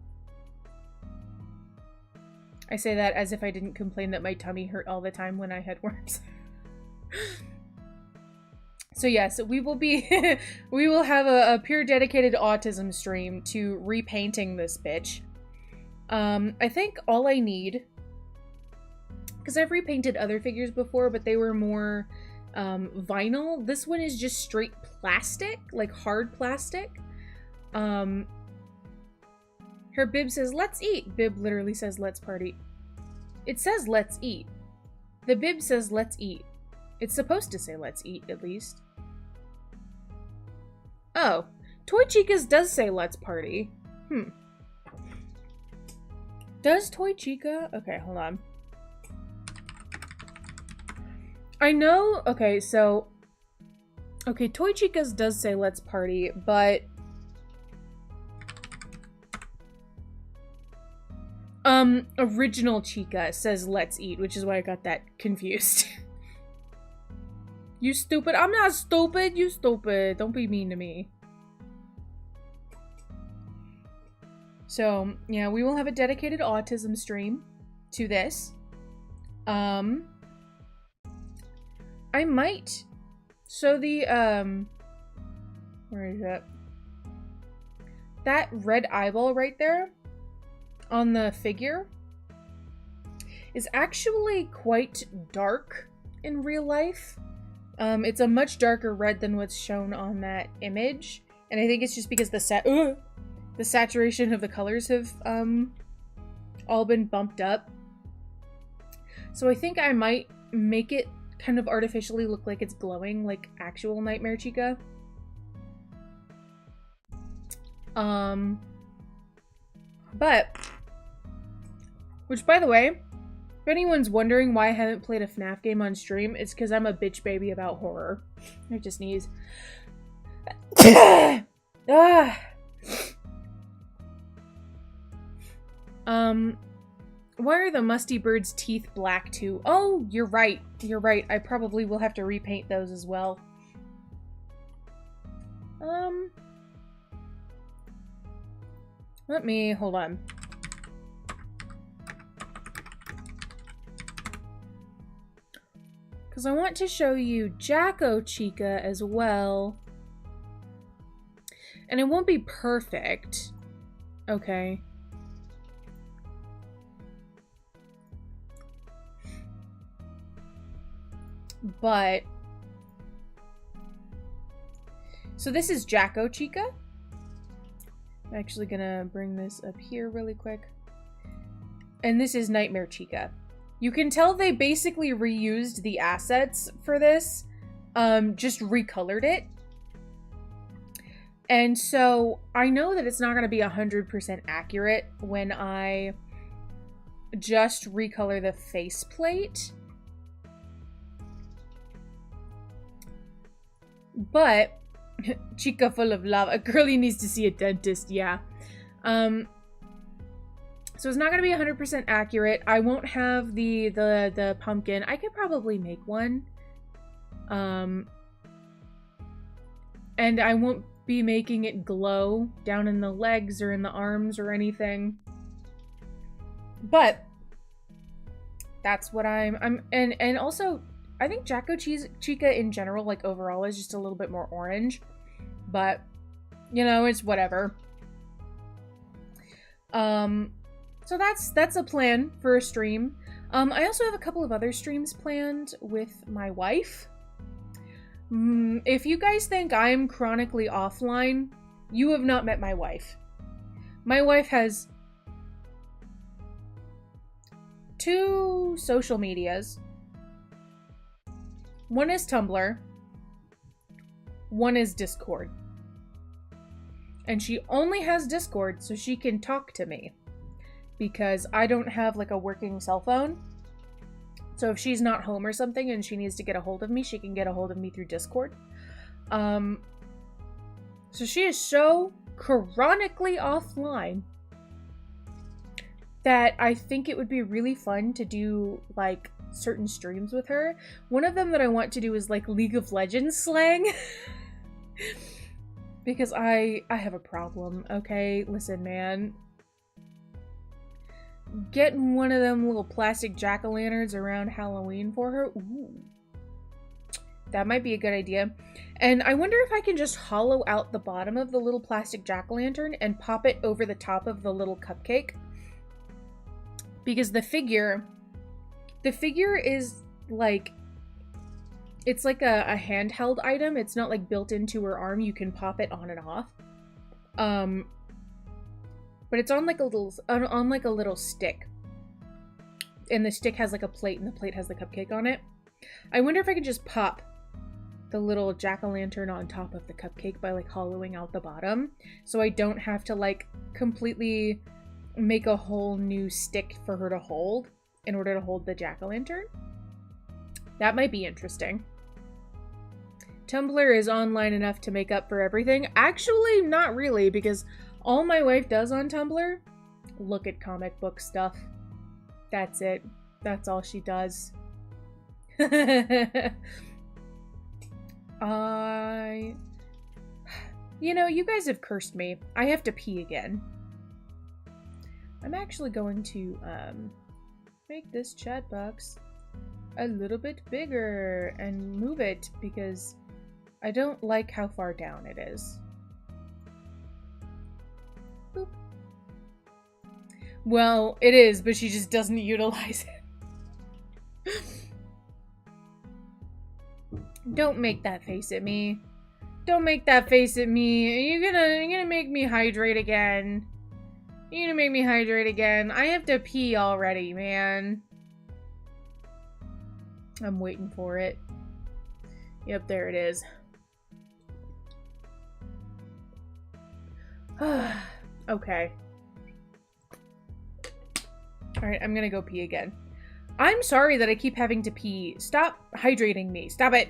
I say that as if I didn't complain that my tummy hurt all the time when I had worms. So yes, we will have a pure dedicated autism stream to repainting this bitch. I think all I need because I've repainted other figures before, but they were more vinyl. This one is just straight plastic, like hard plastic. Her bib says, let's eat. Bib literally says, let's party. It says, let's eat. The bib says, let's eat. It's supposed to say, let's eat, at least. Oh, Toy Chica's does say, let's party. Does Toy Chica? Okay, hold on. I know, okay, so... Okay, Toy Chica's does say, let's party, but... Original Chica says, let's eat, which is why I got that confused. You stupid. I'm not stupid. You stupid. Don't be mean to me. So, yeah, we will have a dedicated autism stream to this. I might. So the, where is that? That red eyeball right there on the figure is actually quite dark in real life. It's a much darker red than what's shown on that image. And I think it's just because the saturation of the colors have all been bumped up. So I think I might make it kind of artificially look like it's glowing like actual Nightmare Chica. But, which by the way, if anyone's wondering why I haven't played a FNAF game on stream, it's because I'm a bitch baby about horror. I just sneeze. Why are the musty bird's teeth black too? Oh, you're right. You're right. I probably will have to repaint those as well. Hold on. Because I want to show you Jacko Chica as well. And it won't be perfect. Okay. But... So this is Jacko Chica. I'm actually gonna bring this up here really quick. And this is Nightmare Chica. You can tell they basically reused the assets for this, just recolored it. And so I know that it's not going to be 100% accurate when I just recolor the faceplate. But Chica full of lava. A girlie needs to see a dentist, yeah. So it's not going to be 100% accurate. I won't have the pumpkin. I could probably make one. And I won't be making it glow down in the legs or in the arms or anything. But that's what and also I think Jacko Chica in general, like overall, is just a little bit more orange. But, you know, it's whatever. So that's a plan for a stream. I also have a couple of other streams planned with my wife. If you guys think I'm chronically offline, you have not met my wife. My wife has 2 social medias. One is Tumblr. One is Discord. And she only has Discord so she can talk to me. Because I don't have like a working cell phone. So if she's not home or something and she needs to get a hold of me, she can get a hold of me through Discord. So she is so chronically offline that I think it would be really fun to do like certain streams with her. One of them that I want to do is like League of Legends slang. Because I have a problem, okay? Listen, man. Getting one of them little plastic jack-o'-lanterns around Halloween for her. Ooh. That might be a good idea. And I wonder if I can just hollow out the bottom of the little plastic jack-o'-lantern and pop it over the top of the little cupcake. Because the figure The figure is like, it's like a handheld item. It's not like built into her arm. You can pop it on and off. But it's on like a little stick. And the stick has like a plate, and the plate has the cupcake on it. I wonder if I could just pop the little jack-o'-lantern on top of the cupcake by like hollowing out the bottom, so I don't have to like completely make a whole new stick for her to hold in order to hold the jack-o'-lantern. That might be interesting. Tumblr is online enough to make up for everything. Actually, not really, because all my wife does on Tumblr, look at comic book stuff. That's it. That's all she does. You know, you guys have cursed me. I have to pee again. I'm actually going to, make this chat box a little bit bigger and move it because I don't like how far down it is. Boop. Well, it is, but she just doesn't utilize it. Don't make that face at me. Don't make that face at me. You're gonna make me hydrate again. You're gonna make me hydrate again. I have to pee already, man. I'm waiting for it. Yep, there it is. Okay. Alright, I'm gonna go pee again. I'm sorry that I keep having to pee. Stop hydrating me. Stop it.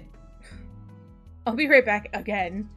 I'll be right back again.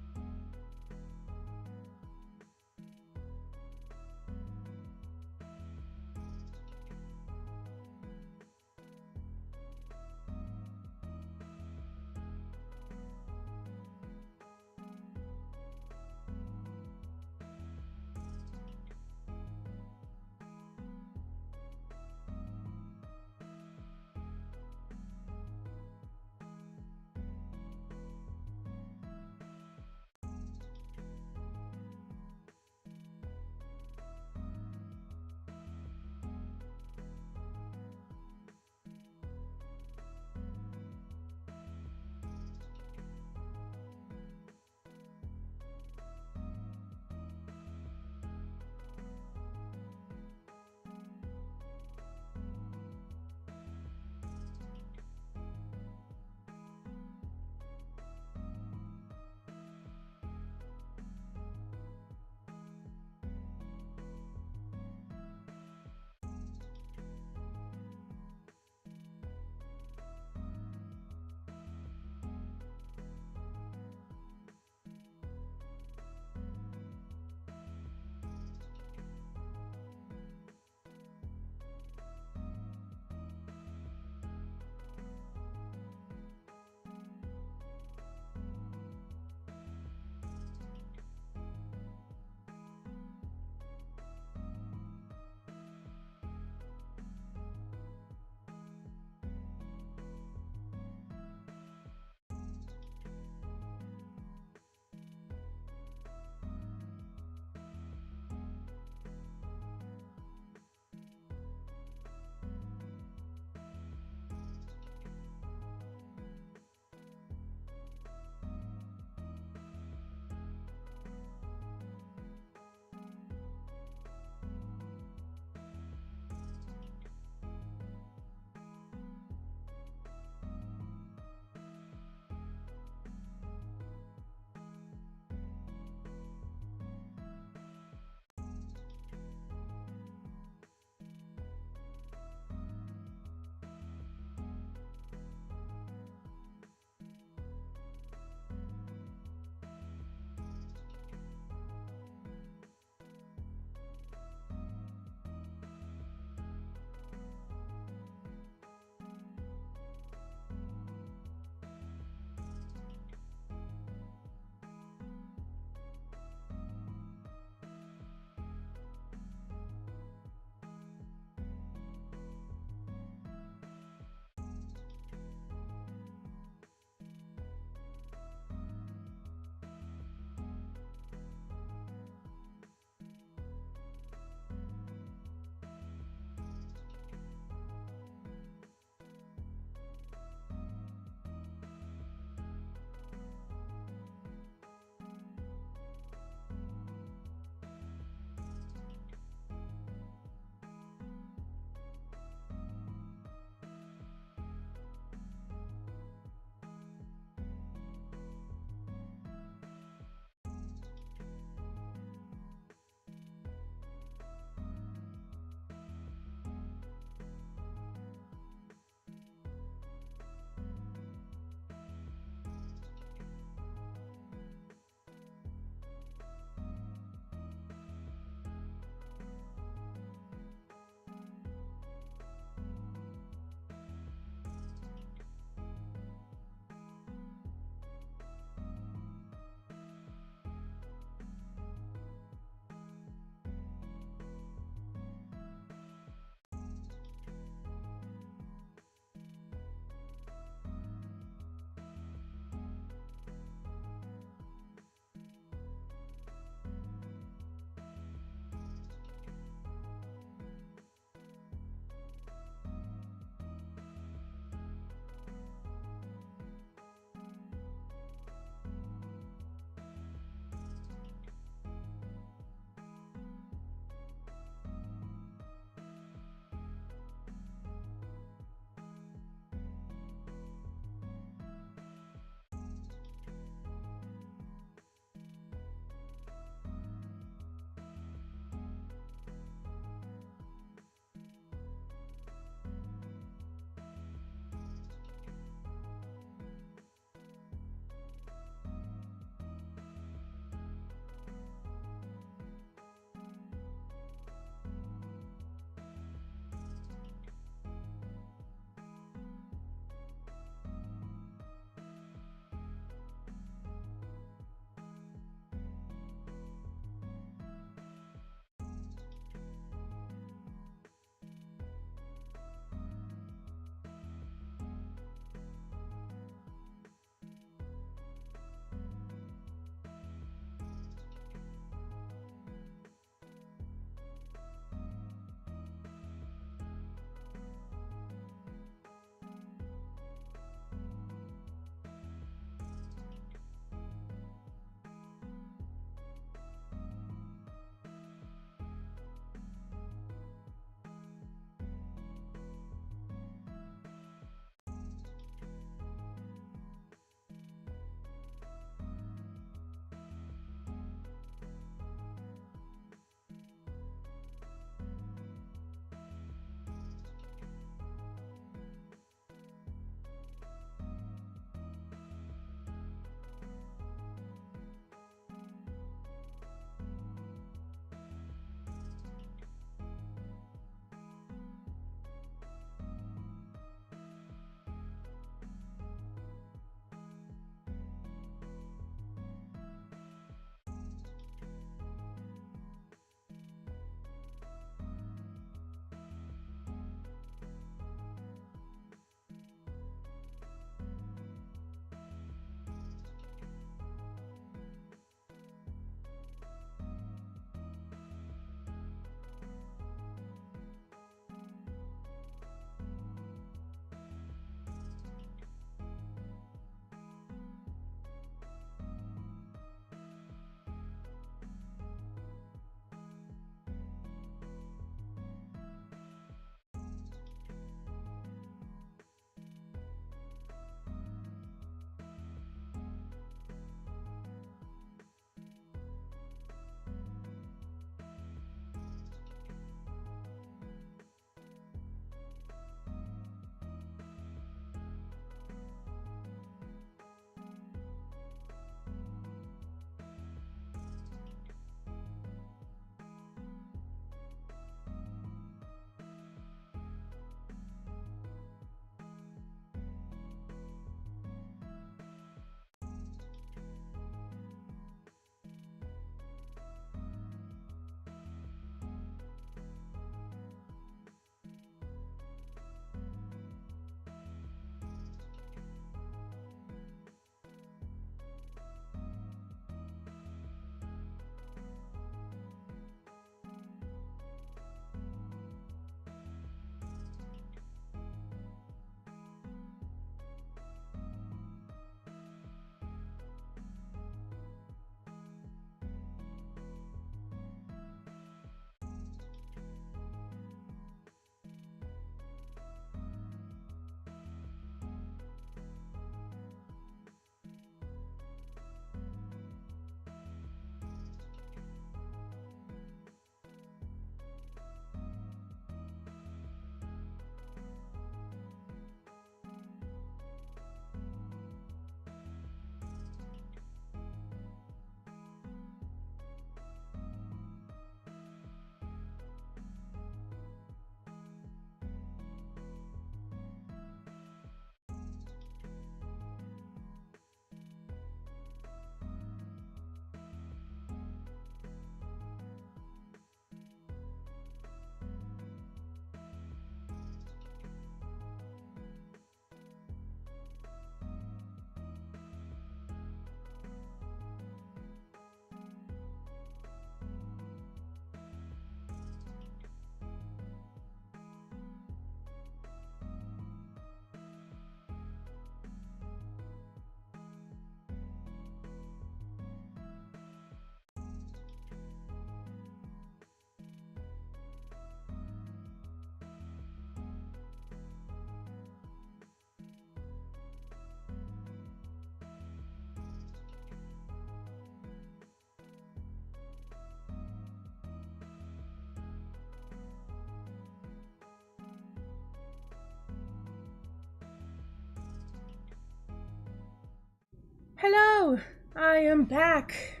I am back.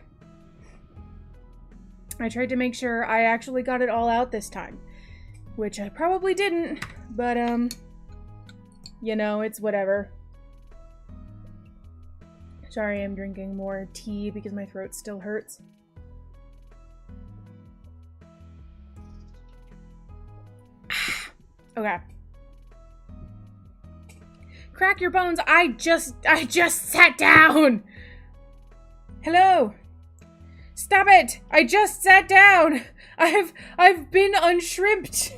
I tried to make sure I actually got it all out this time, which I probably didn't, but you know, it's whatever. Sorry, I'm drinking more tea because my throat still hurts. Okay. Crack your bones. I just sat down. Hello. Stop it. I just sat down. I've been unshrimped.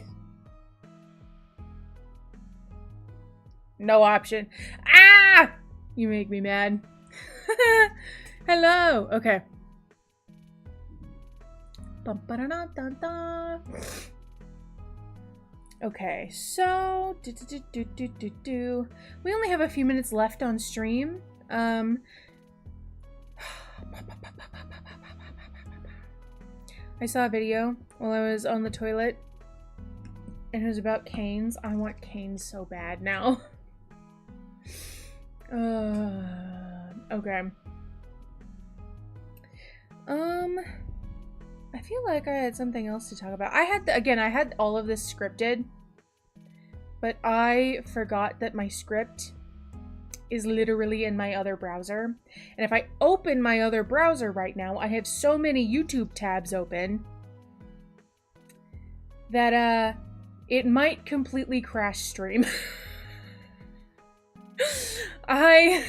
No option. Ah! You make me mad. Hello. Okay. Okay, so we only have a few minutes left on stream. I saw a video while I was on the toilet, and it was about canes. I want canes so bad now. Okay. I feel like I had something else to talk about. I had all of this scripted, but I forgot that my script is literally in my other browser. And if I open my other browser right now, I have so many YouTube tabs open that it might completely crash stream. I'm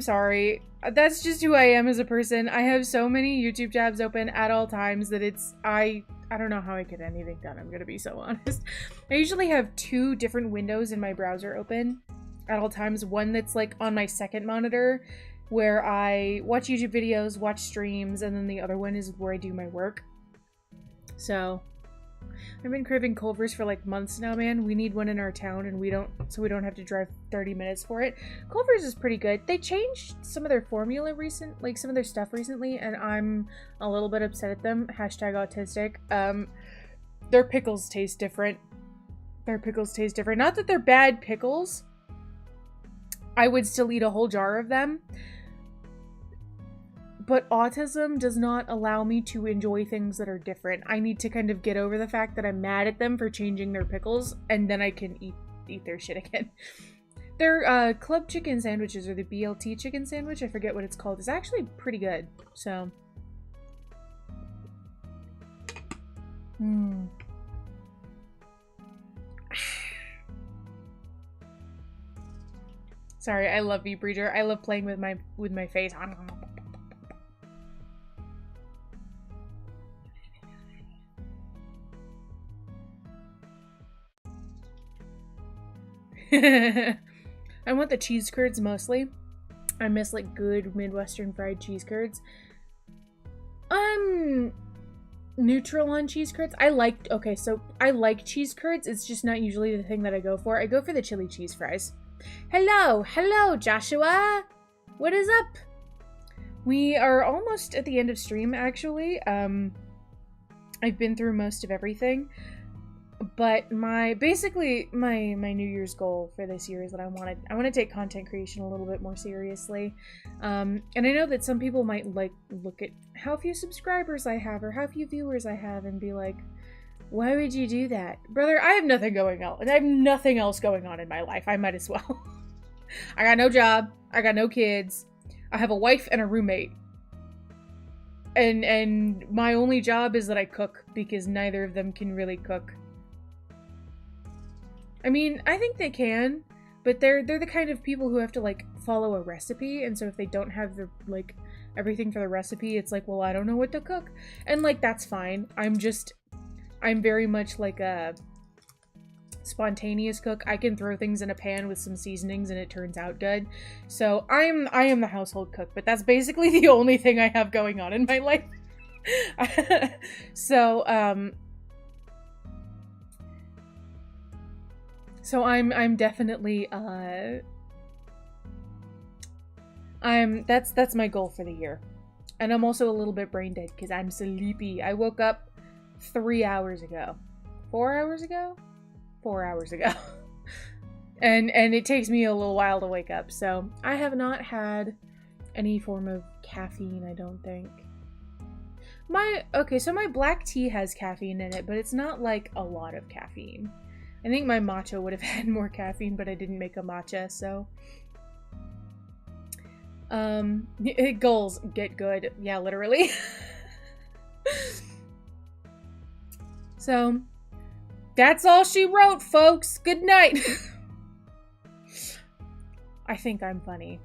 sorry. That's just who I am as a person. I have so many YouTube tabs open at all times that I don't know how I get anything done. I'm gonna be so honest. I usually have 2 different windows in my browser open at all times. One that's like on my second monitor where I watch YouTube videos, watch streams, and then the other one is where I do my work. So I've been craving Culver's for like months now, man. We need one in our town, and we don't have to drive 30 minutes for it. Culver's is pretty good. They changed some of their formula some of their stuff recently, and I'm a little bit upset at them. #autistic. Their pickles taste different. Not that they're bad pickles. I would still eat a whole jar of them. But autism does not allow me to enjoy things that are different. I need to kind of get over the fact that I'm mad at them for changing their pickles, and then I can eat their shit again. Their club chicken sandwiches, or the BLT chicken sandwich, I forget what it's called, is actually pretty good. So. Sorry, I love Vbreeder. I love playing with my face. I want the cheese curds mostly. I miss like good Midwestern fried cheese curds. I'm neutral on cheese curds. I like cheese curds. It's just not usually the thing that I go for. I go for the chili cheese fries. Hello, Joshua. What is up? We are almost at the end of stream, actually. I've been through most of everything. But my New Year's goal for this year is that I want to take content creation a little bit more seriously. And I know that some people might look at how few subscribers I have or how few viewers I have and be like, why would you do that? Brother, I have nothing going on. I have nothing else going on in my life. I might as well. I got no job. I got no kids. I have a wife and a roommate. And my only job is that I cook because neither of them can really cook. I mean, I think they can, but they're the kind of people who have to like follow a recipe, and so if they don't have the like everything for the recipe, it's like, well, I don't know what to cook. And like that's fine. I'm very much like a spontaneous cook. I can throw things in a pan with some seasonings and it turns out good. So I am the household cook, but that's basically the only thing I have going on in my life. So I'm definitely that's my goal for the year. And I'm also a little bit brain dead because I'm sleepy. I woke up 3 hours ago. 4 hours ago? 4 hours ago. and it takes me a little while to wake up. So I have not had any form of caffeine, I don't think. So my black tea has caffeine in it, but it's not like a lot of caffeine. I think my matcha would have had more caffeine, but I didn't make a matcha, so. Goals, get good. Yeah, literally. So, that's all she wrote, folks. Good night. I think I'm funny.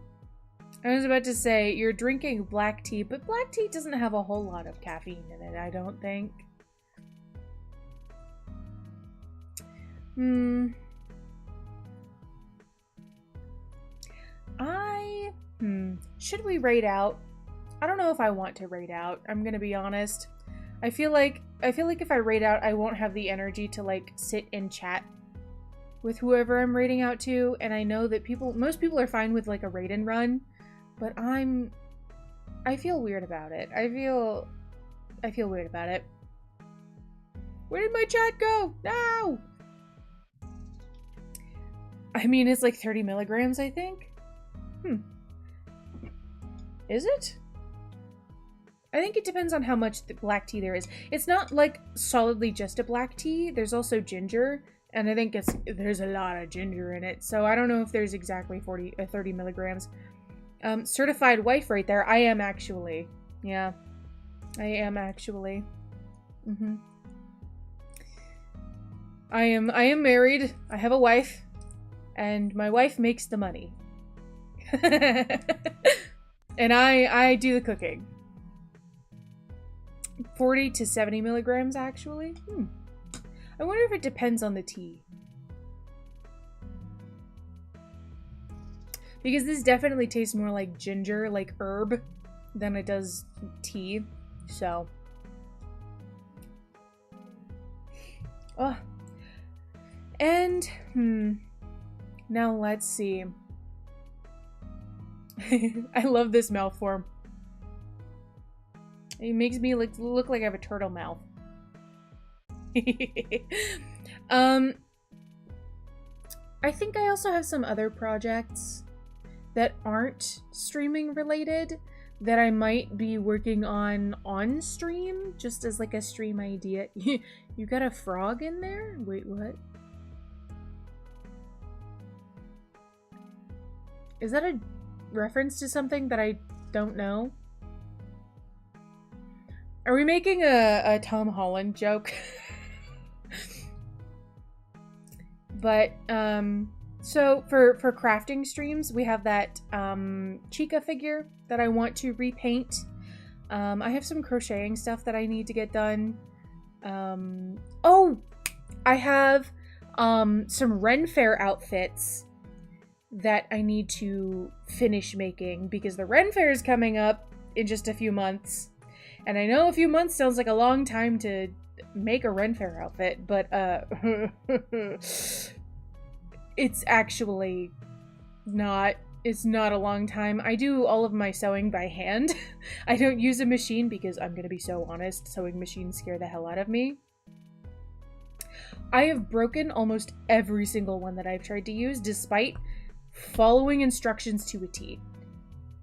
I was about to say, you're drinking black tea, but black tea doesn't have a whole lot of caffeine in it, I don't think. Should we raid out? I don't know if I want to raid out. I'm gonna be honest. I feel like if I raid out, I won't have the energy to like sit and chat with whoever I'm raiding out to. And I know that most people are fine with like a raid and run, but I feel weird about it. I feel weird about it. Where did my chat go? No! I mean, it's like 30 milligrams, I think. Is it? I think it depends on how much black tea there is. It's not like solidly just a black tea. There's also ginger, and I think there's a lot of ginger in it. So I don't know if there's exactly 30 milligrams. Certified wife right there. I am actually. Yeah. I am actually. I am married. I have a wife. And my wife makes the money. And I do the cooking. 40 to 70 milligrams, actually. I wonder if it depends on the tea. Because this definitely tastes more like ginger, like herb, than it does tea. So. Oh. And, now let's see. I love this mouth form. It makes me look like I have a turtle mouth. I think I also have some other projects that aren't streaming related that I might be working on stream, just as like a stream idea. You got a frog in there? Wait, what? Is that a reference to something that I don't know? Are we making a Tom Holland joke? But, so for crafting streams, we have that Chica figure that I want to repaint. I have some crocheting stuff that I need to get done. Oh! I have some Ren Fair outfits that I need to finish making because the Ren Fair is coming up in just a few months. And I know a few months sounds like a long time to make a Ren Fair outfit, but it's actually not. It's not a long time. I do all of my sewing by hand. I don't use a machine because I'm gonna be so honest, sewing machines scare the hell out of me. I have broken almost every single one that I've tried to use, despite following instructions to a T.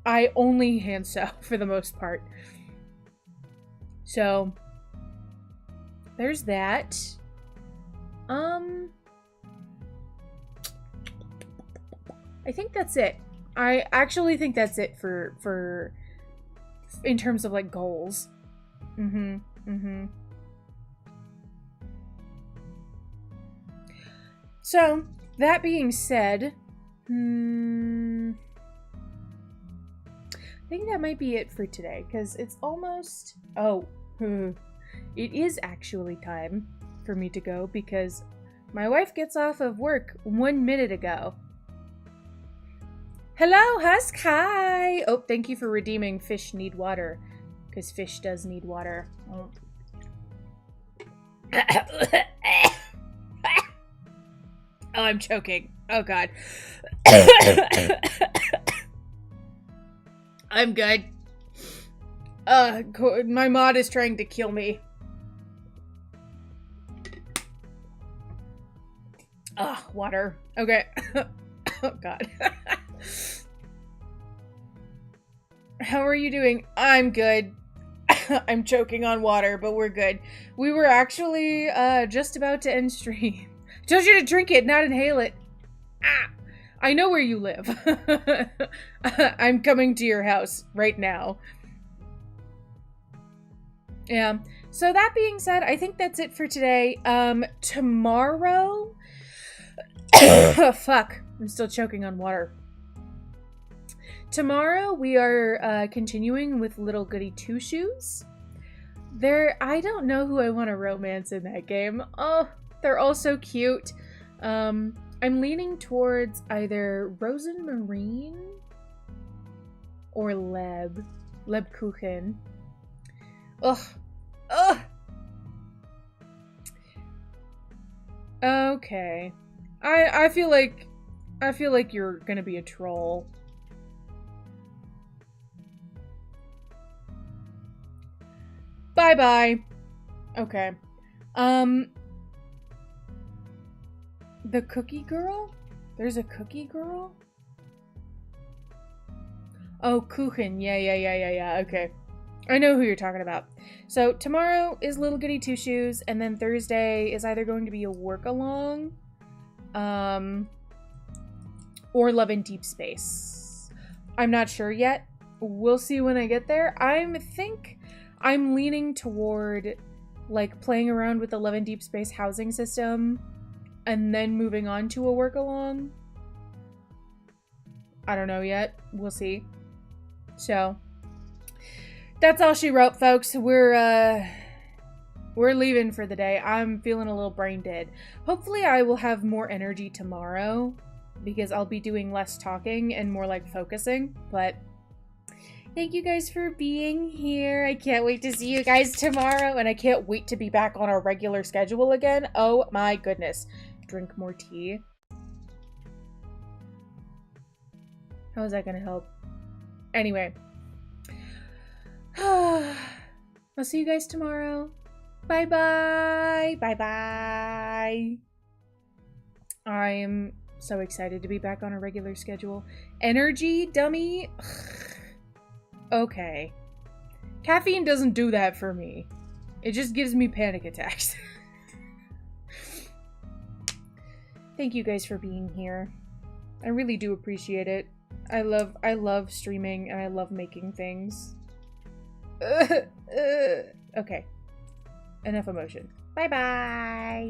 I only hand sew for the most part. So, there's that. I think that's it. I actually think that's it for in terms of like goals. So, that being said, I think that might be it for today, because it's almost... it is actually time for me to go, because my wife gets off of work 1 minute ago. Hello, Husk! Hi! Oh, thank you for redeeming fish need water, because fish does need water. Oh. Oh, I'm choking. Oh, God. I'm good. My mod is trying to kill me. Water. Okay. Oh, God. How are you doing? I'm good. I'm choking on water, but we're good. We were actually just about to end stream. I told you to drink it, not inhale it. Ah! I know where you live. I'm coming to your house right now. Yeah. So that being said, I think that's it for today. Tomorrow... Fuck. I'm still choking on water. Tomorrow we are continuing with Little Goody Two Shoes. I don't know who I want to romance in that game. Oh, they're all so cute. I'm leaning towards either Rosen Marine or Lebkuchen. Ugh. Ugh. Okay. I feel like you're gonna be a troll. Bye-bye. Okay. The cookie girl? There's a cookie girl? Oh, Kuchen. Yeah. Okay. I know who you're talking about. So tomorrow is Little Goody Two Shoes, and then Thursday is either going to be a work-along, or Love in Deep Space. I'm not sure yet. We'll see when I get there. I'm leaning toward, like, playing around with the Love in Deep Space housing system and then moving on to a work-along. I don't know yet. We'll see. So, that's all she wrote, folks. We're leaving for the day. I'm feeling a little brain dead. Hopefully I will have more energy tomorrow because I'll be doing less talking and more, like, focusing, but... Thank you guys for being here. I can't wait to see you guys tomorrow, and I can't wait to be back on our regular schedule again. Oh my goodness. Drink more tea. How is that gonna help? Anyway. I'll see you guys tomorrow. Bye-bye. Bye-bye. I am so excited to be back on a regular schedule. Energy, dummy? Okay. Caffeine doesn't do that for me. It just gives me panic attacks. Thank you guys for being here. I really do appreciate it. I love streaming and I love making things. Okay. Enough emotion. Bye-bye.